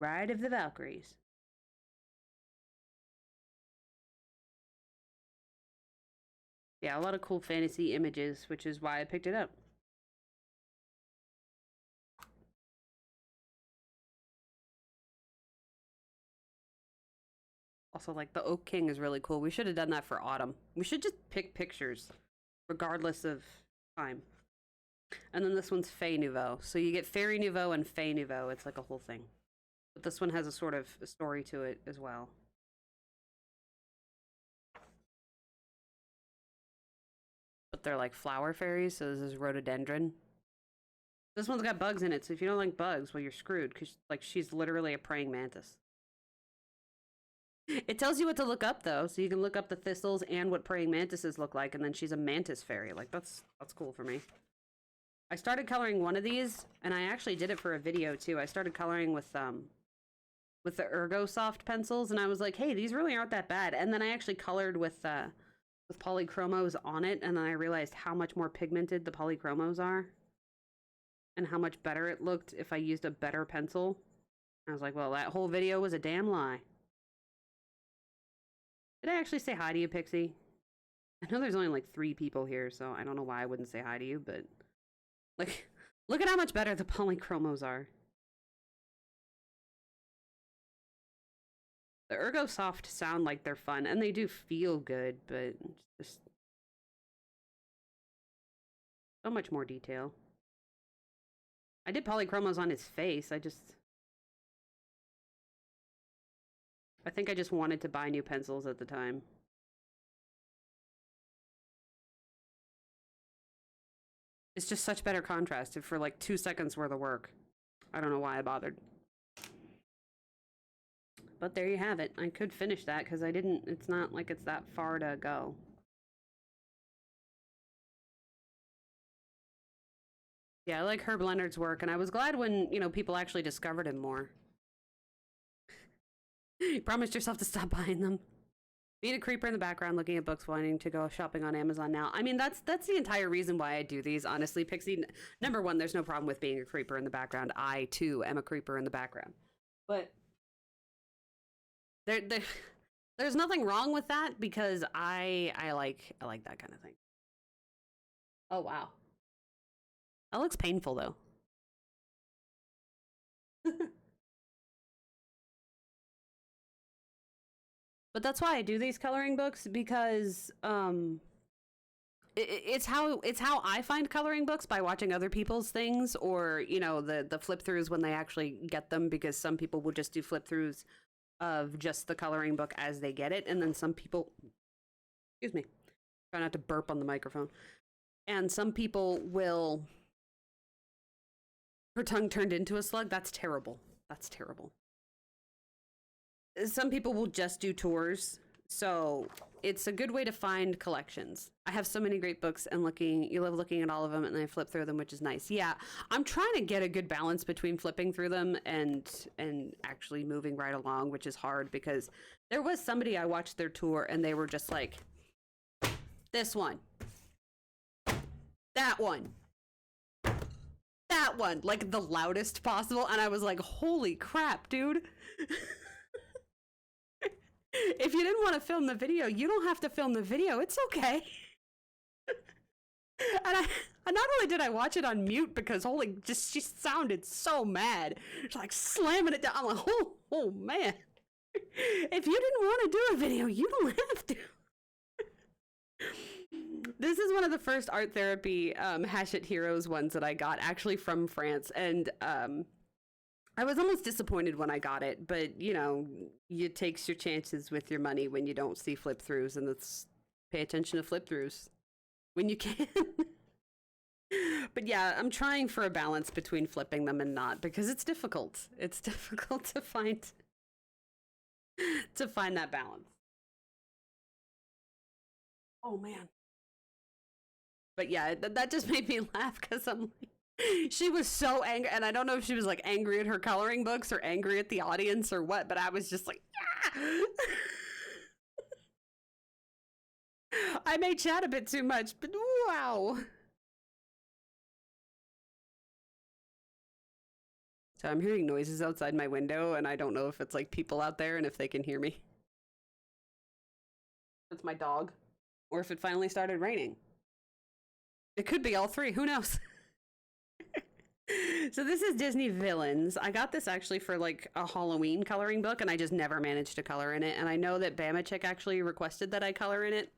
Ride of the Valkyries. Yeah, a lot of cool fantasy images, which is why I picked it up. Also, like, the Oak King is really cool. We should have done that for autumn. We should just pick pictures, regardless of time. And then this one's Fey Nouveau. So you get Fairy Nouveau and Fey Nouveau. It's like a whole thing. But this one has a sort of a story to it as well. But they're like flower fairies, so this is rhododendron. This one's got bugs in it, so if you don't like bugs, well, you're screwed, because like she's literally a praying mantis. It tells you what to look up, though, so you can look up the thistles and what praying mantises look like, and then she's a mantis fairy. Like, that's cool for me. I started coloring one of these, and I actually did it for a video, too. I started coloring with the Ergo Soft pencils, and I was like, hey, these really aren't that bad. And then I actually colored with polychromos on it, and then I realized how much more pigmented the polychromos are, and how much better it looked if I used a better pencil. I was like, well, that whole video was a damn lie. Did I actually say hi to you, Pixie? I know there's only like 3 people here, so I don't know why I wouldn't say hi to you, but like, look at how much better the polychromos are. The Ergo Soft sound like they're fun, and they do feel good, but just so much more detail. I did polychromos on his face. I think I just wanted to buy new pencils at the time. It's just such better contrast for like 2 seconds worth of work. I don't know why I bothered. But there you have it. I could finish that because I didn't, it's not like it's that far to go. Yeah, I like Herb Leonard's work, and I was glad when, you know, people actually discovered him more. You promised yourself to stop buying them. Being a creeper in the background, looking at books, wanting to go shopping on Amazon now. I mean, that's the entire reason why I do these, honestly, Pixie. Number one, there's no problem with being a creeper in the background. I, too, am a creeper in the background. But there's nothing wrong with that, because I like that kind of thing. Oh, wow. That looks painful, though. But that's why I do these coloring books, because it's how I find coloring books, by watching other people's things, or, you know, the flip throughs when they actually get them, because some people will just do flip throughs of just the coloring book as they get it, and then some people, excuse me, try not to burp on the microphone, and some people will, her tongue turned into a slug. That's terrible. That's terrible. Some people will just do tours, so it's a good way to find collections. I have so many great books, and you love looking at all of them, and I flip through them, which is nice. Yeah, I'm trying to get a good balance between flipping through them and actually moving right along, which is hard, because there was somebody I watched their tour, and they were just like, this one, that one, that one, like the loudest possible, and I was like, holy crap, dude. If you didn't want to film the video, you don't have to film the video. It's okay. And not only did I watch it on mute, because she sounded so mad. She's like slamming it down. I'm like, oh man. If you didn't want to do a video, you don't have to. This is one of the first art therapy Hachette Heroes ones that I got, actually from France, and I was almost disappointed when I got it, but, you know, you take your chances with your money when you don't see flip throughs, and let's pay attention to flip throughs when you can. But yeah, I'm trying for a balance between flipping them and not, because it's difficult. It's difficult to find that balance. Oh man. But yeah, that just made me laugh, because I'm like, She was so angry, and I don't know if she was like angry at her coloring books or angry at the audience or what, but I was just like, yeah. I may chat a bit too much, but wow. So I'm hearing noises outside my window, and I don't know if it's like people out there and if they can hear me. It's my dog, or if it finally started raining. It could be all three, who knows? So this is Disney Villains. I got this actually for like a Halloween coloring book, and I just never managed to color in it. And I know that Bama Chick actually requested that I color in it.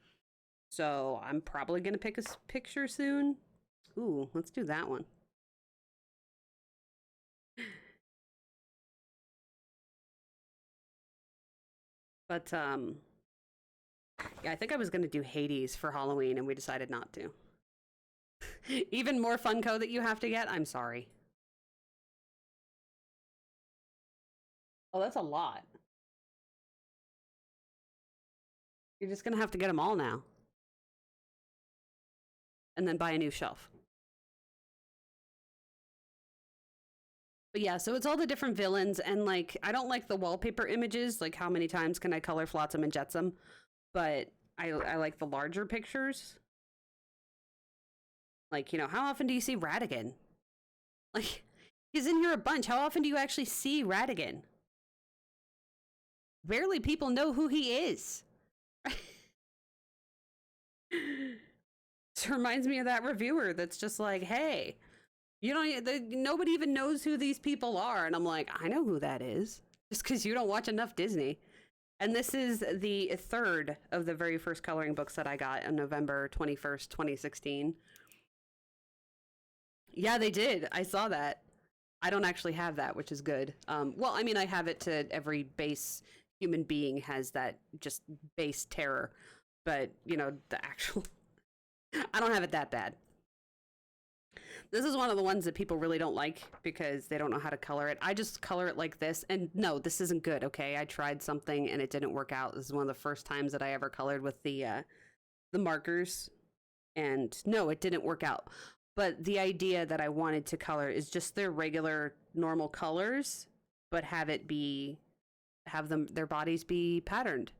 So I'm probably going to pick a picture soon. Ooh, let's do that one. But, yeah, I think I was going to do Hades for Halloween, and we decided not to. Even more Funko that you have to get? I'm sorry. Oh, that's a lot. You're just going to have to get them all now. And then buy a new shelf. But yeah, so it's all the different villains, and like, I don't like the wallpaper images, like how many times can I color Flotsam and Jetsam, but I like the larger pictures. Like, you know, how often do you see Ratigan? Like, he's in here a bunch. How often do you actually see Ratigan? Barely people know who he is. This reminds me of that reviewer that's just like, hey, you don't, nobody even knows who these people are. And I'm like, I know who that is, just because you don't watch enough Disney. And this is the third of the very first coloring books that I got on November 21st, 2016. Yeah, they did. I saw that. I don't actually have that, which is good. Well, I mean, I have it to every base human being has that just base terror. But, you know, the actual... I don't have it that bad. This is one of the ones that people really don't like because they don't know how to color it. I just color it like this. And no, this isn't good, okay? I tried something and it didn't work out. This is one of the first times that I ever colored with the markers. And no, it didn't work out. But the idea that I wanted to color is just their regular, normal colors, but have their bodies be patterned,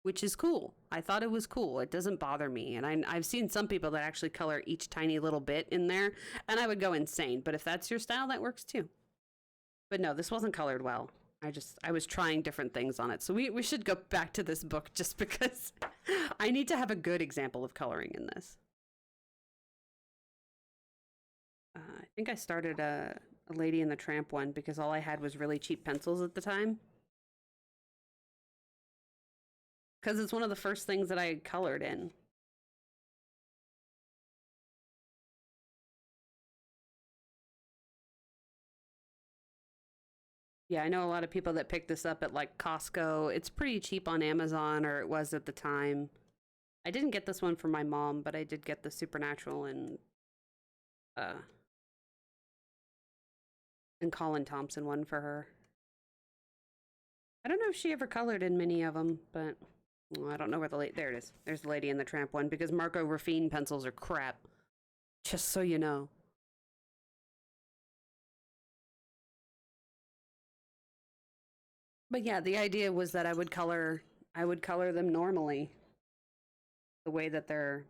which is cool. I thought it was cool. It doesn't bother me. And I've seen some people that actually color each tiny little bit in there, and I would go insane. But if that's your style, that works too. But no, this wasn't colored well. I was trying different things on it. So we should go back to this book just because I need to have a good example of coloring in this. I think I started a Lady and the Tramp one because all I had was really cheap pencils at the time. Because it's one of the first things that I colored in. Yeah, I know a lot of people that pick this up at like Costco. It's pretty cheap on Amazon, or it was at the time. I didn't get this one for my mom, but I did get the Supernatural and Colin Thompson one for her. I don't know if she ever colored in many of them, but well, I don't know where there it is. There's the Lady and the Tramp one, because Marco Raffine pencils are crap. Just so you know. But yeah, the idea was that I would color them normally. The way that they're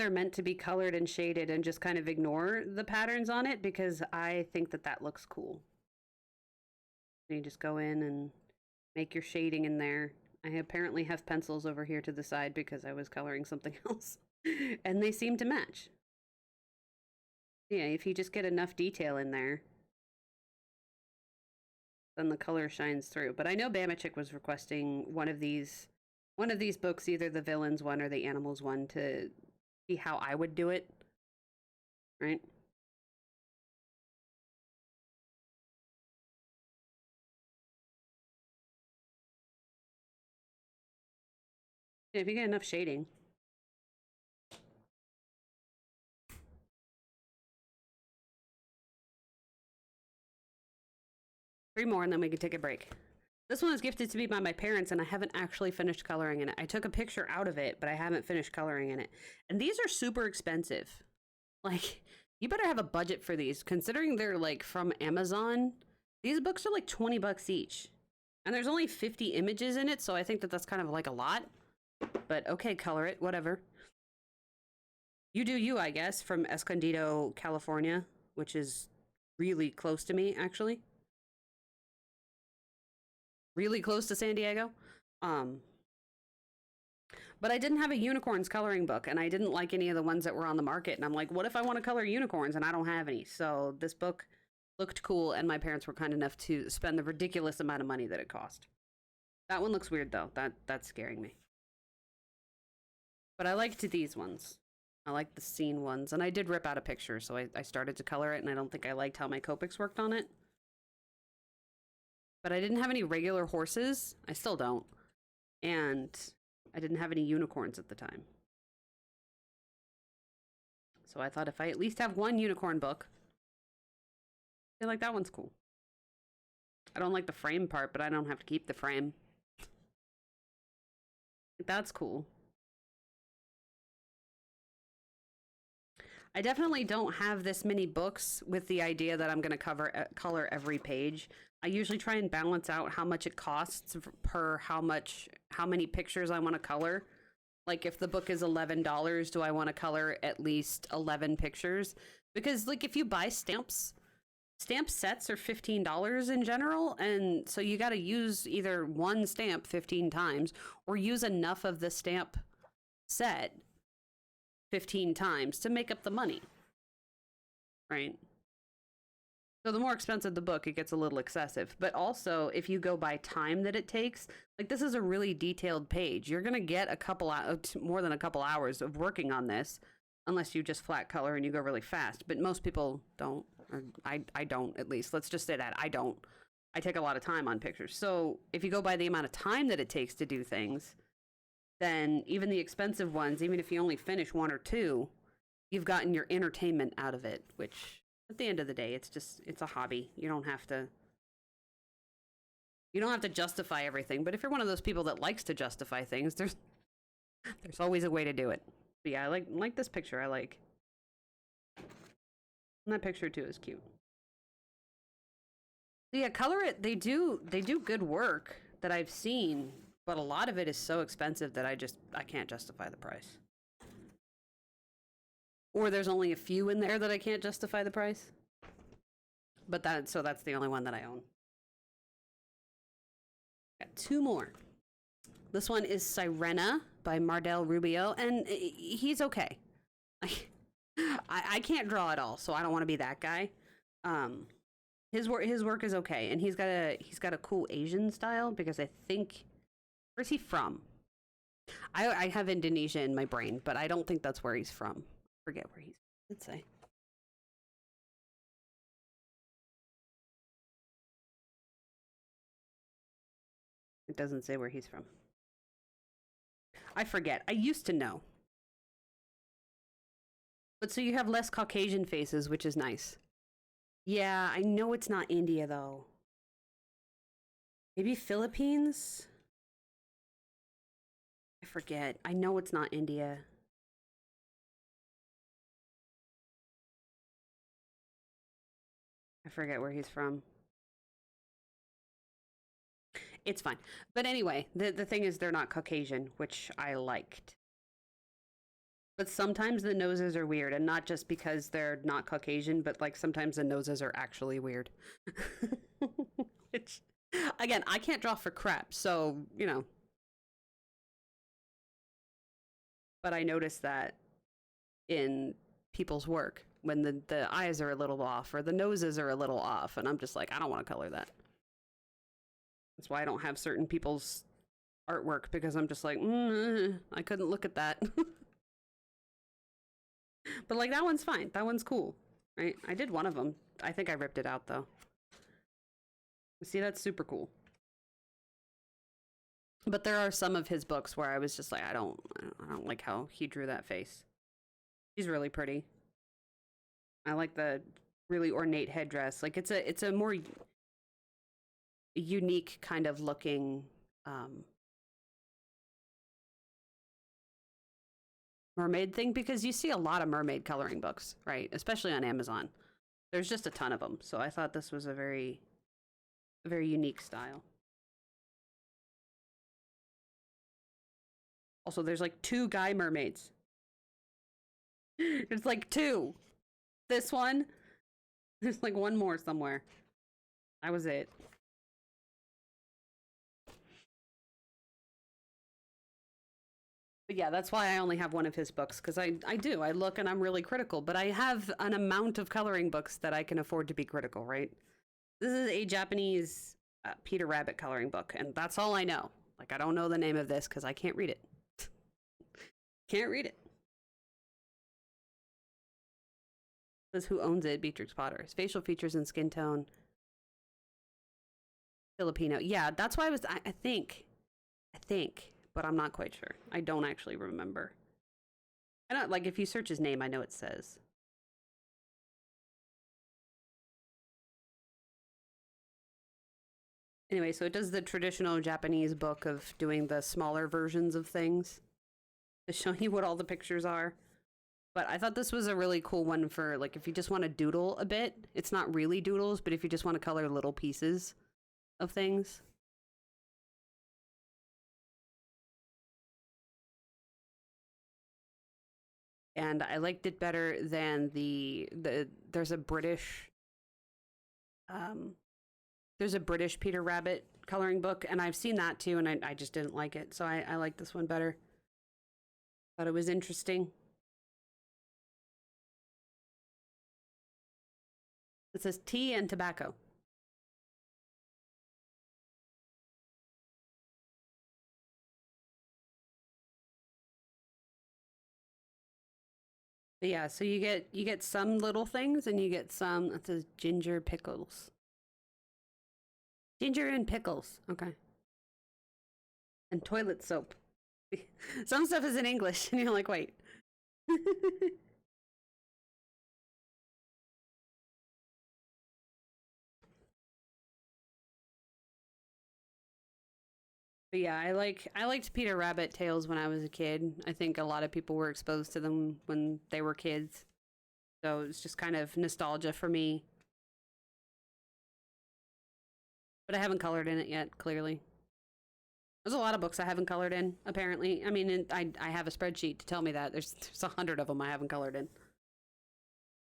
meant to be colored and shaded, and just kind of ignore the patterns on it, because I think that looks cool. And you just go in and make your shading in there. I apparently have pencils over here to the side because I was coloring something else. And they seem to match. Yeah, if you just get enough detail in there, then the color shines through. But I know Bama Chick was requesting one of these books, either the Villains one or the Animals one, to see how I would do it. Right? If you get enough shading. 3 more and then we can take a break. This one was gifted to me by my parents, and I haven't actually finished coloring in it. I took a picture out of it, but I haven't finished coloring in it. And these are super expensive. Like, you better have a budget for these, considering they're like from Amazon. These books are like $20 each, and there's only 50 images in it, so I think that that's kind of like a lot. But okay, color it, whatever. You do you, I guess, from Escondido, California, which is really close to me, actually. Really close to San Diego. But I didn't have a unicorns coloring book, and I didn't like any of the ones that were on the market. And I'm like, what if I want to color unicorns and I don't have any? So this book looked cool, and my parents were kind enough to spend the ridiculous amount of money that it cost. That one looks weird, though. That's scaring me. But I liked these ones. I like the scene ones, and I did rip out a picture, so I started to color it, and I don't think I liked how my Copics worked on it. But I didn't have any regular horses. I still don't. And I didn't have any unicorns at the time. So I thought if I at least have one unicorn book, I feel like that one's cool. I don't like the frame part, but I don't have to keep the frame. That's cool. I definitely don't have this many books with the idea that I'm going to color every page. I usually try and balance out how much it costs per how many pictures I want to color. Like if the book is $11, do I want to color at least 11 pictures? Because like if you buy stamps, stamp sets are $15 in general, and so you got to use either one stamp 15 times or use enough of the stamp set 15 times to make up the money, right? So the more expensive the book, it gets a little excessive. But also, if you go by time that it takes, like this is a really detailed page. You're going to get more than a couple hours of working on this, unless you just flat color and you go really fast. But most people don't, or I don't at least. Let's just say that I don't. I take a lot of time on pictures. So if you go by the amount of time that it takes to do things, then even the expensive ones, even if you only finish one or two, you've gotten your entertainment out of it, which at the end of the day, it's a hobby. You don't have to justify everything. But if you're one of those people that likes to justify things, there's always a way to do it. But yeah, I like this picture. I like. And that picture too is cute. So yeah, color it. They do good work that I've seen. But a lot of it is so expensive that I can't justify the price. Or there's only a few in there that I can't justify the price. But that's the only one that I own. Got two more. This one is Sirena by Mardel Rubio, and he's okay. I can't draw at all, so I don't want to be that guy. His work is okay, and he's got a cool Asian style because I think. Where's he from? I have Indonesia in my brain, but I don't think that's where he's from. I forget where he's from. Let's say. It doesn't say where he's from. I forget. I used to know. But so you have less Caucasian faces, which is nice. Yeah, I know it's not India, though. Maybe Philippines? I forget. I know it's not India. I forget where he's from. It's fine. But anyway, the thing is they're not Caucasian, which I liked. But sometimes the noses are weird, and not just because they're not Caucasian, but like sometimes the noses are actually weird. Which, again, I can't draw for crap, so, you know. But I noticed that in people's work when the eyes are a little off or the noses are a little off, and I'm just like, I don't want to color that. That's why I don't have certain people's artwork, because I'm just like, I couldn't look at that. But like that one's fine. That one's cool, right? I did one of them. I think I ripped it out though. See, that's super cool. But there are some of his books where I was just like, I don't like how he drew that face. He's really pretty. I like the really ornate headdress. Like it's a more unique kind of looking mermaid thing because you see a lot of mermaid coloring books, right? Especially on Amazon. There's just a ton of them. So I thought this was a very unique style. Also, there's like 2 guy mermaids. There's like 2. This one. There's like 1 more somewhere. That was it. But yeah, that's why I only have 1 of his books, because I do. I look and I'm really critical, but I have an amount of coloring books that I can afford to be critical, right? This is a Japanese Peter Rabbit coloring book, and that's all I know. Like, I don't know the name of this because I can't read it. Can't read it. Says who owns it, Beatrix Potter. His facial features and skin tone. Filipino. Yeah, that's why I think, but I'm not quite sure. I don't actually remember. I don't, like, if you search his name, I know it says. Anyway, so it does the traditional Japanese book of doing the smaller versions of things to show you what all the pictures are. But I thought this was a really cool one for, like, if you just want to doodle a bit. It's not really doodles, but if you just want to color little pieces of things. And I liked it better than there's a British Peter Rabbit coloring book, and I've seen that too, and I just didn't like it. So I like this one better. Thought it was interesting. It says tea and tobacco. But yeah, so you get some little things, and you get some. It says ginger pickles. Ginger and pickles. Okay. And toilet soap. Some stuff is in English, and you're like, wait. But yeah, I liked Peter Rabbit tales when I was a kid. I think a lot of people were exposed to them when they were kids. So it's just kind of nostalgia for me. But I haven't colored in it yet, clearly. There's a lot of books I haven't colored in, apparently. I mean, I have a spreadsheet to tell me that. There's 100 of them I haven't colored in.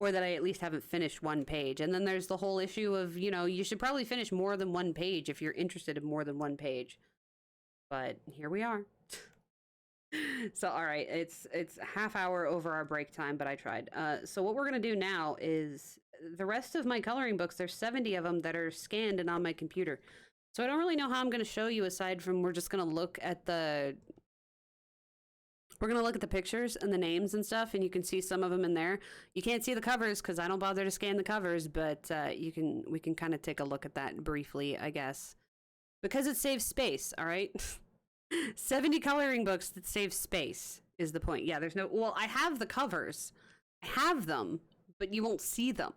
Or that I at least haven't finished 1 page. And then there's the whole issue of, you should probably finish more than 1 page if you're interested in more than 1 page. But here we are. So, all right, it's half hour over our break time, but I tried. So what we're going to do now is the rest of my coloring books, there's 70 of them that are scanned and on my computer. So I don't really know how I'm going to show you aside from we're just going to look at the pictures and the names and stuff, and you can see some of them in there. You can't see the covers because I don't bother to scan the covers, but we can kind of take a look at that briefly, I guess. Because it saves space, all right? 70 coloring books that save space is the point. Yeah, well, I have the covers. I have them, but you won't see them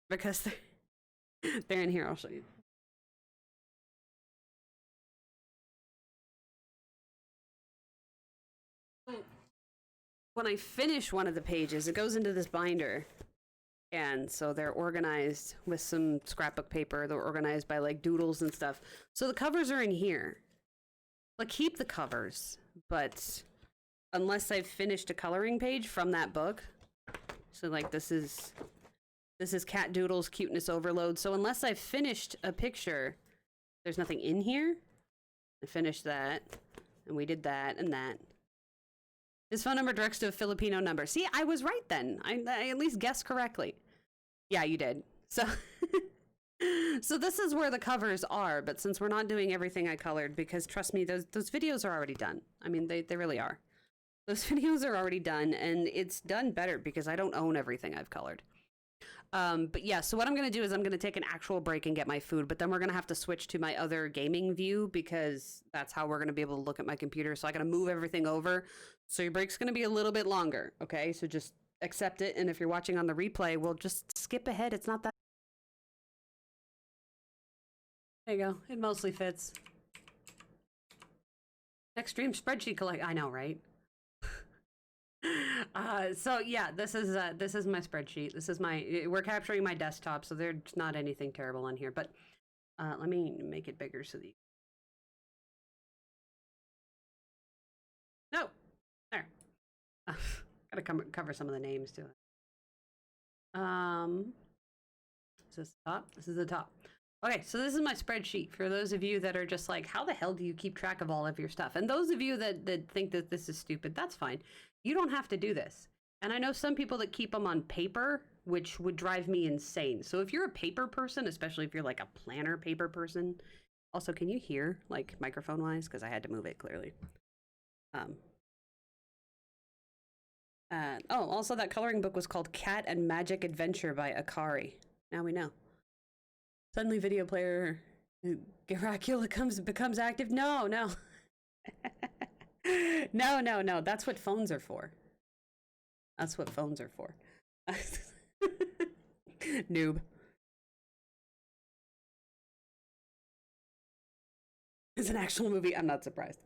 because they're in here. I'll show you. When I finish one of the pages, it goes into this binder. And so they're organized with some scrapbook paper. They're organized by like doodles and stuff. So the covers are in here. Like, keep the covers, but unless I've finished a coloring page from that book, so like this is Cat Doodle's Cuteness Overload. So unless I've finished a picture, there's nothing in here. I finished that, and we did that and that. His phone number directs to a Filipino number. See, I was right then. I at least guessed correctly. Yeah, you did. So, so this is where the covers are. But since we're not doing everything I colored, because trust me, those videos are already done. I mean, they really are. Those videos are already done, and it's done better because I don't own everything I've colored. But yeah, so what I'm going to do is I'm going to take an actual break and get my food, but then we're going to have to switch to my other gaming view because that's how we're going to be able to look at my computer. So I got to move everything over. So your break's going to be a little bit longer. Okay. So just accept it. And if you're watching on the replay, we'll just skip ahead. It's not that. There you go. It mostly fits. Next stream spreadsheet collect. I know, right? So yeah, this is my spreadsheet. We're capturing my desktop, so there's not anything terrible on here. But let me make it bigger so the no there. Gotta cover some of the names too. Is this the top? This is the top. Okay, so this is my spreadsheet for those of you that are just like, how the hell do you keep track of all of your stuff? And those of you that think that this is stupid, that's fine. You don't have to do this. And I know some people that keep them on paper, which would drive me insane. So if you're a paper person, especially if you're like a planner paper person, also, can you hear, like, microphone-wise? Because I had to move it, clearly. Also, that coloring book was called Cat and Magic Adventure by Akari. Now we know. Suddenly video player Garacula becomes active. No. No. That's what phones are for. That's what phones are for. Noob. It's an actual movie. I'm not surprised.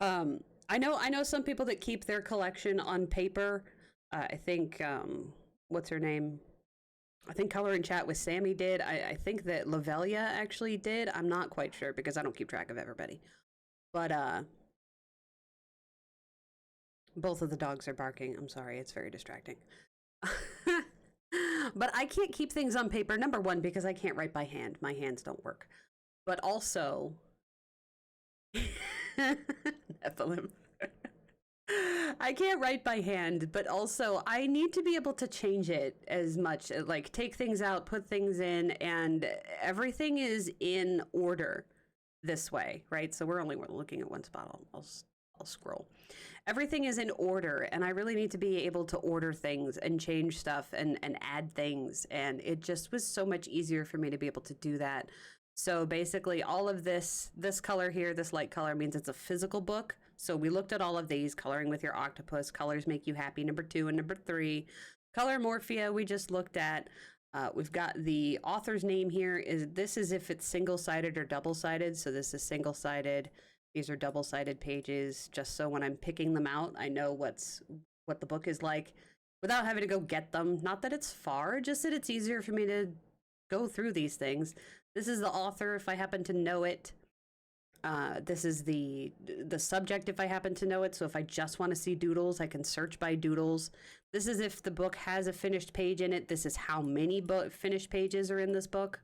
I know some people that keep their collection on paper. I think what's her name? I think Color and Chat with Sammy did. I think that Lavelia actually did. I'm not quite sure because I don't keep track of everybody. But both of the dogs are barking. I'm sorry, it's very distracting. But I can't keep things on paper. Number one, because I can't write by hand. My hands don't work. But also, Nephilim. I can't write by hand, but also I need to be able to change it as much, like take things out, put things in, and everything is in order this way, right? So we're only looking at one spot. I'll scroll. Everything is in order, and I really need to be able to order things and change stuff and add things, and it just was so much easier for me to be able to do that. So basically all of this color here, this light color, means it's a physical book. So we looked at all of these, coloring with your octopus, colors make you happy, number 2 and number 3. Color Morphea, we just looked at. We've got the author's name here. This is if it's single-sided or double-sided. So this is single-sided. These are double-sided pages, just so when I'm picking them out, I know what the book is like without having to go get them. Not that it's far, just that it's easier for me to go through these things. This is the author if I happen to know it. This is the subject if I happen to know it. So if I just want to see doodles, I can search by doodles. This is if the book has a finished page in it. This is how many finished pages are in this book.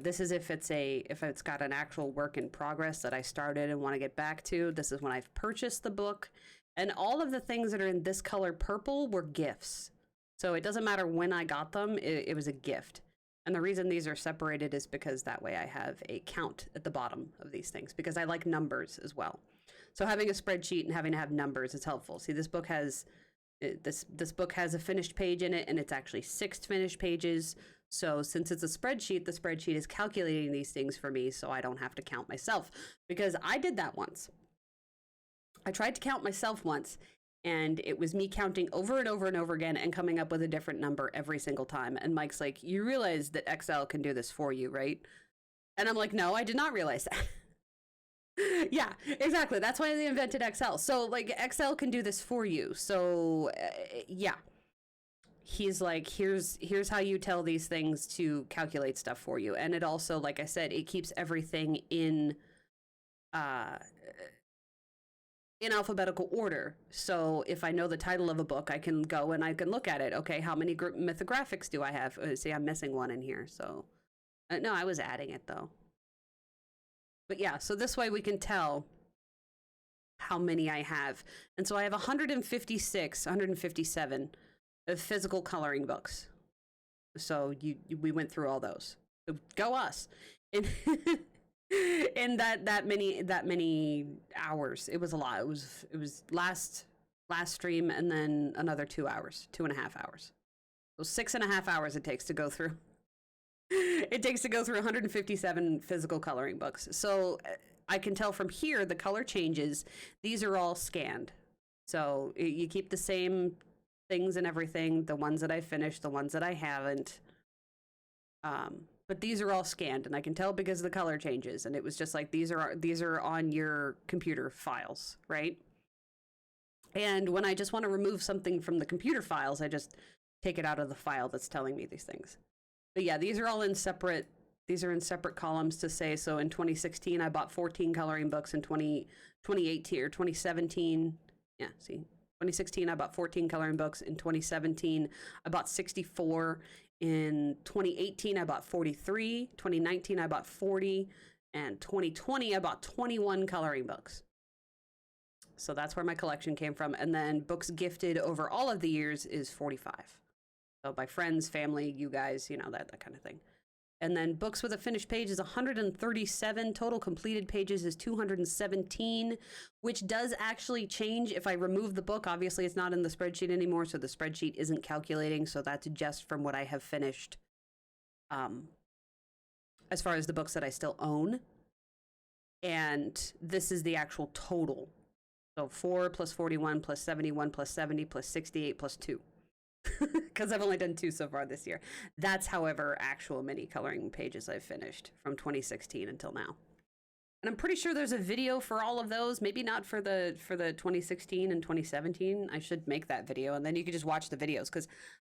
This is if it's got an actual work in progress that I started and want to get back to. This is when I've purchased the book. And all of the things that are in this color purple were gifts. So it doesn't matter when I got them, it was a gift. And the reason these are separated is because that way I have a count at the bottom of these things, because I like numbers as well. So having a spreadsheet and having to have numbers is helpful. See, this book has this book has a finished page in it, and it's actually 6 finished pages. So since it's a spreadsheet, the spreadsheet is calculating these things for me, so I don't have to count myself, because I did that once. I tried to count myself once, and it was me counting over and over and over again and coming up with a different number every single time. And Mike's like, you realize that Excel can do this for you, right? And I'm like, no, I did not realize that. Yeah, exactly. That's why they invented Excel. So like Excel can do this for you. So yeah, he's like, here's how you tell these things to calculate stuff for you. And it also, like I said, it keeps everything in alphabetical order. So if I know the title of a book, I can go and I can look at it. Okay, how many mythographics do I have? See, I'm missing one in here. So no, I was adding it though. But yeah, so this way we can tell how many I have. And so I have 157 of physical coloring books. So we went through all those. So go us. And in that many hours. It was a lot. It was last stream and then another 2 hours, 2.5 hours. So 6.5 hours it takes to go through. It takes to go through 157 physical coloring books. So I can tell from here the color changes. These are all scanned. So you keep the same things and everything, the ones that I finished, the ones that I haven't. But these are all scanned, and I can tell because the color changes. And it was just like, these are on your computer files, right? And when I just want to remove something from the computer files, I just take it out of the file that's telling me these things. But yeah, these are all in separate, these are in separate columns to say, so in 2016, I bought 14 coloring books. In 2018 or 2017, yeah, see, 2016, I bought 14 coloring books. In 2017, I bought 64. In 2018, I bought 43. 2019, I bought 40. And 2020, I bought 21 coloring books. So that's where my collection came from. And then books gifted over all of the years is 45. So by friends, family, you guys, you know, that kind of thing. And then books with a finished page is 137. Total completed pages is 217, which does actually change if I remove the book. Obviously, it's not in the spreadsheet anymore, so the spreadsheet isn't calculating. So that's just from what I have finished as far as the books that I still own. And this is the actual total. So 4 plus 41 plus 71 plus 70 plus 68 plus 2. Because I've only done 2 so far this year. That's, however, actual mini coloring pages I've finished from 2016 until now. And I'm pretty sure there's a video for all of those. Maybe not for the 2016 and 2017. I should make that video, and then you can just watch the videos. Because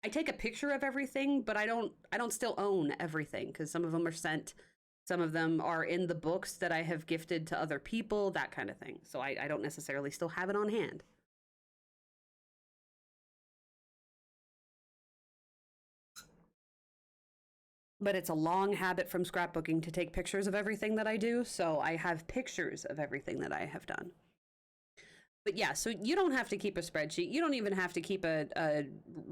I take a picture of everything, but I don't still own everything. Because some of them are sent. Some of them are in the books that I have gifted to other people, that kind of thing. So I don't necessarily still have it on hand. But it's a long habit from scrapbooking to take pictures of everything that I do. So I have pictures of everything that I have done. But yeah, so you don't have to keep a spreadsheet. You don't even have to keep a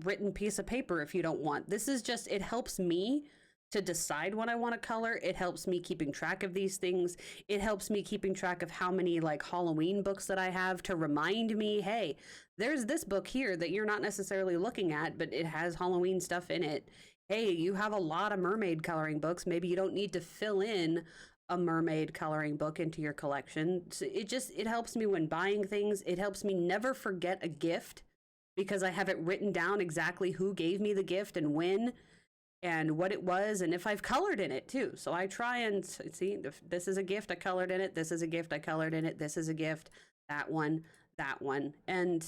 written piece of paper if you don't want. This is just, it helps me to decide what I want to color. It helps me keeping track of these things. It helps me keeping track of how many like Halloween books that I have to remind me, hey, there's this book here that you're not necessarily looking at, but it has Halloween stuff in it. Hey, you have a lot of mermaid coloring books. Maybe you don't need to fill in a mermaid coloring book into your collection. So it helps me when buying things. It helps me never forget a gift because I have it written down exactly who gave me the gift and when and what it was and if I've colored in it too. So I try and see, this is a gift, I colored in it. This is a gift, I colored in it. This is a gift, that one. And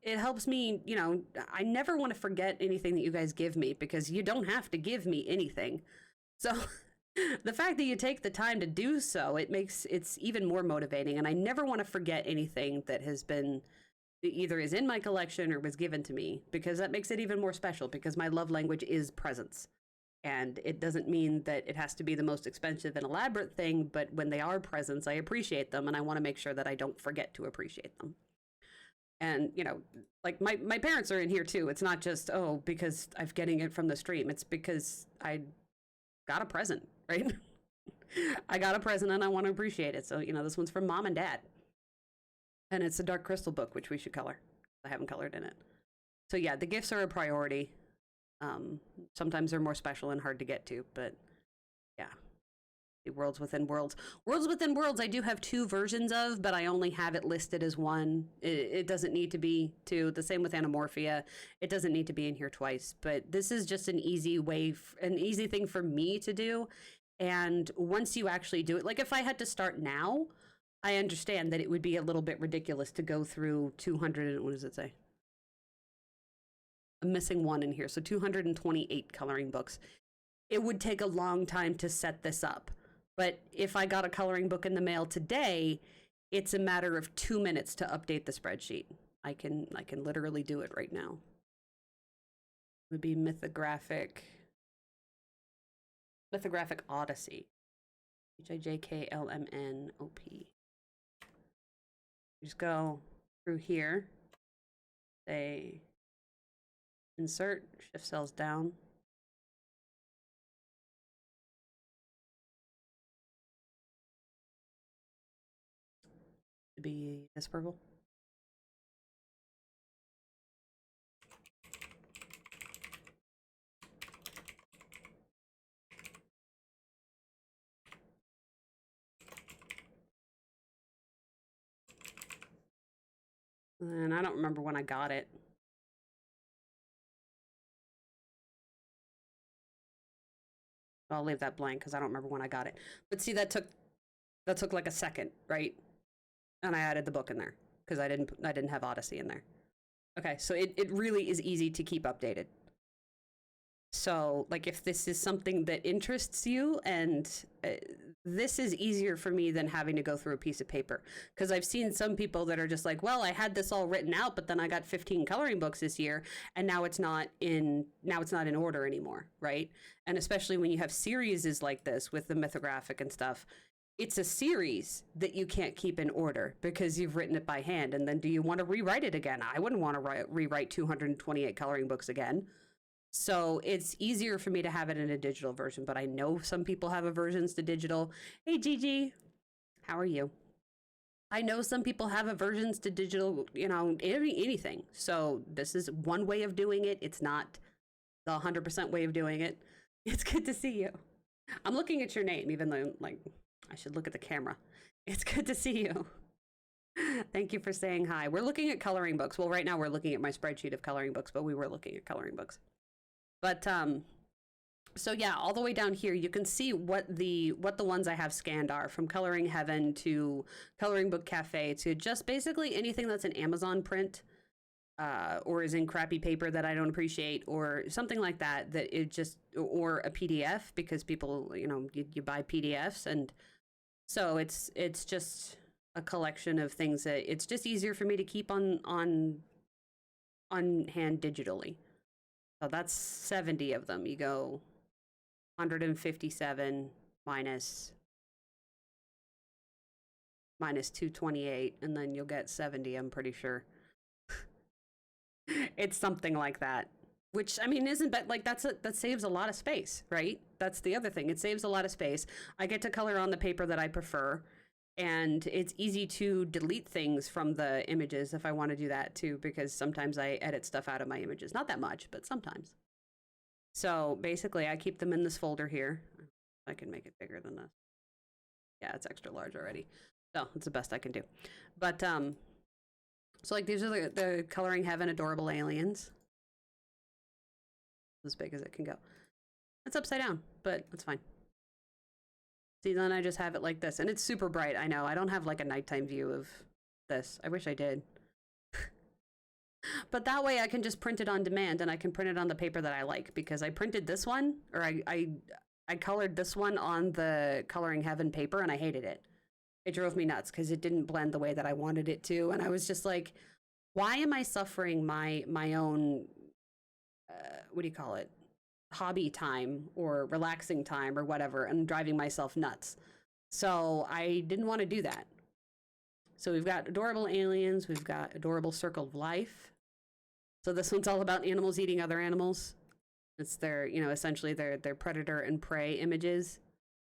it helps me, you know, I never want to forget anything that you guys give me because you don't have to give me anything. So the fact that you take the time to do so, it's even more motivating. And I never want to forget anything that has been either is in my collection or was given to me, because that makes it even more special because my love language is presents. And it doesn't mean that it has to be the most expensive and elaborate thing, but when they are presents, I appreciate them and I want to make sure that I don't forget to appreciate them. And, you know, like my parents are in here too. It's not just, oh, because I'm getting it from the stream. It's because I got a present, right? I got a present and I want to appreciate it. So, you know, this one's from Mom and Dad. And it's a Dark Crystal book, which we should color. I haven't colored in it. So yeah, the gifts are a priority. Sometimes they're more special and hard to get to, but yeah. Worlds Within Worlds. Worlds Within Worlds I do have 2 versions of, but I only have it listed as 1. It doesn't need to be 2. The same with Anamorphia. It doesn't need to be in here twice, but this is just an easy way, an easy thing for me to do. And once you actually do it, like if I had to start now, I understand that it would be a little bit ridiculous to go through 200, what does it say? I'm missing 1 in here, so 228 coloring books. It would take a long time to set this up. But if I got a coloring book in the mail today, it's a matter of 2 minutes to update the spreadsheet. I can literally do it right now. It would be Mythographic Odyssey. HIJKLMNOP. Just go through here, say insert, shift cells down. To be this purple. And I don't remember when I got it. I'll leave that blank because I don't remember when I got it. But see, that took like a second, right? And I added the book in there because I didn't have Odyssey in there. Okay, so it really is easy to keep updated. So, like, if this is something that interests you, and this is easier for me than having to go through a piece of paper, because I've seen some people that are just like, well, I had this all written out, but then I got 15 coloring books this year, and now it's not in order anymore, right? And especially when you have series like this with the mythographic and stuff, it's a series that you can't keep in order because you've written it by hand. And then do you want to rewrite it again? I wouldn't want to rewrite 228 coloring books again. So it's easier for me to have it in a digital version, but I know some people have aversions to digital. Hey, Gigi, how are you? I know some people have aversions to digital, anything. So this is one way of doing it. It's not the 100% way of doing it. It's good to see you. I'm looking at your name, even though, like, I should look at the camera. It's good to see you. Thank you for saying hi. We're looking at coloring books. Well, right now we're looking at my spreadsheet of coloring books, but we were looking at coloring books. But, so yeah, all the way down here, you can see what the ones I have scanned are, from Coloring Heaven to Coloring Book Cafe to just basically anything that's an Amazon print, or is in crappy paper that I don't appreciate, or something like that, or a PDF, because people, you buy PDFs. And so it's just a collection of things that it's just easier for me to keep on hand digitally. So that's 70 of them. You go 157 minus 228, and then you'll get 70, I'm pretty sure. It's something like that. Which, I mean, isn't that, like, that saves a lot of space, right? That's the other thing. It saves a lot of space. I get to color on the paper that I prefer. And it's easy to delete things from the images if I want to do that too, because sometimes I edit stuff out of my images. Not that much, but sometimes. So basically I keep them in this folder here. I can make it bigger than this. Yeah, it's extra large already. So it's the best I can do. But, so like these are the Coloring Heaven Adorable Aliens. As big as it can go. It's upside down, but it's fine. See, then I just have it like this, and it's super bright. I know, I don't have like a nighttime view of this. I wish I did. But that way I can just print it on demand, and I can print it on the paper that I like, because I printed this one, or I colored this one on the Coloring Heaven paper, and I hated it. It drove me nuts because it didn't blend the way that I wanted it to, and I was just like, why am I suffering my own, what do you call it? Hobby time or relaxing time or whatever, and driving myself nuts. So I didn't want to do that. So we've got Adorable Aliens, we've got Adorable Circle of Life. So this one's all about animals eating other animals. It's their, essentially their predator and prey images,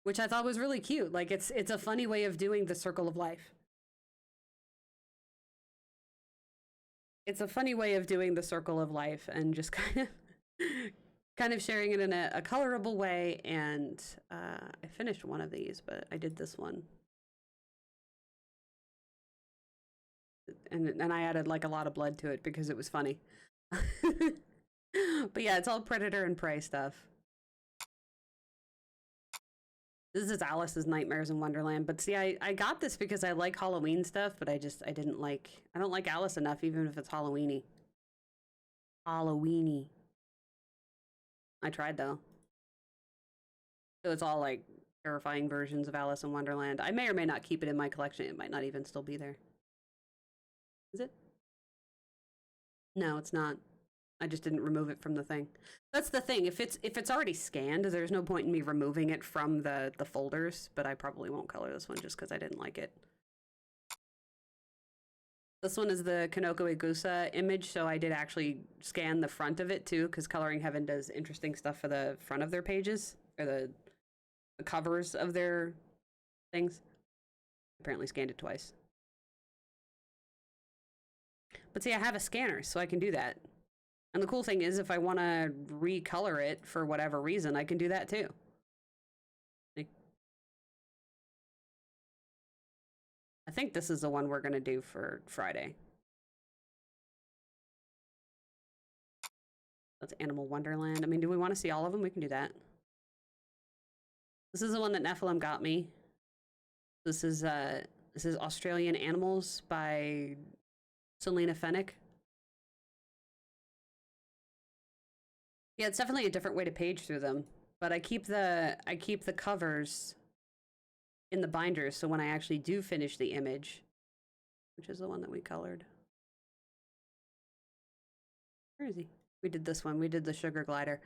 which I thought was really cute. Like it's a funny way of doing the Circle of Life. It's a funny way of doing the Circle of Life, and just kind of sharing it in a colorable way. And I finished one of these, but I did this one. And I added like a lot of blood to it because it was funny. But yeah, it's all predator and prey stuff. This is Alice's Nightmares in Wonderland. But see, I got this because I like Halloween stuff, but I don't like Alice enough, even if it's Halloweeny. Halloweeny. I tried though. So it's all like terrifying versions of Alice in Wonderland. I may or may not keep it in my collection. It might not even still be there. Is it? No, it's not. I just didn't remove it from the thing. That's the thing. If it's already scanned, there's no point in me removing it from the folders, but I probably won't color this one just because I didn't like it. This one is the Kanoko Igusa image, so I did actually scan the front of it too, because Coloring Heaven does interesting stuff for the front of their pages, or the covers of their things. Apparently scanned it twice. But see, I have a scanner, so I can do that. And the cool thing is, if I want to recolor it for whatever reason, I can do that too. I think this is the one we're going to do for Friday. That's Animal Wonderland. I mean, do we want to see all of them? We can do that. This is the one that Nephilim got me. This is Australian Animals by Selena Fennick. Yeah, it's definitely a different way to page through them. But I keep the covers in the binders, so when I actually do finish the image, which is the one that we colored. Where is he? We did this one. We did the sugar glider.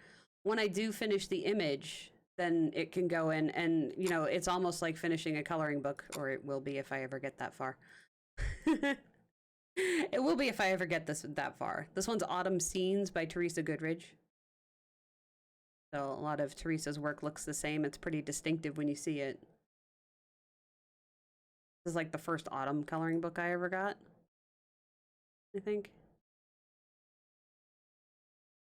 When I do finish the image, then it can go in and, you know, it's almost like finishing a coloring book, or it will be if I ever get that far. It will be if I ever get that far. This one's Autumn Scenes by Teresa Goodridge. So a lot of Teresa's work looks the same. It's pretty distinctive when you see it. This is like the first autumn coloring book I ever got, I think.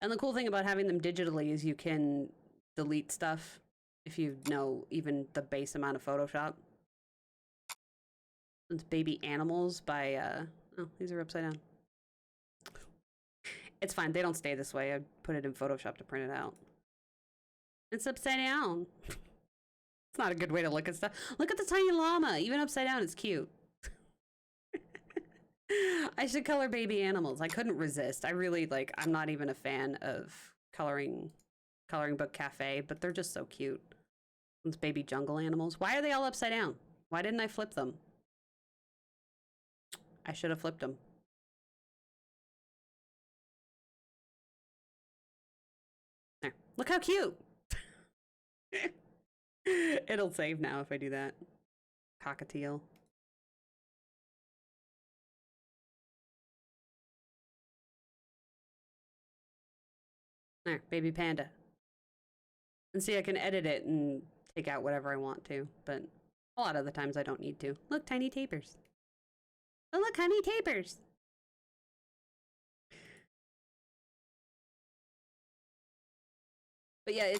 And the cool thing about having them digitally is you can delete stuff if you know even the base amount of Photoshop. It's Baby Animals by, oh, these are upside down. It's fine, they don't stay this way. I put it in Photoshop to print it out. It's upside down. It's not a good way to look at stuff. Look at the tiny llama, even upside down, it's cute. I should color Baby Animals. I couldn't resist. I really, like, I'm not even a fan of coloring book cafe, but they're just so cute. It's Baby Jungle Animals. Why are they all upside down? Why didn't I flip them? I should have flipped them. There. Look how cute. It'll save now if I do that. Cockatiel. There, Baby Panda. And see, I can edit it and take out whatever I want to, but a lot of the times I don't need to. Look, tiny tapers. Oh, look, honey tapers. But yeah,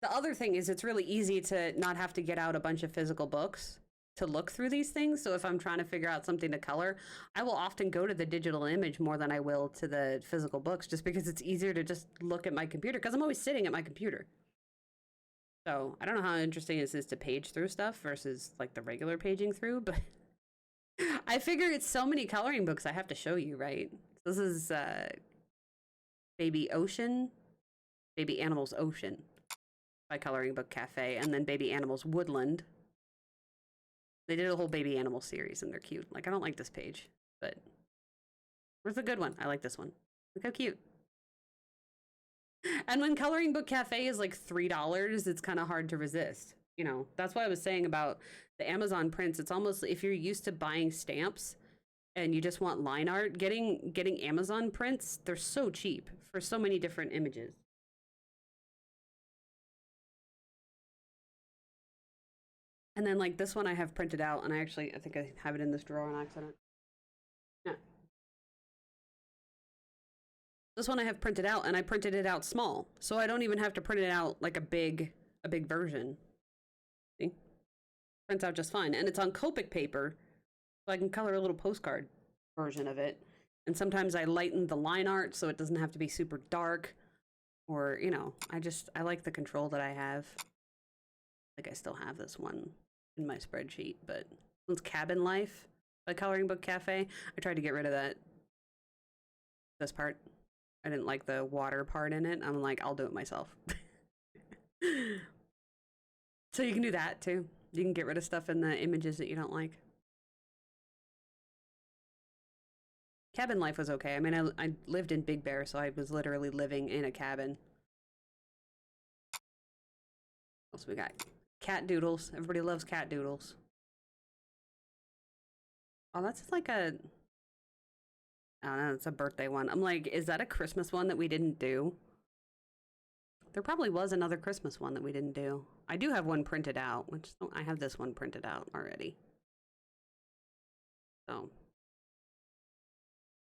the other thing is it's really easy to not have to get out a bunch of physical books to look through these things. So if I'm trying to figure out something to color, I will often go to the digital image more than I will to the physical books, just because it's easier to just look at my computer, because I'm always sitting at my computer. So I don't know how interesting this is to page through stuff versus like the regular paging through, but I figure it's so many coloring books I have to show you, right? This is Baby Ocean, Baby Animals Ocean by Coloring Book Cafe, and then Baby Animals Woodland. They did a whole Baby Animal series, and they're cute. Like, I don't like this page, but where's the good one? I like this one. Look how cute. And when Coloring Book Cafe is like $3, it's kind of hard to resist. You know, that's what I was saying about the Amazon prints. It's almost, if you're used to buying stamps and you just want line art, getting Amazon prints, they're so cheap for so many different images. And then like this one I have printed out, and I think I have it in this drawer on accident. Yeah. This one I have printed out, and I printed it out small, so I don't even have to print it out like a big version. See? Prints out just fine, and it's on Copic paper, so I can color a little postcard version of it. And sometimes I lighten the line art so it doesn't have to be super dark, or, you know, I like the control that I have. I think I still have this one in my spreadsheet, but it's Cabin Life by Coloring Book Cafe. I tried to get rid of this part. I didn't like the water part in it. I'm like, I'll do it myself. So you can do that too. You can get rid of stuff in the images that you don't like. Cabin Life was okay. I mean, I lived in Big Bear, so I was literally living in a cabin. What else we got? Cat doodles. Everybody loves cat doodles. Oh, that's like I don't know, it's a birthday one. I'm like, is that a Christmas one that we didn't do? There probably was another Christmas one that we didn't do. I do have one printed out, which I have this one printed out already. So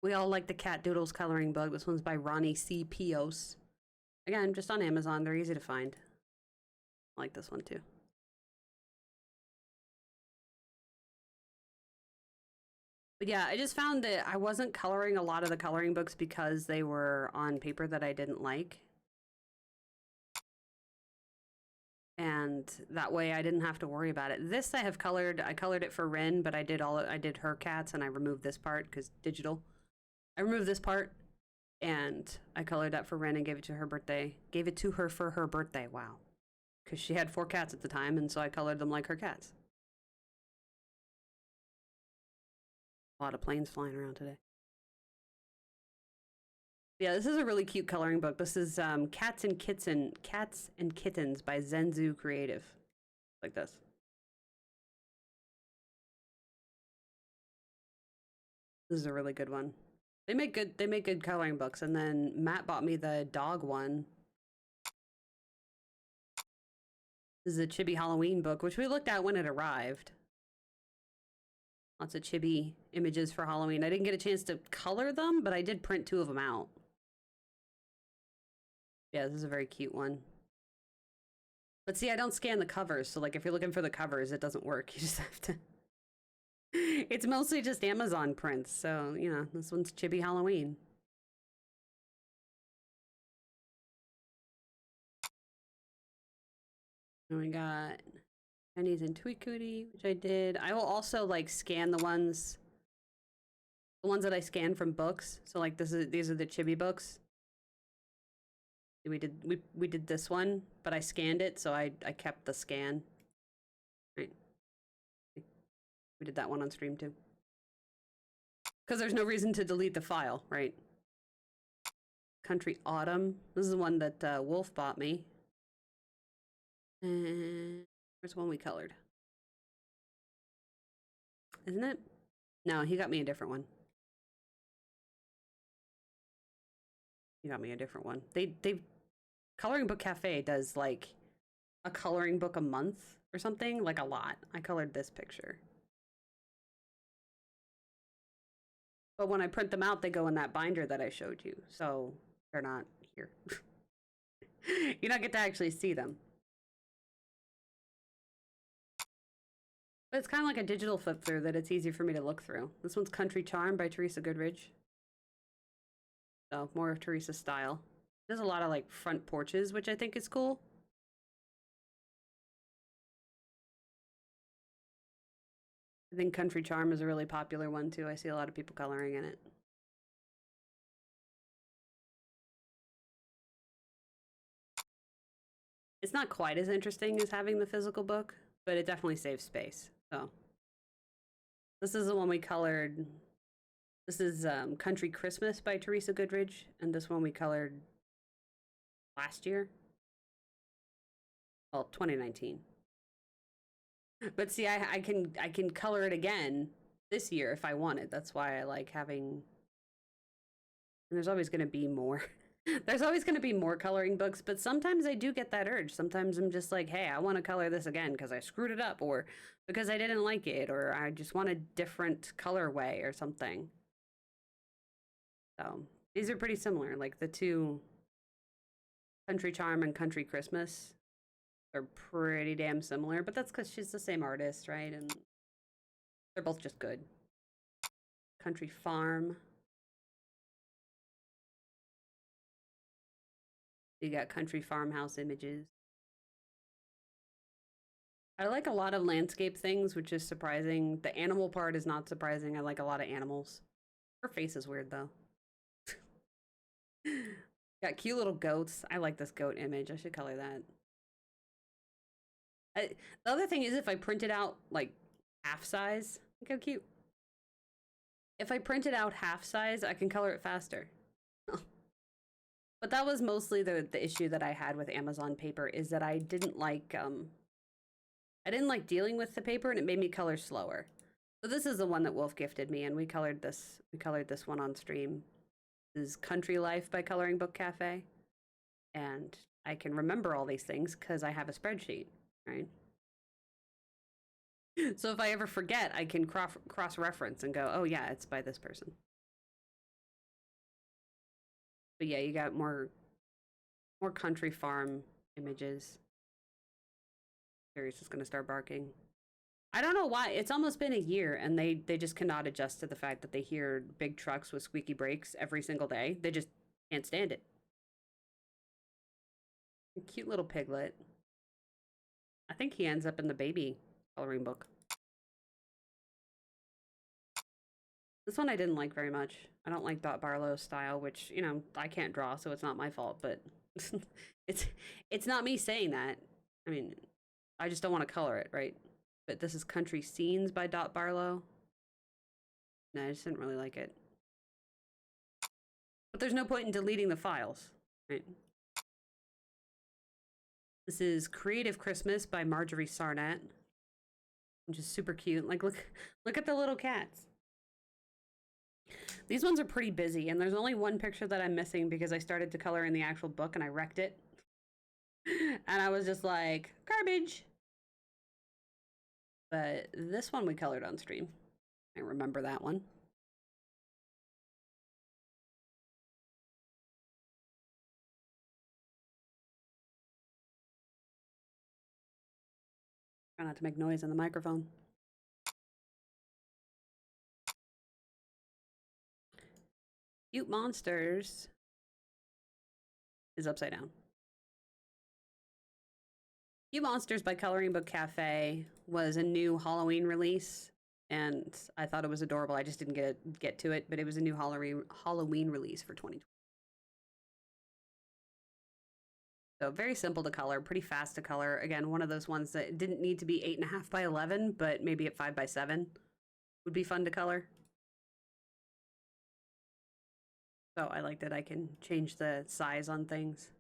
we all like the Cat Doodles coloring book. This one's by Ronnie C. Pios. Again, just on Amazon. They're easy to find. I like this one too. But yeah, I just found that I wasn't coloring a lot of the coloring books because they were on paper that I didn't like. And that way I didn't have to worry about it. This I have colored. I colored it for Rin, but I did her cats, and I removed this part because digital. I removed this part, and I colored that for Ren and gave it to her birthday. Gave it to her for her birthday. Wow. Because she had 4 cats at the time, and so I colored them like her cats. A lot of planes flying around today. Yeah, this is a really cute coloring book. This is Cats and Kittens by Zenzu Creative. Like this. This is a really good one. They make good coloring books, and then Matt bought me the dog one. This is a Chibi Halloween book, which we looked at when it arrived. Lots of chibi images for Halloween. I didn't get a chance to color them, but I did print 2 of them out. Yeah, this is a very cute one. But see, I don't scan the covers, so like if you're looking for the covers, it doesn't work. You just have to... It's mostly just Amazon prints, so, you know, this one's Chibi Halloween. And we got Pennies and Tweetcootie, which I did. I will also like scan the ones that I scan from books. So like these are the Chibi books. We did this one, but I scanned it, so I kept the scan. Right. We did that one on stream too. Because there's no reason to delete the file, right? Country Autumn. This is the one that Wolf bought me. And where's one we colored? Isn't it? No, he got me a different one. He got me a different one. They Coloring Book Cafe does like a coloring book a month or something, like a lot. I colored this picture. But when I print them out, they go in that binder that I showed you. So they're not here. You don't get to actually see them. But it's kind of like a digital flip through that it's easy for me to look through. This one's Country Charm by Teresa Goodridge. So more of Teresa's style. There's a lot of like front porches, which I think is cool. I think Country Charm is a really popular one too. I see a lot of people coloring in it. It's not quite as interesting as having the physical book, but it definitely saves space. So this is the one we colored. This is Country Christmas by Teresa Goodridge, and this one we colored last year. Well, 2019. But see, I can color it again this year if I wanted. That's why I like having. And there's always going to be more. There's always going to be more coloring books, but sometimes I do get that urge. Sometimes I'm just like, hey, I want to color this again because I screwed it up, or because I didn't like it, or I just want a different colorway or something. So these are pretty similar. Like the two, Country Charm and Country Christmas, are pretty damn similar, but that's because she's the same artist, right? And they're both just good. Country Farm. You got country farmhouse images. I like a lot of landscape things, which is surprising. The animal part is not surprising. I like a lot of animals. Her face is weird, though. Got cute little goats. I like this goat image. I should color that. The other thing is if I print it out, like, half size. Look how cute. If I print it out half size, I can color it faster. But that was mostly the issue that I had with Amazon paper, is that I didn't like dealing with the paper, and it made me color slower. So this is the one that Wolf gifted me, and we colored this one on stream. This is Country Life by Coloring Book Cafe. And I can remember all these things because I have a spreadsheet, right? So if I ever forget, I can cross-reference and go, oh yeah, it's by this person. But yeah, you got more country farm images. Sirius is gonna start barking. I don't know why. It's almost been a year, and they just cannot adjust to the fact that they hear big trucks with squeaky brakes every single day. They just can't stand it. A cute little piglet. I think he ends up in the baby coloring book. This one I didn't like very much. I don't like Dot Barlow's style, which, you know, I can't draw, so it's not my fault, but it's it's not me saying that. I mean, I just don't want to color it, right? But this is Country Scenes by Dot Barlow. No, I just didn't really like it. But there's no point in deleting the files, right? This is Creative Christmas by Marjorie Sarnat, which is super cute. Like, look at the little cats. These ones are pretty busy, and there's only one picture that I'm missing because I started to color in the actual book and I wrecked it. And I was just like, garbage. But this one we colored on stream. I remember that one. Try not to make noise on the microphone. Cute Monsters is upside down. Cute Monsters by Coloring Book Cafe was a new Halloween release, and I thought it was adorable. I just didn't get to it, but it was a new Halloween release for 2020. So very simple to color, pretty fast to color. Again, one of those ones that didn't need to be 8.5 by 11, but maybe at 5 by 7 would be fun to color. So I like that I can change the size on things.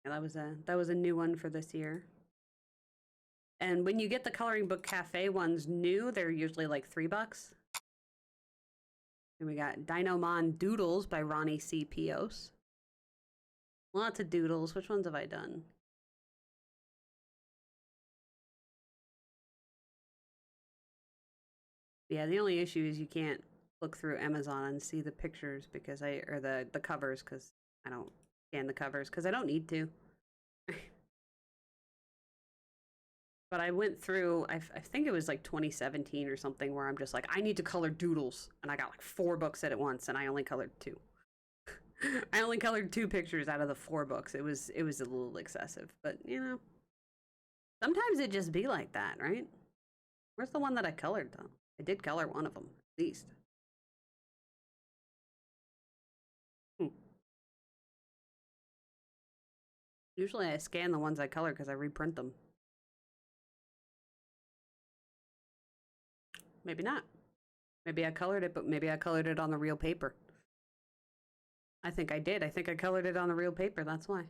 Yeah, that was a new one for this year. And when you get the Coloring Book Cafe ones new, they're usually like $3. And we got Dinomon Doodles by Ronnie C. Pios. Lots of doodles. Which ones have I done? Yeah, the only issue is you can't look through Amazon and see the pictures because or the covers, because I don't scan the covers because I don't need to. But I went through, I think it was like 2017 or something, where I'm just like, I need to color doodles. And I got like 4 books at once, and I only colored 2. I only colored 2 pictures out of the 4 books. It was a little excessive, but you know, sometimes it just be like that, right? Where's the one that I colored though? I did color one of them, at least. Usually I scan the ones I color because I reprint them. Maybe not. Maybe I colored it, but maybe I colored it on the real paper. I think I did. I think I colored it on the real paper. That's why.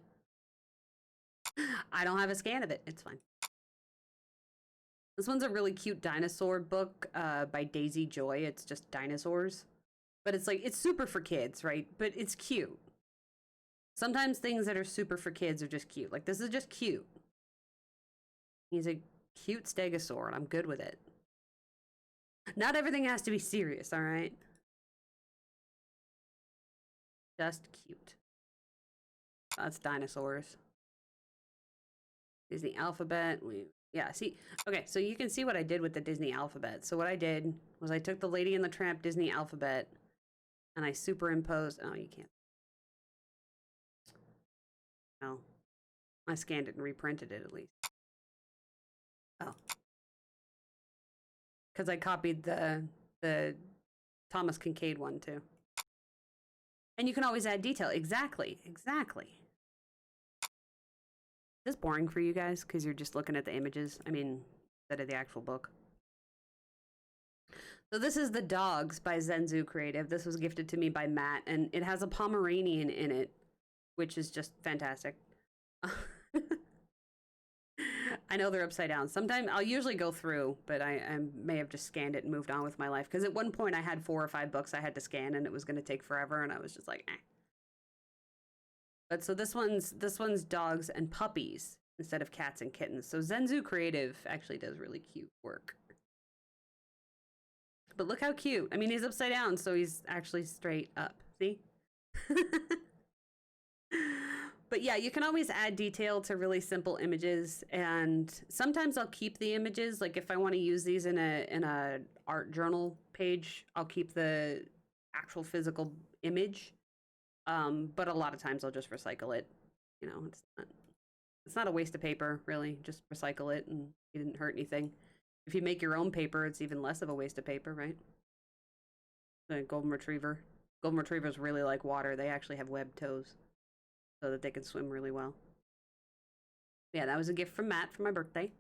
I don't have a scan of it. It's fine. This one's a really cute dinosaur book by Daisy Joy. It's just dinosaurs. But it's like, it's super for kids, right? But it's cute. Sometimes things that are super for kids are just cute. Like, this is just cute. He's a cute stegosaur, and I'm good with it. Not everything has to be serious, all right? Just cute. That's dinosaurs. Disney alphabet. Yeah, see, okay, so you can see what I did with the Disney alphabet. So what I did was I took the Lady and the Tramp Disney alphabet and I superimposed, oh, you can't. Oh, I scanned it and reprinted it at least. Oh. Because I copied the Thomas Kincaid one too. And you can always add detail. Exactly, exactly. Is this boring for you guys? Because you're just looking at the images? I mean, instead of the actual book. So this is The Dogs by Zenzu Creative. This was gifted to me by Matt, and it has a Pomeranian in it, which is just fantastic. I know they're upside down. Sometimes I'll usually go through, but I may have just scanned it and moved on with my life. Because at one point I had 4 or 5 books I had to scan, and it was going to take forever, and I was just like, eh. But so this one's dogs and puppies instead of cats and kittens. So Zenzu Creative actually does really cute work. But look how cute. I mean, he's upside down, so he's actually straight up. See? But yeah, you can always add detail to really simple images, and sometimes I'll keep the images. Like if I want to use these in a art journal page, I'll keep the actual physical image. But a lot of times I'll just recycle it. You know, it's not a waste of paper, really. Just recycle it, and you didn't hurt anything. If you make your own paper, it's even less of a waste of paper, right? The golden retriever. Golden retrievers really like water. They actually have webbed toes so that they can swim really well. Yeah, that was a gift from Matt for my birthday.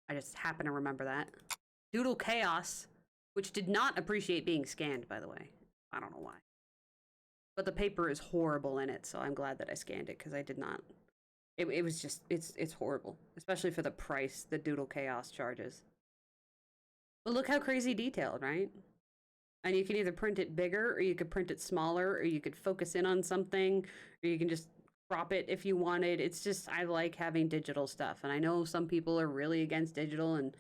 I just happen to remember that. Doodle Chaos, which did not appreciate being scanned, by the way. I don't know why. But the paper is horrible in it, so I'm glad that I scanned it, because I did not. It was just, it's horrible. Especially for the price that Doodle Chaos charges. But look how crazy detailed, right? And you can either print it bigger, or you could print it smaller, or you could focus in on something, or you can just crop it if you wanted. It's just, I like having digital stuff. And I know some people are really against digital, and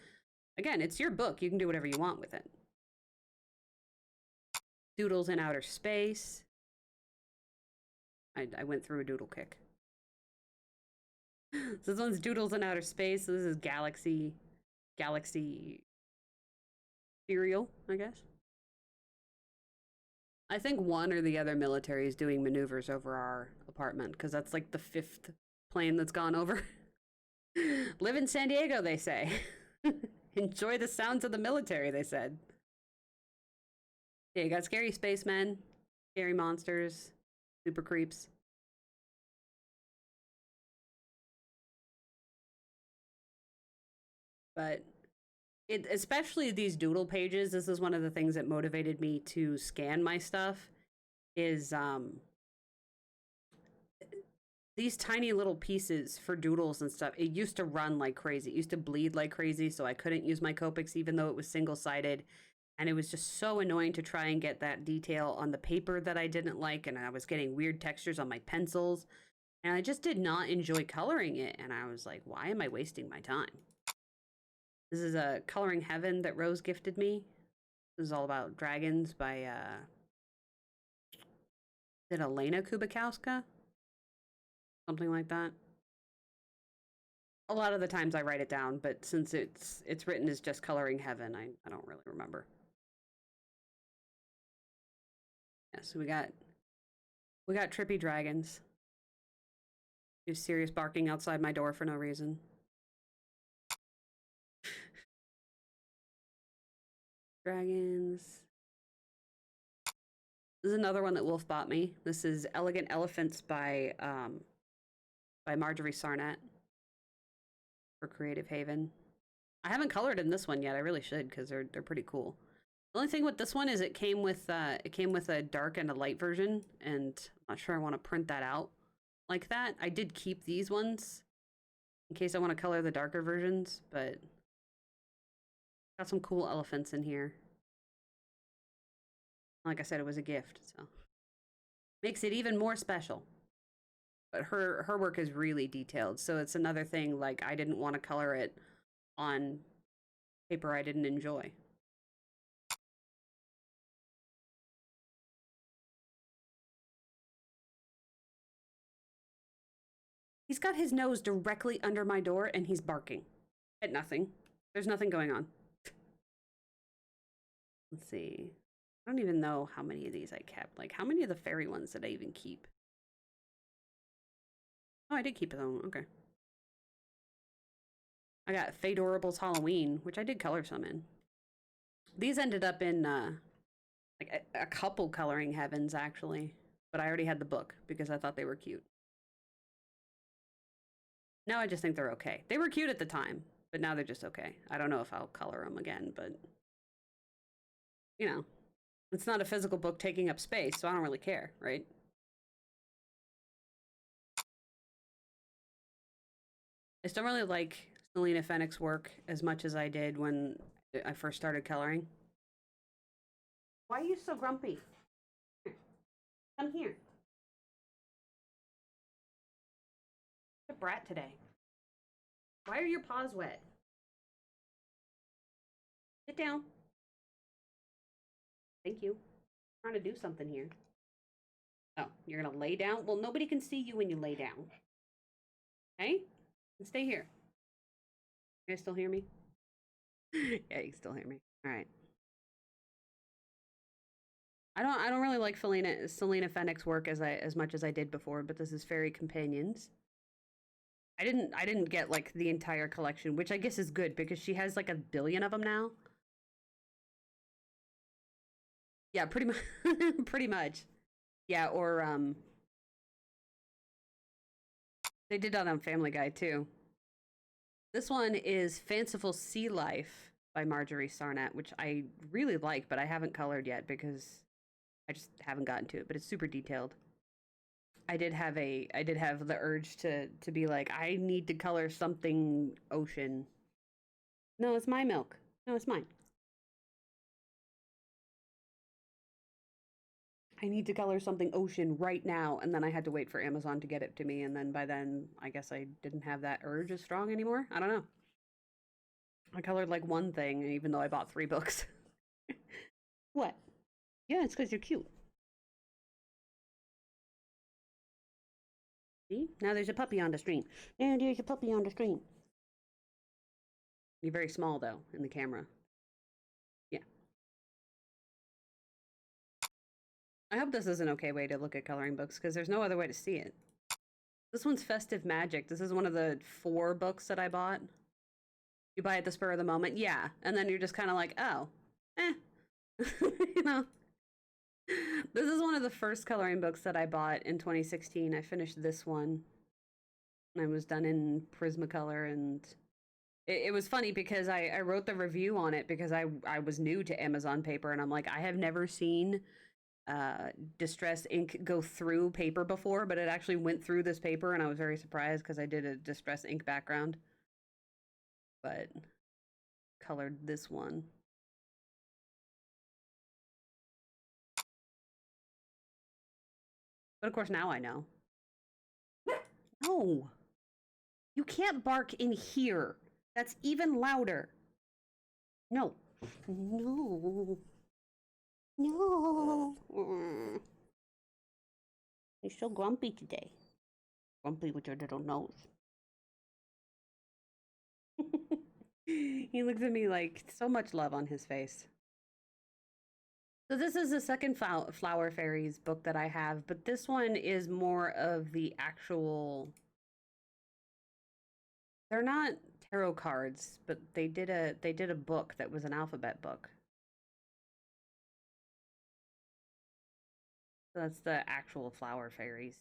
again, it's your book. You can do whatever you want with it. Doodles in outer space. I went through a doodle kick. So this one's Doodles in outer space. So this is Galaxy cereal, I guess. I think one or the other military is doing maneuvers over our apartment, because that's like the 5th plane that's gone over. Live in San Diego, they say. Enjoy the sounds of the military, they said. Yeah, you got scary spacemen, scary monsters, super creeps. But especially these doodle pages, this is one of the things that motivated me to scan my stuff, is these tiny little pieces for doodles and stuff. It used to run like crazy. It used to bleed like crazy, so I couldn't use my Copics even though it was single-sided. And it was just so annoying to try and get that detail on the paper that I didn't like, and I was getting weird textures on my pencils. And I just did not enjoy coloring it, and I was like, why am I wasting my time? This is a Coloring Heaven that Rose gifted me. This is all about dragons by, is it Elena Kubikowska? Something like that. A lot of the times I write it down, but since it's written as just Coloring Heaven, I don't really remember. Yeah, so we got trippy dragons. Just serious barking outside my door for no reason. Dragons. This is another one that Wolf bought me. This is Elegant Elephants by Marjorie Sarnett for Creative Haven. I haven't colored in this one yet. I really should, because they're pretty cool. The only thing with this one is it came with a dark and a light version, and I'm not sure I want to print that out like that. I did keep these ones in case I want to color the darker versions, but got some cool elephants in here. Like I said, it was a gift, so makes it even more special. But her work is really detailed, so it's another thing, like, I didn't want to color it on paper I didn't enjoy. He's got his nose directly under my door, and he's barking at nothing. There's nothing going on. Let's see. I don't even know how many of these I kept. Like, how many of the fairy ones did I even keep? Oh, I did keep them. Okay. I got Fadorable's Halloween, which I did color some in. These ended up in, like, a couple Coloring Heavens, actually. But I already had the book, because I thought they were cute. Now I just think they're okay. They were cute at the time, but now they're just okay. I don't know if I'll color them again, but, you know, it's not a physical book taking up space, so I don't really care, right? I still really like Selena Fennick's work as much as I did when I first started coloring. Why are you so grumpy? Here. Come here. A brat today. Why are your paws wet? Sit down. Thank you. I'm trying to do something here. Oh, you're gonna lay down? Well, nobody can see you when you lay down. Okay? And stay here. You guys still hear me? Yeah, you still hear me. All right. I don't really like Selena Fennick's work as much as I did before, but this is Fairy Companions. I didn't get like the entire collection, which I guess is good because she has like 1 billion of them now. Yeah, pretty much. Pretty much. Yeah, or they did that on Family Guy too. This one is Fanciful Sea Life by Marjorie Sarnett, which I really like, but I haven't colored yet because I just haven't gotten to it, but it's super detailed. I did have the urge to be like, I need to color something ocean. No, it's my milk. No, it's mine. I need to color something ocean right now, and then I had to wait for Amazon to get it to me, and then by then I guess I didn't have that urge as strong anymore. I don't know. I colored like one thing, even though I bought 3 books. What? Yeah, it's because you're cute. See? Now there's a puppy on the screen. Now there's a puppy on the screen. You're very small, though, in the camera. Yeah. I hope this is an okay way to look at coloring books, because there's no other way to see it. This one's Festive Magic. This is one of the 4 books that I bought. You buy at the spur of the moment, yeah. And then you're just kind of like, oh, you know. This is one of the first coloring books that I bought in 2016. I finished this one. I was done in Prismacolor, and it was funny because I wrote the review on it because I was new to Amazon paper, and I'm like, I have never seen distress ink go through paper before, but it actually went through this paper, and I was very surprised because I did a distress ink background. But colored this one. But of course now I know. No! You can't bark in here. That's even louder. No. No. No. You're so grumpy today. Grumpy with your little nose. He looks at me like so much love on his face. So this is the second Flower Fairies book that I have, but this one is more of the actual... They're not tarot cards, but they did a book that was an alphabet book. So that's the actual Flower Fairies.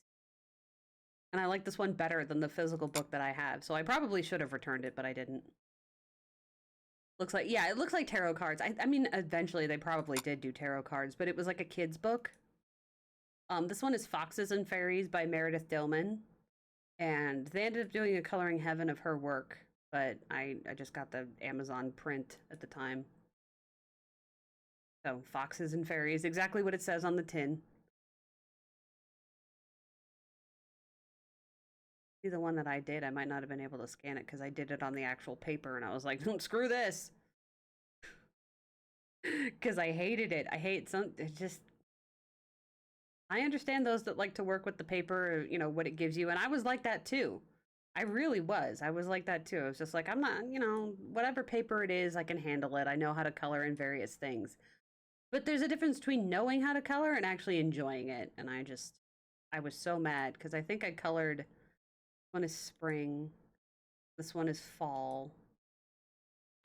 And I like this one better than the physical book that I have, so I probably should have returned it, but I didn't. Looks like, yeah, it looks like tarot cards. I mean, eventually they probably did do tarot cards, but it was like a kid's book. This one is Foxes and Fairies by Meredith Dillman. And they ended up doing a coloring heaven of her work, but I just got the Amazon print at the time. So, Foxes and Fairies, exactly what it says on the tin. See, the one that I did, I might not have been able to scan it because I did it on the actual paper, and I was like, screw this. Because I hated it. I hate it just... I understand those that like to work with the paper, you know, what it gives you, and I was like that too. I really was. I was like that too. I was just like, I'm not, you know, whatever paper it is, I can handle it. I know how to color in various things. But there's a difference between knowing how to color and actually enjoying it. And I was so mad because I think I colored, this one is spring, this one is fall.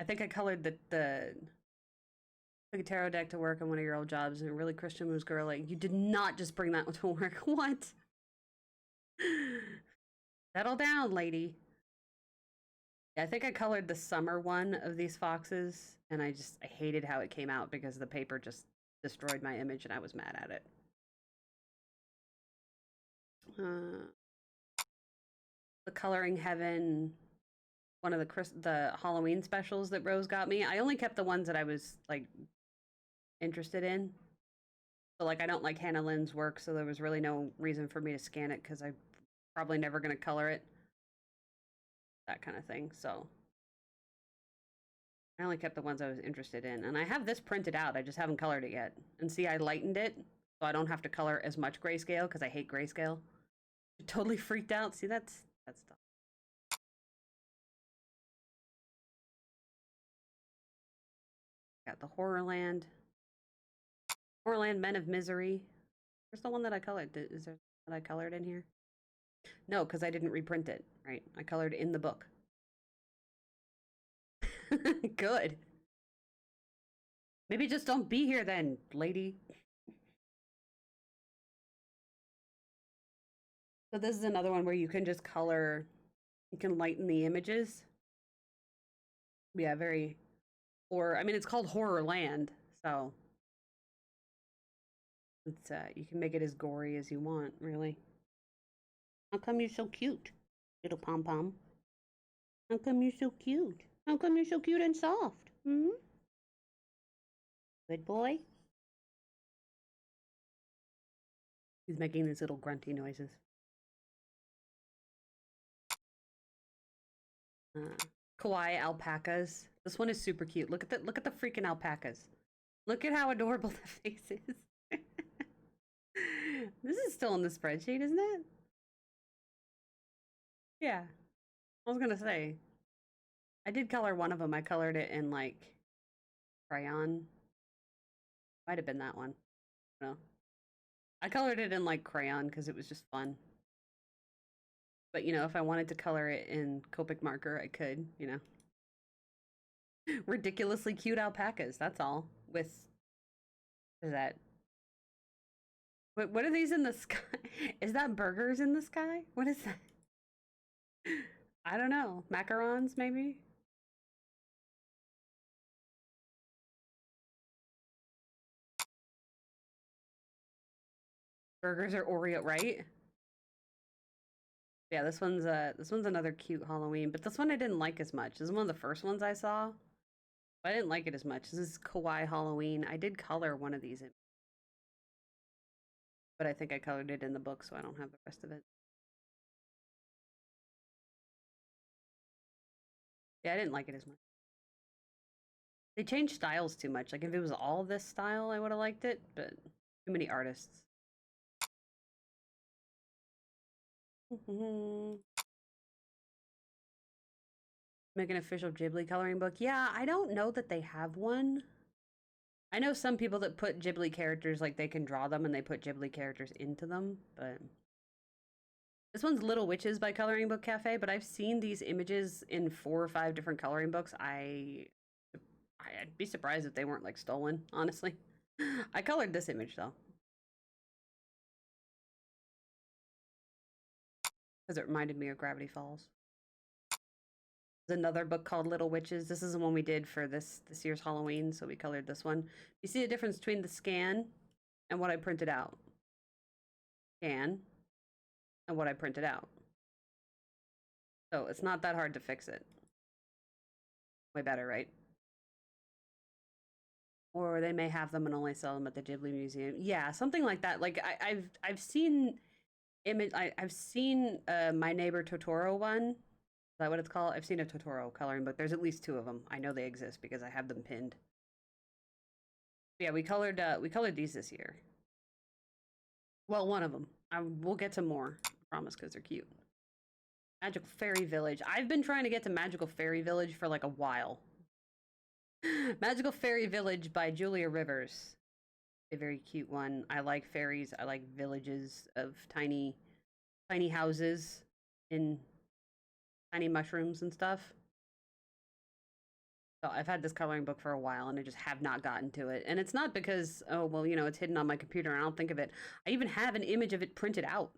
I think I colored the took a tarot deck to work on one of your old jobs, and a really Christian was girl like, you did not just bring that to work. What? Settle down, lady. Yeah, I think I colored the summer one of these foxes, and I hated how it came out because the paper just destroyed my image, and I was mad at it. The Coloring Heaven, one of the Halloween specials that Rose got me. I only kept the ones that I was like interested in. So like I don't like Hannah Lynn's work, so there was really no reason for me to scan it because I'm probably never gonna color it. That kind of thing. So I only kept the ones I was interested in. And I have this printed out. I just haven't colored it yet. And see, I lightened it so I don't have to color as much grayscale because I hate grayscale. Totally freaked out. See, that's stuff. Got the Horrorland. Horrorland Men of Misery. Where's the one that I colored? Is there that I colored in here? No, because I didn't reprint it, right? I colored in the book. Good. Maybe just don't be here then, lady. So this is another one where you can just color, you can lighten the images. Yeah, very, or I mean, it's called Horror Land, so it's you can make it as gory as you want, really. How come you're so cute, little pom pom? How come you're so cute? How come you're so cute and soft? Hmm. Good boy. He's making these little grunty noises. Kawaii alpacas. This one is super cute. Look at the freaking alpacas. Look at how adorable the face is. This is still in the spreadsheet, isn't it? Yeah. I was gonna say. I did color one of them. I colored it in like crayon. Might have been that one. No. I colored it in like crayon because it was just fun. But you know, if I wanted to color it in Copic marker, I could, you know. Ridiculously cute alpacas, that's all. With is that what are these in the sky? Is that burgers in the sky? What is that? I don't know. Macarons, maybe? Burgers are Oreo, right? Yeah, this one's another cute Halloween, but this one I didn't like as much. This is one of the first ones I saw. But I didn't like it as much. This is Kawaii Halloween. I did color one of these in, but I think I colored it in the book, so I don't have the rest of it. Yeah, I didn't like it as much. They changed styles too much. Like if it was all this style, I would have liked it, but too many artists. Make an official Ghibli coloring book. Yeah, I don't know that they have one. I know some people that put Ghibli characters, like they can draw them and they put Ghibli characters into them, but this one's Little Witches by Coloring Book Cafe, but I've seen these images in 4 or 5 different coloring books. I'd be surprised if they weren't like stolen, honestly. I colored this image though, because it reminded me of Gravity Falls. There's another book called Little Witches. This is the one we did for this year's Halloween, so we colored this one. You see the difference between the scan and what I printed out? Scan and what I printed out. So it's not that hard to fix it. Way better, right? Or they may have them and only sell them at the Ghibli Museum. Yeah, something like that. Like I've seen I've seen My Neighbor Totoro one. Is that what it's called? I've seen a Totoro coloring book. There's at least 2 of them. I know they exist because I have them pinned. Yeah, we colored these this year. Well, one of them. We'll get to more, I promise, because they're cute. Magical Fairy Village. I've been trying to get to Magical Fairy Village for like a while. Magical Fairy Village by Julia Rivers. A very cute one. I like fairies. I like villages of tiny houses in tiny mushrooms and stuff. So I've had this coloring book for a while and I just have not gotten to it. And it's not because, oh, well, you know, it's hidden on my computer and I don't think of it. I even have an image of it printed out.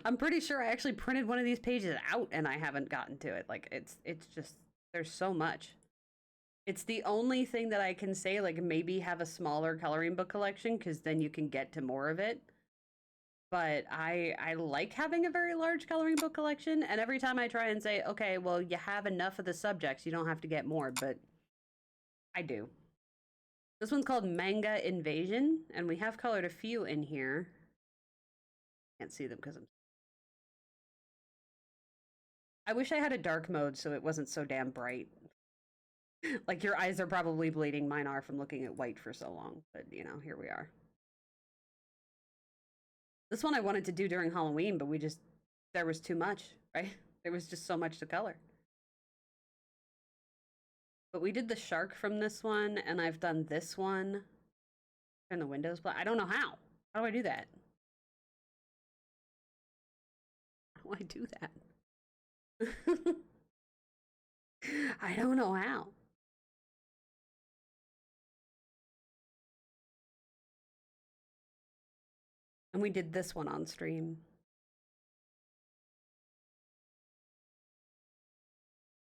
I'm pretty sure I actually printed one of these pages out and I haven't gotten to it. Like it's just, there's so much. It's the only thing that I can say, like maybe have a smaller coloring book collection because then you can get to more of it. But I like having a very large coloring book collection, and every time I try and say, okay, well, you have enough of the subjects, you don't have to get more, but I do. This one's called Manga Invasion, and we have colored a few in here. Can't see them because I wish I had a dark mode so it wasn't so damn bright. Like your eyes are probably bleeding, mine are from looking at white for so long, but you know, here we are. This one I wanted to do during Halloween, but there was too much, right? There was just so much to color. But we did the shark from this one, and I've done this one. Turn the windows black. I don't know how. How do I do that? do I do that? I don't know how. And we did this one on stream.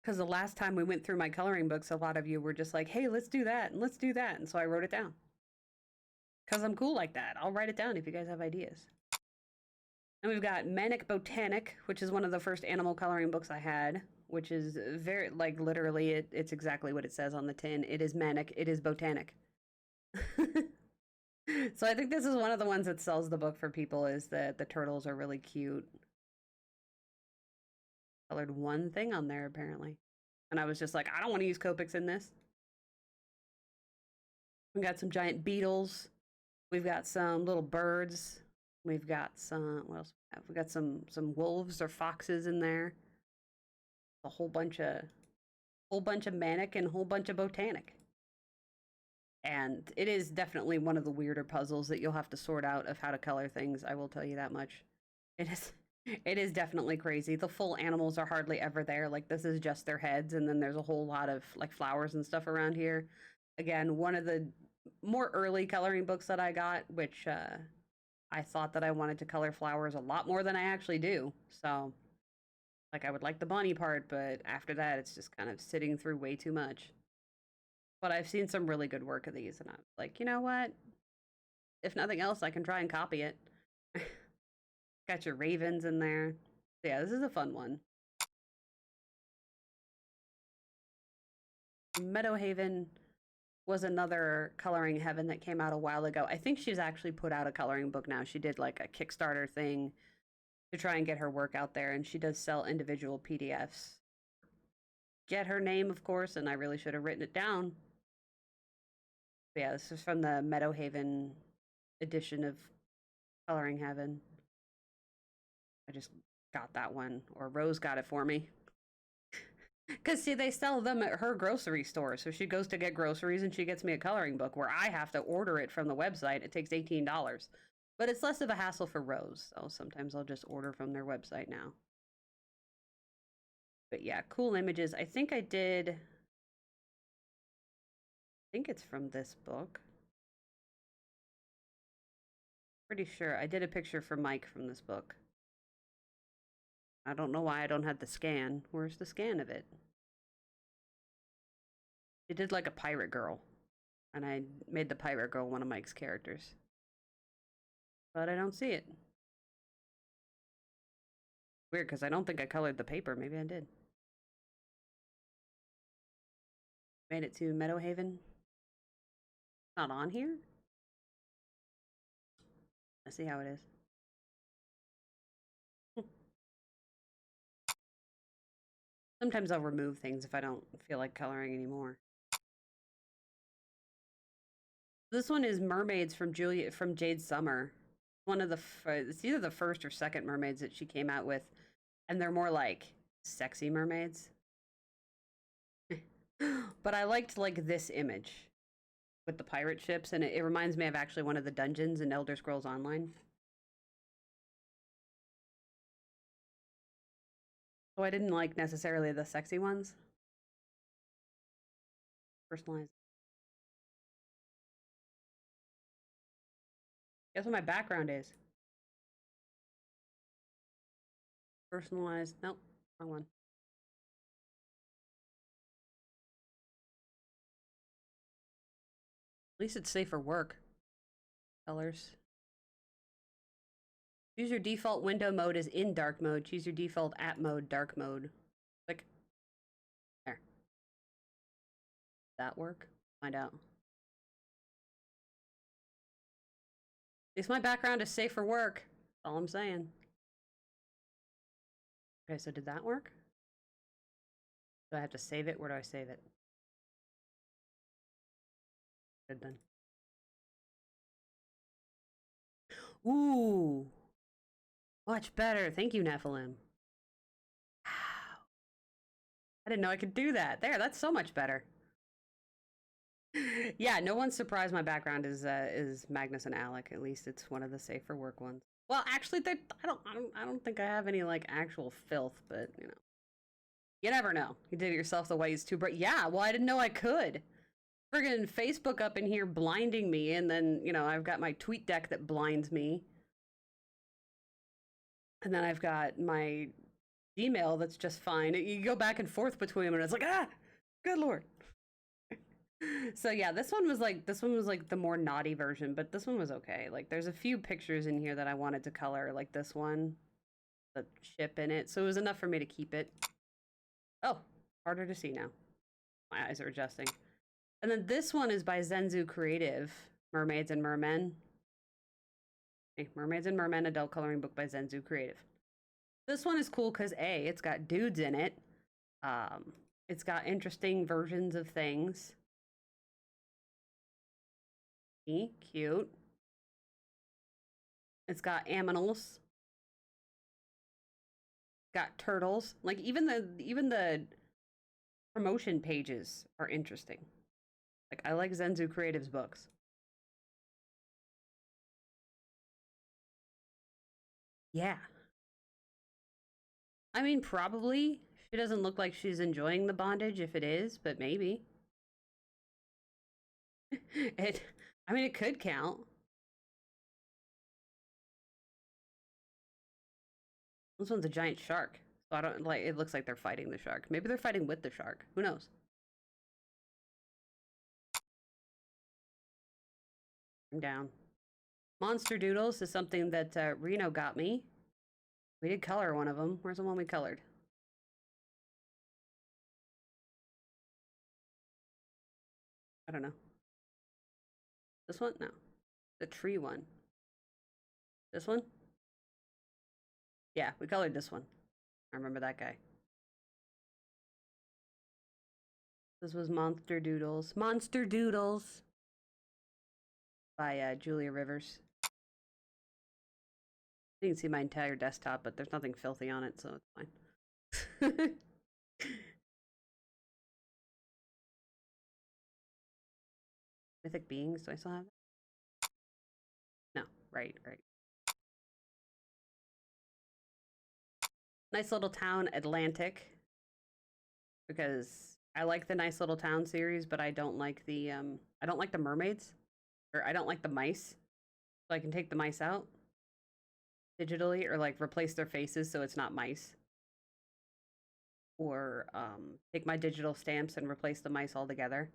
Because the last time we went through my coloring books, a lot of you were just like, hey, let's do that, and let's do that. And so I wrote it down. Because I'm cool like that. I'll write it down if you guys have ideas. And we've got Manic Botanic, which is one of the first animal coloring books I had, which is very, like, literally, it's exactly what it says on the tin. It is manic, it is botanic. So I think this is one of the ones that sells the book for people, is that the turtles are really cute. Colored one thing on there, apparently. And I was just like, I don't want to use Copics in this. We got some giant beetles. We've got some little birds. We've got some, what else? We got some wolves or foxes in there. A whole bunch of manic and a whole bunch of botanic. And it is definitely one of the weirder puzzles that you'll have to sort out of how to color things. I will tell you that much. It is definitely crazy. The full animals are hardly ever there. Like, this is just their heads, and then there's a whole lot of like flowers and stuff around here. Again, one of the more early coloring books that I got, which I thought that I wanted to color flowers a lot more than I actually do. So, like, I would like the bunny part, but after that, it's just kind of sitting through way too much. But I've seen some really good work of these, and I'm like, you know what? If nothing else, I can try and copy it. Got your ravens in there. Yeah, this is a fun one. Meadowhaven was another coloring heaven that came out a while ago. I think she's actually put out a coloring book now. She did like a Kickstarter thing to try and get her work out there, and she does sell individual PDFs. Get her name, of course, and I really should have written it down. But yeah, this is from the Meadowhaven edition of Coloring Heaven. I just got that one, or Rose got it for me. Because, see, they sell them at her grocery store. So she goes to get groceries and she gets me a coloring book where I have to order it from the website. It takes $18. But it's less of a hassle for Rose. So sometimes I'll just order from their website now. But yeah, cool images. I think I did. I think it's from this book. Pretty sure. I did a picture for Mike from this book. I don't know why I don't have the scan. Where's the scan of it? It did like a pirate girl. And I made the pirate girl one of Mike's characters. But I don't see it. Weird, because I don't think I colored the paper. Maybe I did. Made it to Meadowhaven. Not on here? Let's see how it is. Sometimes I'll remove things if I don't feel like coloring anymore. This one is Mermaids from Jade Summer. One of the it's either the first or second mermaids that she came out with, and they're more like sexy mermaids. But I liked like this image with the pirate ships, and it reminds me of actually one of the dungeons in Elder Scrolls Online. So I didn't like necessarily the sexy ones. Personalized. Guess what my background is? Personalized. Nope, wrong one. At least it's safe for work. Colors. Choose your default window mode is in dark mode. Choose your default app mode, dark mode. Click. There. That work? Find out. At least my background is safe for work. That's all I'm saying. Okay, so did that work? Do I have to save it? Where do I save it? Good then. Ooh. Much better. Thank you, Nephilim. Wow. I didn't know I could do that. There, that's so much better. Yeah, no one's surprised my background is Magnus and Alec. At least it's one of the safe for work ones. Well, actually, I don't think I have any like actual filth, but you know, you never know. You did it yourself the way it's too bright. Yeah, well, I didn't know I could. Friggin' Facebook up in here blinding me, and then you know I've got my tweet deck that blinds me, and then I've got my Gmail that's just fine. You go back and forth between them, and it's like good lord. So yeah, this one was like the more naughty version, but this one was okay. Like there's a few pictures in here that I wanted to color, like this one, the ship in it. So it was enough for me to keep it. Oh, harder to see now. My eyes are adjusting. And then this one is by Zenzu Creative, Mermaids and Mermen. Okay, Mermaids and Mermen adult coloring book by Zenzu Creative. This one is cool because A, it's got dudes in it. It's got interesting versions of things. Cute. It's got aminals. Got turtles. Like even the promotion pages are interesting. Like I like Zenzu Creative's books. Yeah. I mean, probably. She doesn't look like she's enjoying the bondage if it is, but maybe. I mean, it could count. This one's a giant shark. So I don't like, it looks like they're fighting the shark. Maybe they're fighting with the shark. Who knows? I'm down. Monster Doodles is something that Reno got me. We did color one of them. Where's the one we colored? I don't know. This one? No. The tree one. This one? Yeah, we colored this one. I remember that guy. This was Monster Doodles. Monster Doodles by Julia Rivers. You can see my entire desktop, but there's nothing filthy on it, so it's fine. Mythic beings, do I still have that? No, right. Nice little town, Atlantic. Because I like the Nice Little Town series, but I don't like the mermaids. Or I don't like the mice. So I can take the mice out digitally or like replace their faces so it's not mice. Or take my digital stamps and replace the mice altogether.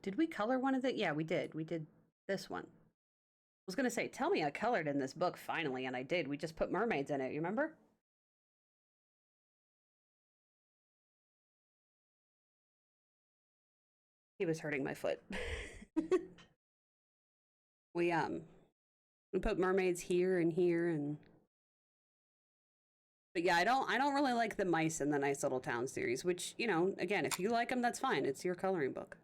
Did we color one of the? Yeah, we did. We did this one. I was gonna say, tell me I colored in this book finally, and I did. We just put mermaids in it, you remember? He was hurting my foot. we put mermaids here and here and but yeah, I don't really like the mice in the Nice Little Town series, which, you know, again, if you like them, that's fine. It's your coloring book.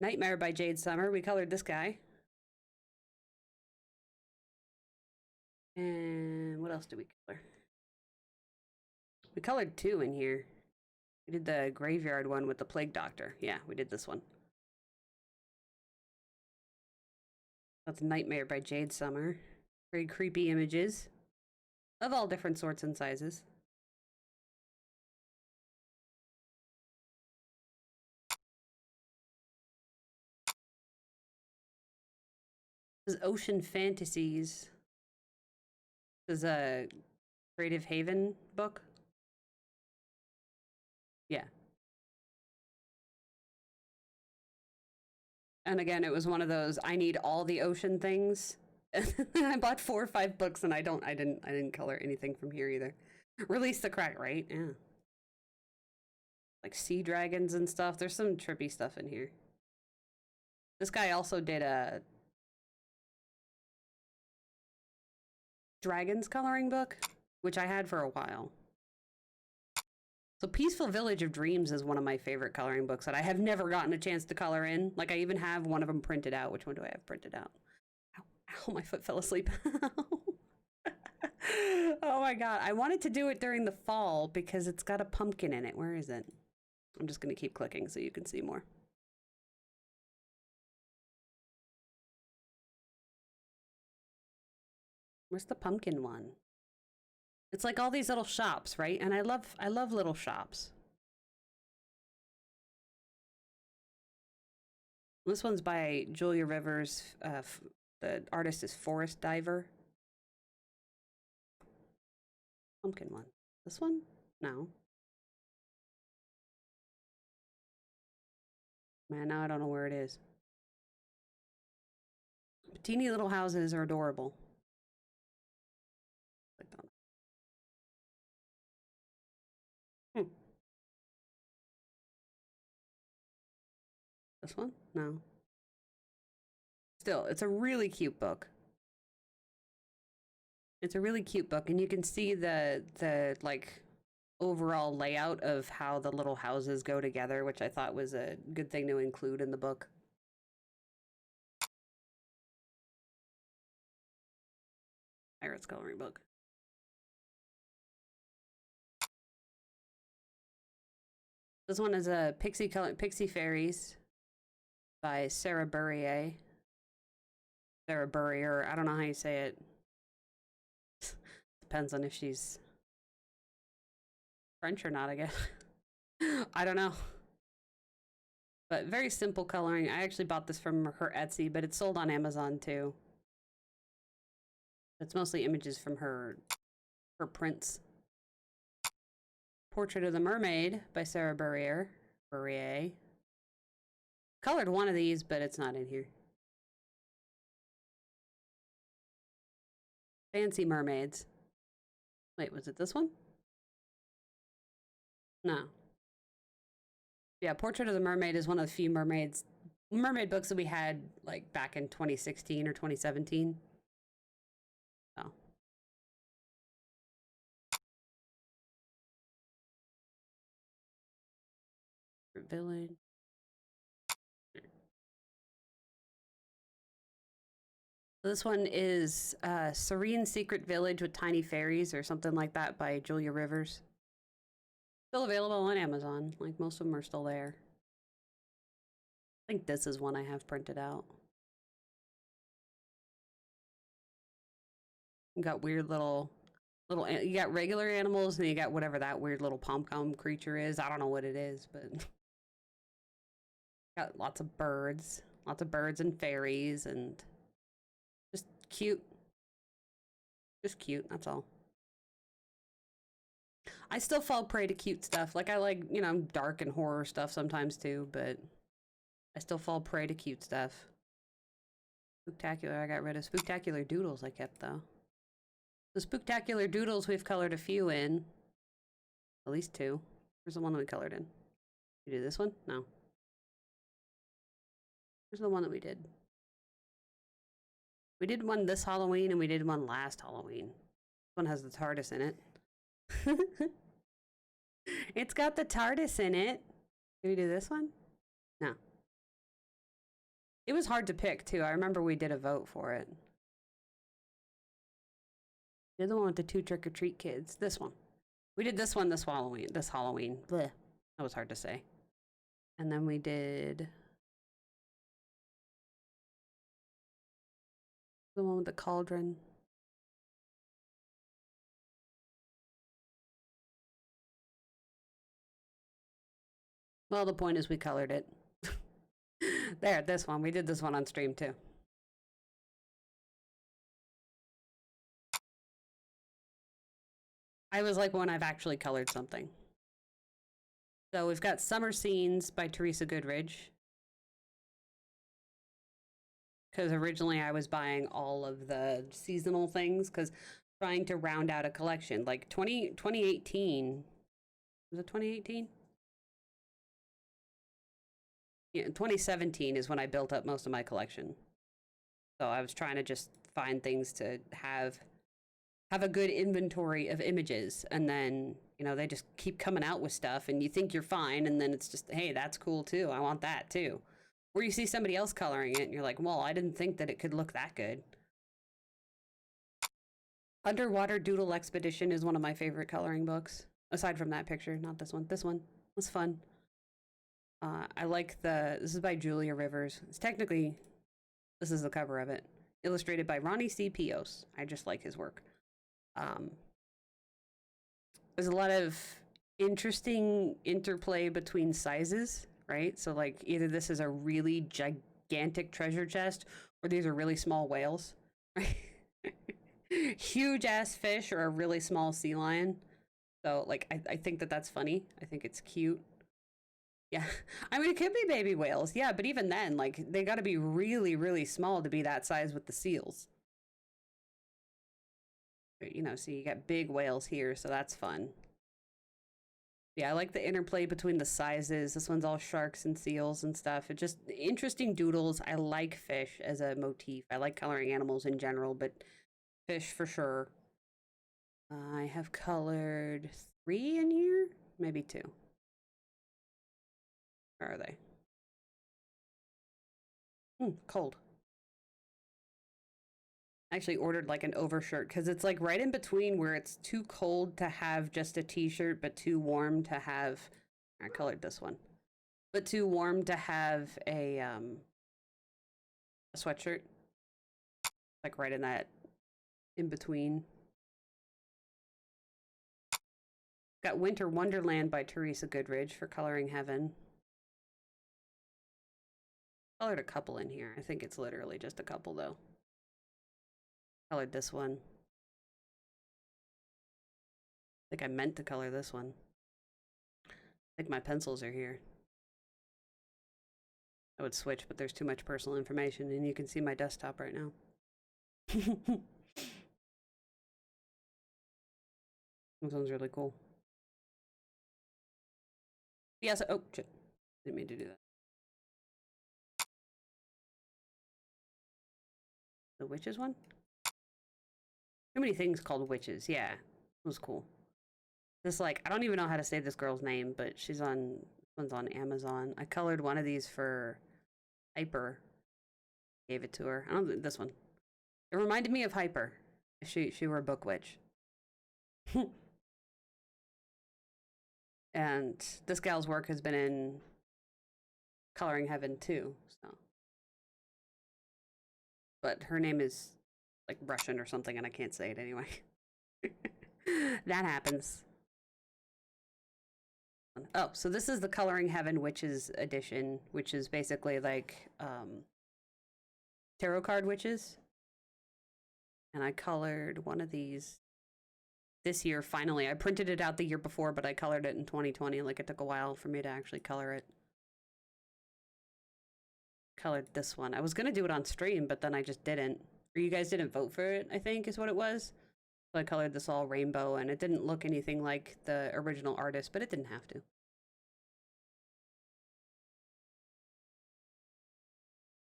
Nightmare by Jade Summer. We colored this guy. And what else did we color? We colored two in here. We did the graveyard one with the plague doctor. Yeah, we did this one. That's Nightmare by Jade Summer. Very creepy images of all different sorts and sizes. This is Ocean Fantasies. This is a Creative Haven book. Yeah. And again, it was one of those I need all the ocean things. I bought 4 or 5 books and I didn't color anything from here either. Release the Crack, right? Yeah. Like sea dragons and stuff. There's some trippy stuff in here. This guy also did a dragons coloring book, which I had for a while. So Peaceful Village of Dreams is one of my favorite coloring books that I have never gotten a chance to color in. Like I even have one of them printed out. Which one do I have printed out? Ow, ow, my foot fell asleep. Oh my god. I wanted to do it during the fall because it's got a pumpkin in it. Where is it? I'm just going to keep clicking so you can see more. Where's the pumpkin one? It's like all these little shops, right? And I love little shops. This one's by Julia Rivers. The artist is Forest Diver. Pumpkin one. This one? No. Man, now I don't know where it is. Teeny little houses are adorable. This one? No. Still, it's a really cute book. It's a really cute book, and you can see the like overall layout of how the little houses go together, which I thought was a good thing to include in the book. Pirates coloring book. This one is a Pixie Fairies by Sarah Burrier. Sarah Burrier, I don't know how you say it. Depends on if she's French or not, I guess. I don't know. But very simple coloring. I actually bought this from her Etsy, but it's sold on Amazon too. It's mostly images from her prints. Portrait of the Mermaid by Sarah Burrier. Colored one of these, but it's not in here. Fancy Mermaids. Wait, was it this one? No. Yeah, Portrait of the Mermaid is one of the few mermaid books that we had like back in 2016 or 2017. Oh. Village. This one is Serene Secret Village with Tiny Fairies or something like that by Julia Rivers. Still available on Amazon. Like most of them are still there. I think this is one I have printed out. You got weird little, you got regular animals and you got whatever that weird little pom-pom creature is. I don't know what it is, but got lots of birds and fairies and just cute. Just cute, that's all. I still fall prey to cute stuff. Like I like, you know, dark and horror stuff sometimes too, but I still fall prey to cute stuff. Spooktacular, I got rid of Spooktacular Doodles I kept though. The Spooktacular Doodles we've colored a few in. At least two. Where's the one that we colored in? You do this one? No. Where's the one that we did? We did one this Halloween and we did one last Halloween. This one has the TARDIS in it. It's got the TARDIS in it. Did we do this one? No. It was hard to pick too. I remember we did a vote for it. You're the one with the 2 trick-or-treat kids. This one. We did this one this Halloween. Blech. That was hard to say. And then we did the one with the cauldron. Well, the point is we colored it. There, this one. We did this one on stream too. I was like when I've actually colored something. So we've got Summer Scenes by Teresa Goodridge. Because originally I was buying all of the seasonal things because trying to round out a collection. Like 2018. Was it 2018? Yeah, 2017 is when I built up most of my collection. So I was trying to just find things to have a good inventory of images, and then, you know, they just keep coming out with stuff and you think you're fine, and then it's just, hey, that's cool too, I want that too. Or you see somebody else coloring it and you're like, well, I didn't think that it could look that good. Underwater Doodle Expedition is one of my favorite coloring books, aside from that picture. Not this one. This one was fun. I like this is by Julia Rivers. It's technically, this is the cover of it. illustrated by Ronnie C. Pios. I just like his work. There's a lot of interesting interplay between sizes, right? So like either this is a really gigantic treasure chest or these are really small whales, right? Huge ass fish or a really small sea lion. So like I think that that's funny. I think it's cute. Yeah. I mean, it could be baby whales. Yeah, but even then, like they got to be really, really small to be that size with the seals. You know, so you got big whales here, so that's fun. Yeah, I like the interplay between the sizes. This one's all sharks and seals and stuff. It just interesting doodles. I like fish as a motif. I like coloring animals in general, but fish for sure. I have colored 3 in here, maybe 2. Where are they? Cold. I actually ordered like an overshirt because it's like right in between where it's too cold to have just a t-shirt, but too warm to have. I colored this one, but too warm to have a sweatshirt. Like right in that in between. Got Winter Wonderland by Teresa Goodridge for Coloring Heaven. Colored a couple in here. I think it's literally just a couple though. Colored this one. I think I meant to color this one. I think my pencils are here. I would switch, but there's too much personal information and you can see my desktop right now. This one's really cool. Yeah, so, oh, shit. Didn't mean to do that. The witches one? Too many things called witches. Yeah, it was cool. This, like, I don't even know how to say this girl's name, but she's on, this one's on Amazon. I colored one of these for Hyper. Gave it to her. I don't think this one. It reminded me of Hyper. If she were a book witch. And this gal's work has been in Coloring Heaven too, so. But her name is like Russian or something and I can't say it anyway. That happens. Oh, so this is the Coloring Heaven Witches edition, which is basically like tarot card witches. And I colored one of these this year, finally. I printed it out the year before, but I colored it in 2020. Like, it took a while for me to actually color it. Colored this one. I was going to do it on stream, but then I just didn't. Or you guys didn't vote for it, I think, is what it was. So I colored this all rainbow, and it didn't look anything like the original artist, but it didn't have to.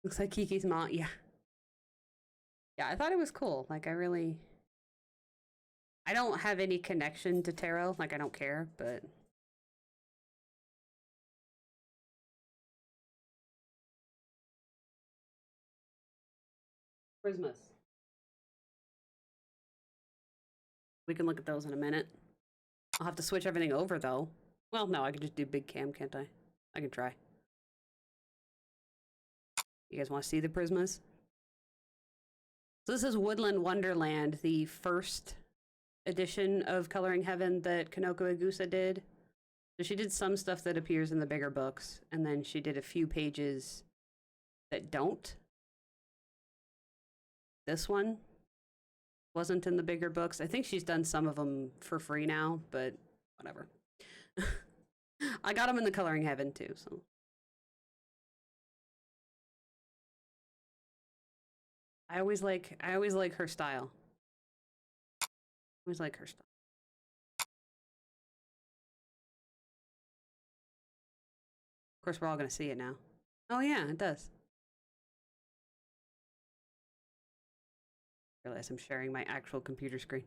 Looks like Kiki's mom. Yeah. Yeah, I thought it was cool. Like, I don't have any connection to tarot. Like, I don't care, but... Prismas. We can look at those in a minute. I'll have to switch everything over, though. Well, no, I can just do big cam, can't I? I can try. You guys want to see the Prismas? So this is Woodland Wonderland, the first edition of Coloring Heaven that Kanoko Agusa did. So she did some stuff that appears in the bigger books, and then she did a few pages that don't. This one wasn't in the bigger books. I think she's done some of them for free now, but whatever. I got them in the Coloring Heaven too, so. I always like her style. Always like her style. Of course, we're all gonna see it now. Oh yeah, it does. I realize I'm sharing my actual computer screen.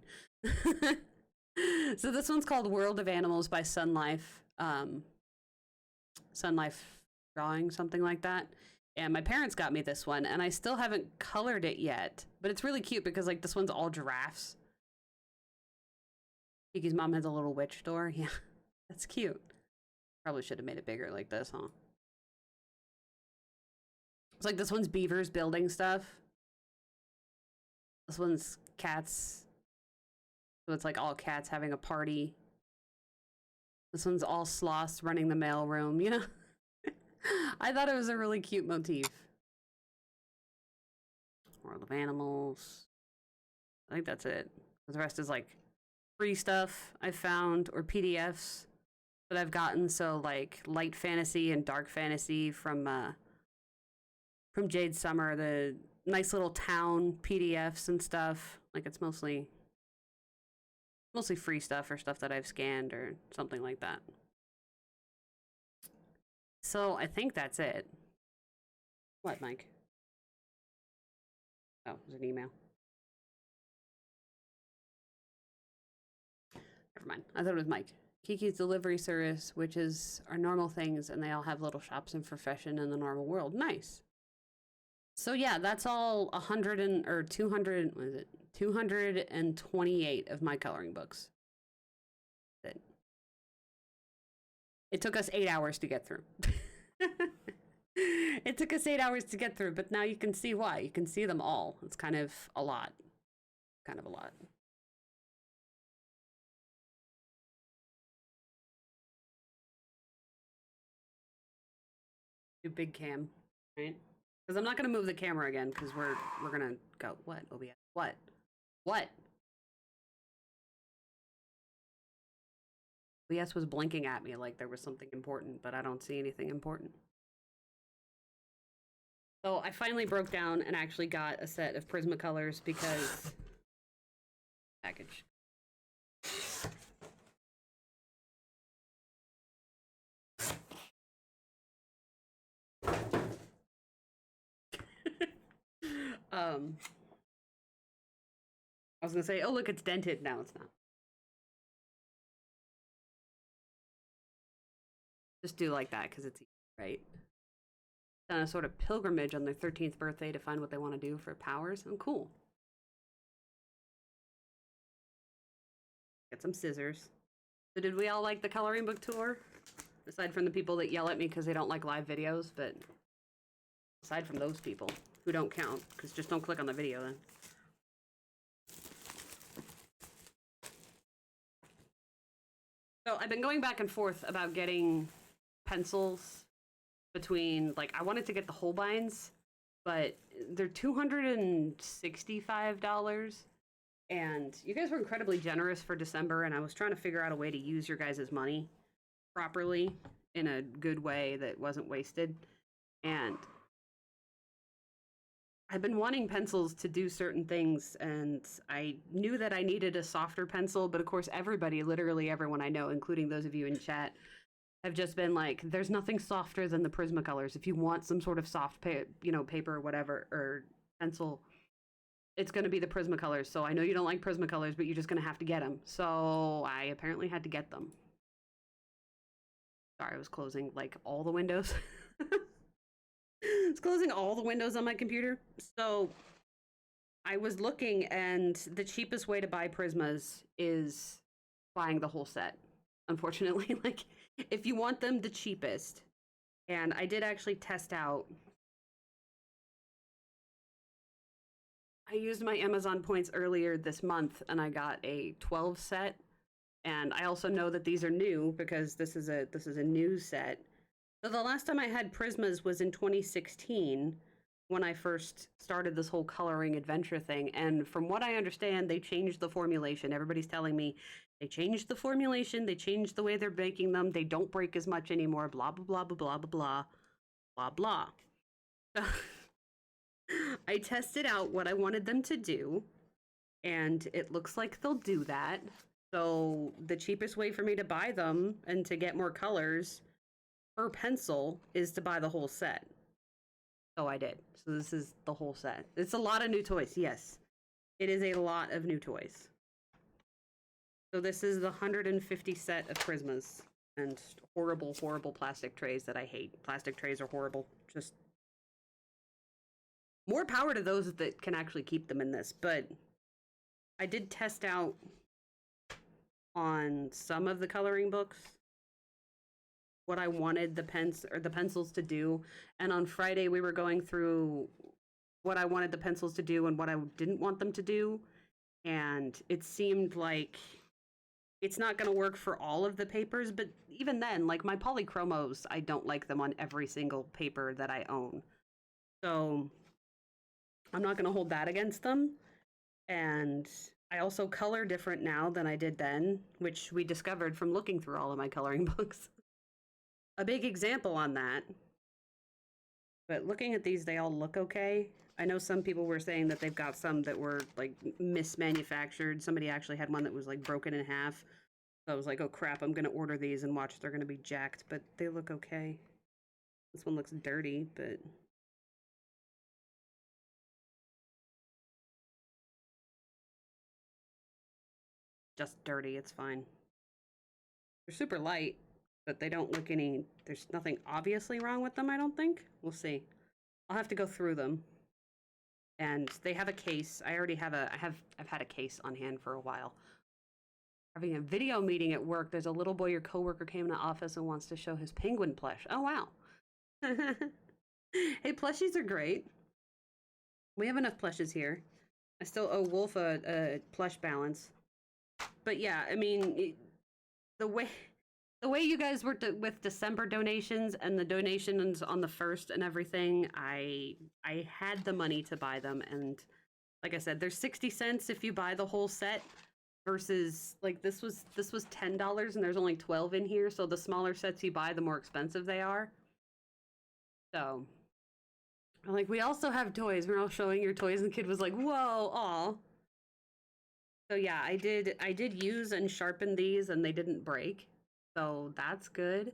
So this one's called World of Animals by Sun Life. Sun Life Drawing, something like that. And my parents got me this one, and I still haven't colored it yet. But it's really cute because, like, this one's all giraffes. Kiki's mom has a little witch door. Yeah, that's cute. Probably should have made it bigger like this, huh? It's like this one's beavers building stuff. This one's cats. So it's like all cats having a party. This one's all sloths running the mailroom, you know? I thought it was a really cute motif. World of Animals. I think that's it. The rest is like free stuff I've found or PDFs that I've gotten. So like light fantasy and dark fantasy from Jade Summer, the nice little town PDFs and stuff. Like it's mostly free stuff or stuff that I've scanned or something like that. So I think that's it. What, Mike? Oh, it was an email. Never mind. I thought it was Mike. Kiki's Delivery Service, which is our normal things, and they all have little shops and profession in the normal world. Nice. So yeah, that's all 200, what is it? 228 of my coloring books. It took us 8 hours to get through. It took us 8 hours to get through, but now you can see why. You can see them all. It's kind of a lot. Kind of a lot. Do big cam, right? Because I'm not going to move the camera again because we're going to go. What, OBS? What? What? OBS was blinking at me like there was something important, but I don't see anything important. So I finally broke down and actually got a set of Prismacolors because... Package. I was gonna say, oh look, it's dented. Now it's not. Just do like that because it's easy, right? On a sort of pilgrimage on their 13th birthday to find what they want to do for powers. Oh, cool. Get some scissors. So did we all like the coloring book tour? Aside from the people that yell at me because they don't like live videos, but aside from those people who don't count, because just don't click on the video then. So I've been going back and forth about getting pencils between, like, I wanted to get the Holbeins, but they're $265. And you guys were incredibly generous for December, and I was trying to figure out a way to use your guys' money properly in a good way that wasn't wasted. And I've been wanting pencils to do certain things, and I knew that I needed a softer pencil, but of course everybody, literally everyone I know, including those of you in chat, have just been like, there's nothing softer than the Prismacolors. If you want some sort of soft paper or whatever, or pencil, it's going to be the Prismacolors. So I know you don't like Prismacolors, but you're just going to have to get them. So I apparently had to get them. Sorry, I was closing like all the windows. It's closing all the windows on my computer. So I was looking, and the cheapest way to buy Prismas is buying the whole set. Unfortunately, like, if you want them the cheapest, and I did actually test out. I used my Amazon points earlier this month, and I got a 12 set. And I also know that these are new because this is a new set. So the last time I had Prismas was in 2016 when I first started this whole coloring adventure thing. And from what I understand, they changed the formulation. Everybody's telling me they changed the formulation, they changed the way they're making them, they don't break as much anymore, blah, blah, blah, blah, blah, blah, blah, blah, blah. I tested out what I wanted them to do, and it looks like they'll do that. So the cheapest way for me to buy them and to get more colors per pencil is to buy the whole set. So I did. So this is the whole set. It's a lot of new toys, yes. It is a lot of new toys. So this is the 150 set of Prismas and horrible, horrible plastic trays that I hate. Plastic trays are horrible. Just more power to those that can actually keep them in this. But I did test out on some of the coloring books what I wanted the pencils to do. And on Friday we were going through what I wanted the pencils to do and what I didn't want them to do. And it seemed like it's not going to work for all of the papers, but even then, like my polychromos, I don't like them on every single paper that I own. So I'm not going to hold that against them. And I also color different now than I did then, which we discovered from looking through all of my coloring books. A big example on that. But looking at these, they all look okay. I know some people were saying that they've got some that were like mismanufactured. Somebody actually had one that was like broken in half. So I was like, oh crap, I'm going to order these and watch they're going to be jacked, but they look okay. This one looks dirty, but just dirty, it's fine. They're super light, but they don't look any, there's nothing obviously wrong with them, I don't think. We'll see. I'll have to go through them. And they have a case. I already have I've had a case on hand for a while. Having a video meeting at work, there's a little boy, your coworker came in the office and wants to show his penguin plush. Oh, wow. Hey, plushies are great. We have enough plushes here. I still owe Wolf a plush balance. But yeah, I mean, the way you guys were with December donations and the donations on the 1st and everything, I had the money to buy them. And like I said, there's 60 cents if you buy the whole set versus like this was $10 and there's only 12 in here. So the smaller sets you buy, the more expensive they are. So like, we also have toys. We're all showing your toys and the kid was like, whoa, aw. So yeah, I did use and sharpen these and they didn't break. So that's good.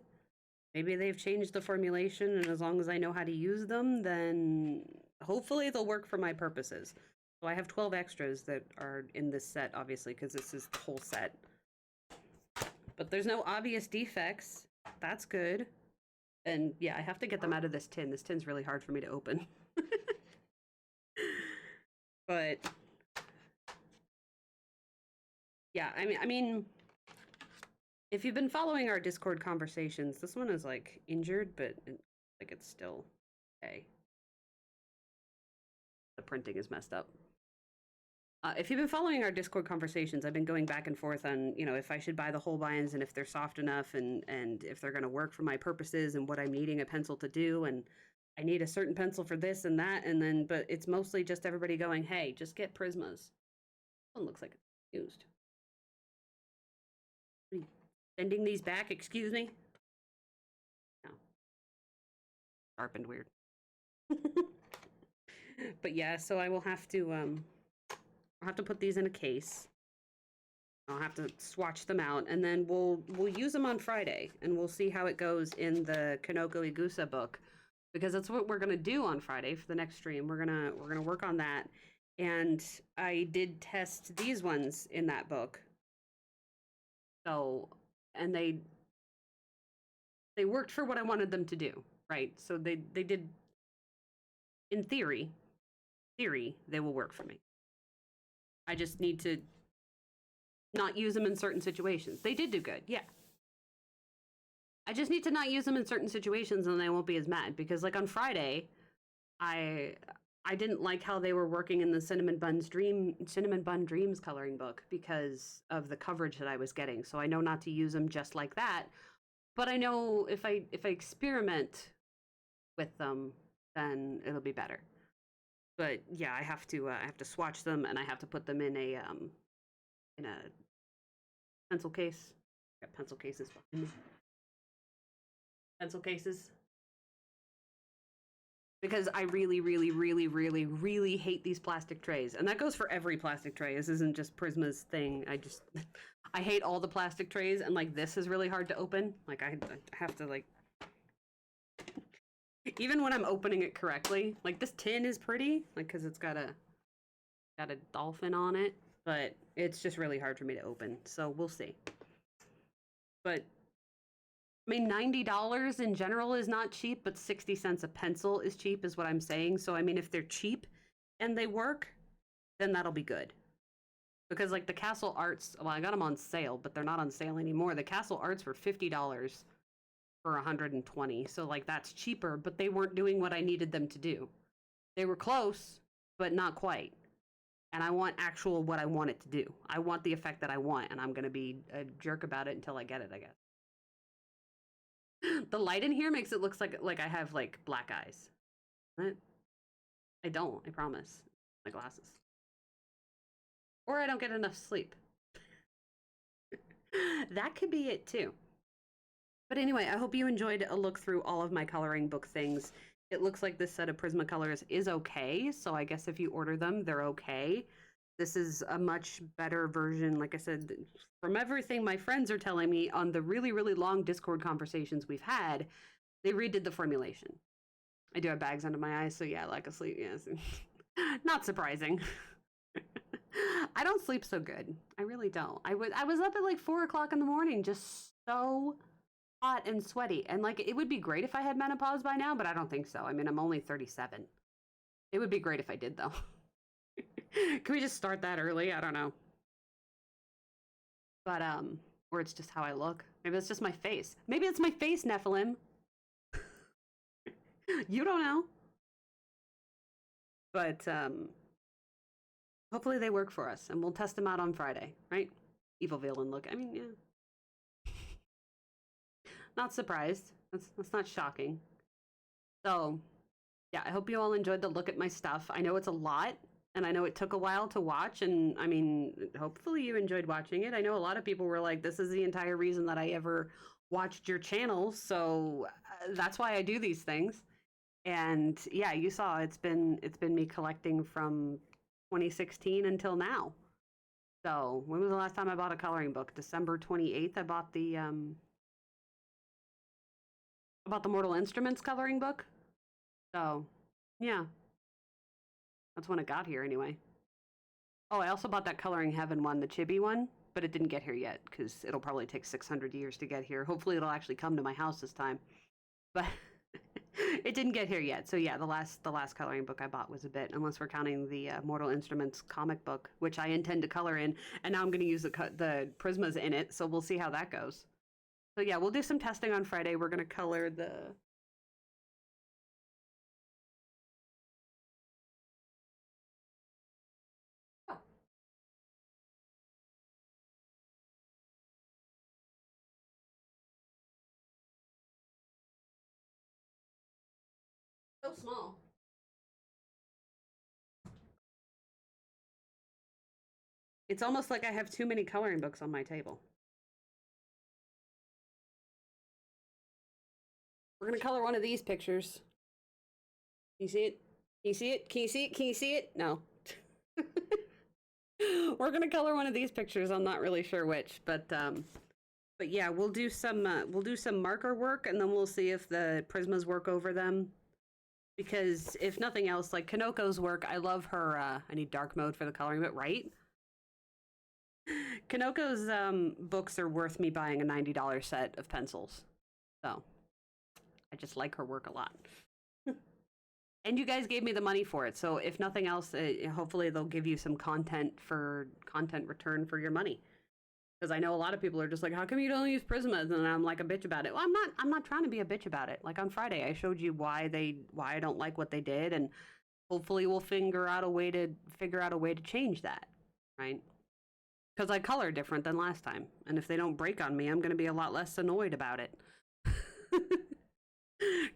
Maybe they've changed the formulation, and as long as I know how to use them, then hopefully they'll work for my purposes. So I have 12 extras that are in this set, obviously, because this is the whole set. But there's no obvious defects. That's good. And yeah, I have to get them out of this tin. This tin's really hard for me to open. But yeah, I mean, if you've been following our Discord conversations, this one is like injured, but like it's still okay. The printing is messed up. If you've been following our Discord conversations, I've been going back and forth on, you know, if I should buy the whole buy-ins and if they're soft enough and if they're going to work for my purposes and what I'm needing a pencil to do. And I need a certain pencil for this and that. And then, but it's mostly just everybody going, hey, just get Prismas. One looks like it's used. Sending these back, excuse me? No. Sharpened weird. But yeah, so I will have to, I'll have to put these in a case. I'll have to swatch them out, and then we'll use them on Friday, and we'll see how it goes in the Kanoko Igusa book, because that's what we're gonna do on Friday for the next stream. We're gonna work on that, and I did test these ones in that book. So, and they worked for what I wanted them to do, right? So they did, in theory, they will work for me. I just need to not use them in certain situations. They did do good, yeah. I just need to not use them in certain situations and I won't be as mad, because like on Friday, I didn't like how they were working in the Cinnamon Bun Dreams coloring book because of the coverage that I was getting. So I know not to use them just like that, but I know if I experiment with them, then it'll be better. But yeah, I have to swatch them, and I have to put them in a pencil case. I got pencil cases behind me. Pencil cases. Because I really, really, really, really, really hate these plastic trays. And that goes for every plastic tray. This isn't just Prisma's thing. I hate all the plastic trays, and like this is really hard to open. Like I have to like, even when I'm opening it correctly, like this tin is pretty, like because it's got a dolphin on it, but it's just really hard for me to open. So we'll see. But I mean, $90 in general is not cheap, but 60 cents a pencil is cheap, is what I'm saying. So I mean, if they're cheap and they work, then that'll be good. Because like the Castle Arts, well, I got them on sale, but they're not on sale anymore. The Castle Arts were $50 for 120, so like that's cheaper, but they weren't doing what I needed them to do. They were close, but not quite. And I want actual what I want it to do. I want the effect that I want, and I'm going to be a jerk about it until I get it, I guess. The light in here makes it look like I have, like, black eyes. What? I don't, I promise. My glasses. Or I don't get enough sleep. That could be it, too. But anyway, I hope you enjoyed a look through all of my coloring book things. It looks like this set of Prismacolors is okay, so I guess if you order them, they're okay. This is a much better version, like I said, from everything my friends are telling me on the really, really long Discord conversations we've had, they redid the formulation. I do have bags under my eyes, so yeah, lack of sleep, yes. Not surprising. I don't sleep so good. I really don't. I was up at like 4 o'clock in the morning, just so hot and sweaty. And like, it would be great if I had menopause by now, but I don't think so. I mean, I'm only 37. It would be great if I did, though. Can we just start that early? I don't know. But, or it's just how I look. Maybe it's just my face. Maybe it's my face, Nephilim. You don't know. But, hopefully they work for us, and we'll test them out on Friday, right? Evil villain look. I mean, yeah. Not surprised. That's not shocking. So, yeah, I hope you all enjoyed the look at my stuff. I know it's a lot, and I know it took a while to watch, and I mean, hopefully you enjoyed watching it. I know a lot of people were like, this is the entire reason that I ever watched your channel, so that's why I do these things. And yeah, you saw it's been me collecting from 2016 until now. So when was the last time I bought a coloring book? December 28th, I bought the Mortal Instruments coloring book. So yeah, that's when it got here anyway. Oh, I also bought that Coloring Heaven one, the chibi one, but it didn't get here yet because it'll probably take 600 years to get here. Hopefully it'll actually come to my house this time. But it didn't get here yet. So yeah, the last coloring book I bought was a bit, unless we're counting the Mortal Instruments comic book, which I intend to color in, and now I'm going to use the Prismas in it, so we'll see how that goes. So yeah, we'll do some testing on Friday. We're going to color the... Oh. So small. It's almost like I have too many coloring books on my table. We're going to color one of these pictures. Can you see it? Can you see it? Can you see it? Can you see it? No. We're going to color one of these pictures. I'm not really sure which, but yeah, we'll do some marker work, and then we'll see if the Prismas work over them. Because if nothing else, like Kanoko's work, I love her. I need dark mode for the coloring, but right? Kanoko's books are worth me buying a $90 set of pencils. So I just like her work a lot. And you guys gave me the money for it, so if nothing else, hopefully they'll give you some content return for your money. Because I know a lot of people are just like, how come you don't use Prismas? And I'm like a bitch about it. Well, I'm not trying to be a bitch about it. Like on Friday, I showed you why I don't like what they did, and hopefully we'll figure out a way to change that, right? Because I color different than last time, and if they don't break on me, I'm going to be a lot less annoyed about it.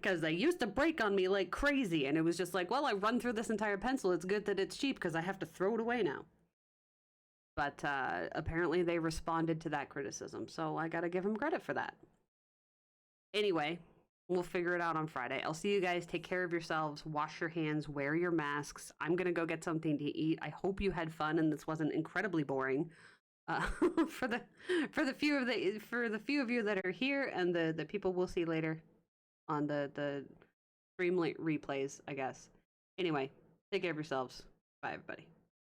Because they used to break on me like crazy, and it was just like, well, I run through this entire pencil. It's good that it's cheap because I have to throw it away now. But apparently they responded to that criticism, so I gotta give them credit for that. Anyway, we'll figure it out on Friday. I'll see you guys. Take care of yourselves. Wash your hands. Wear your masks. I'm gonna go get something to eat. I hope you had fun and this wasn't incredibly boring. For the few of you that are here and the people we'll see later on the stream replays, I guess. Anyway, take care of yourselves. Bye, everybody.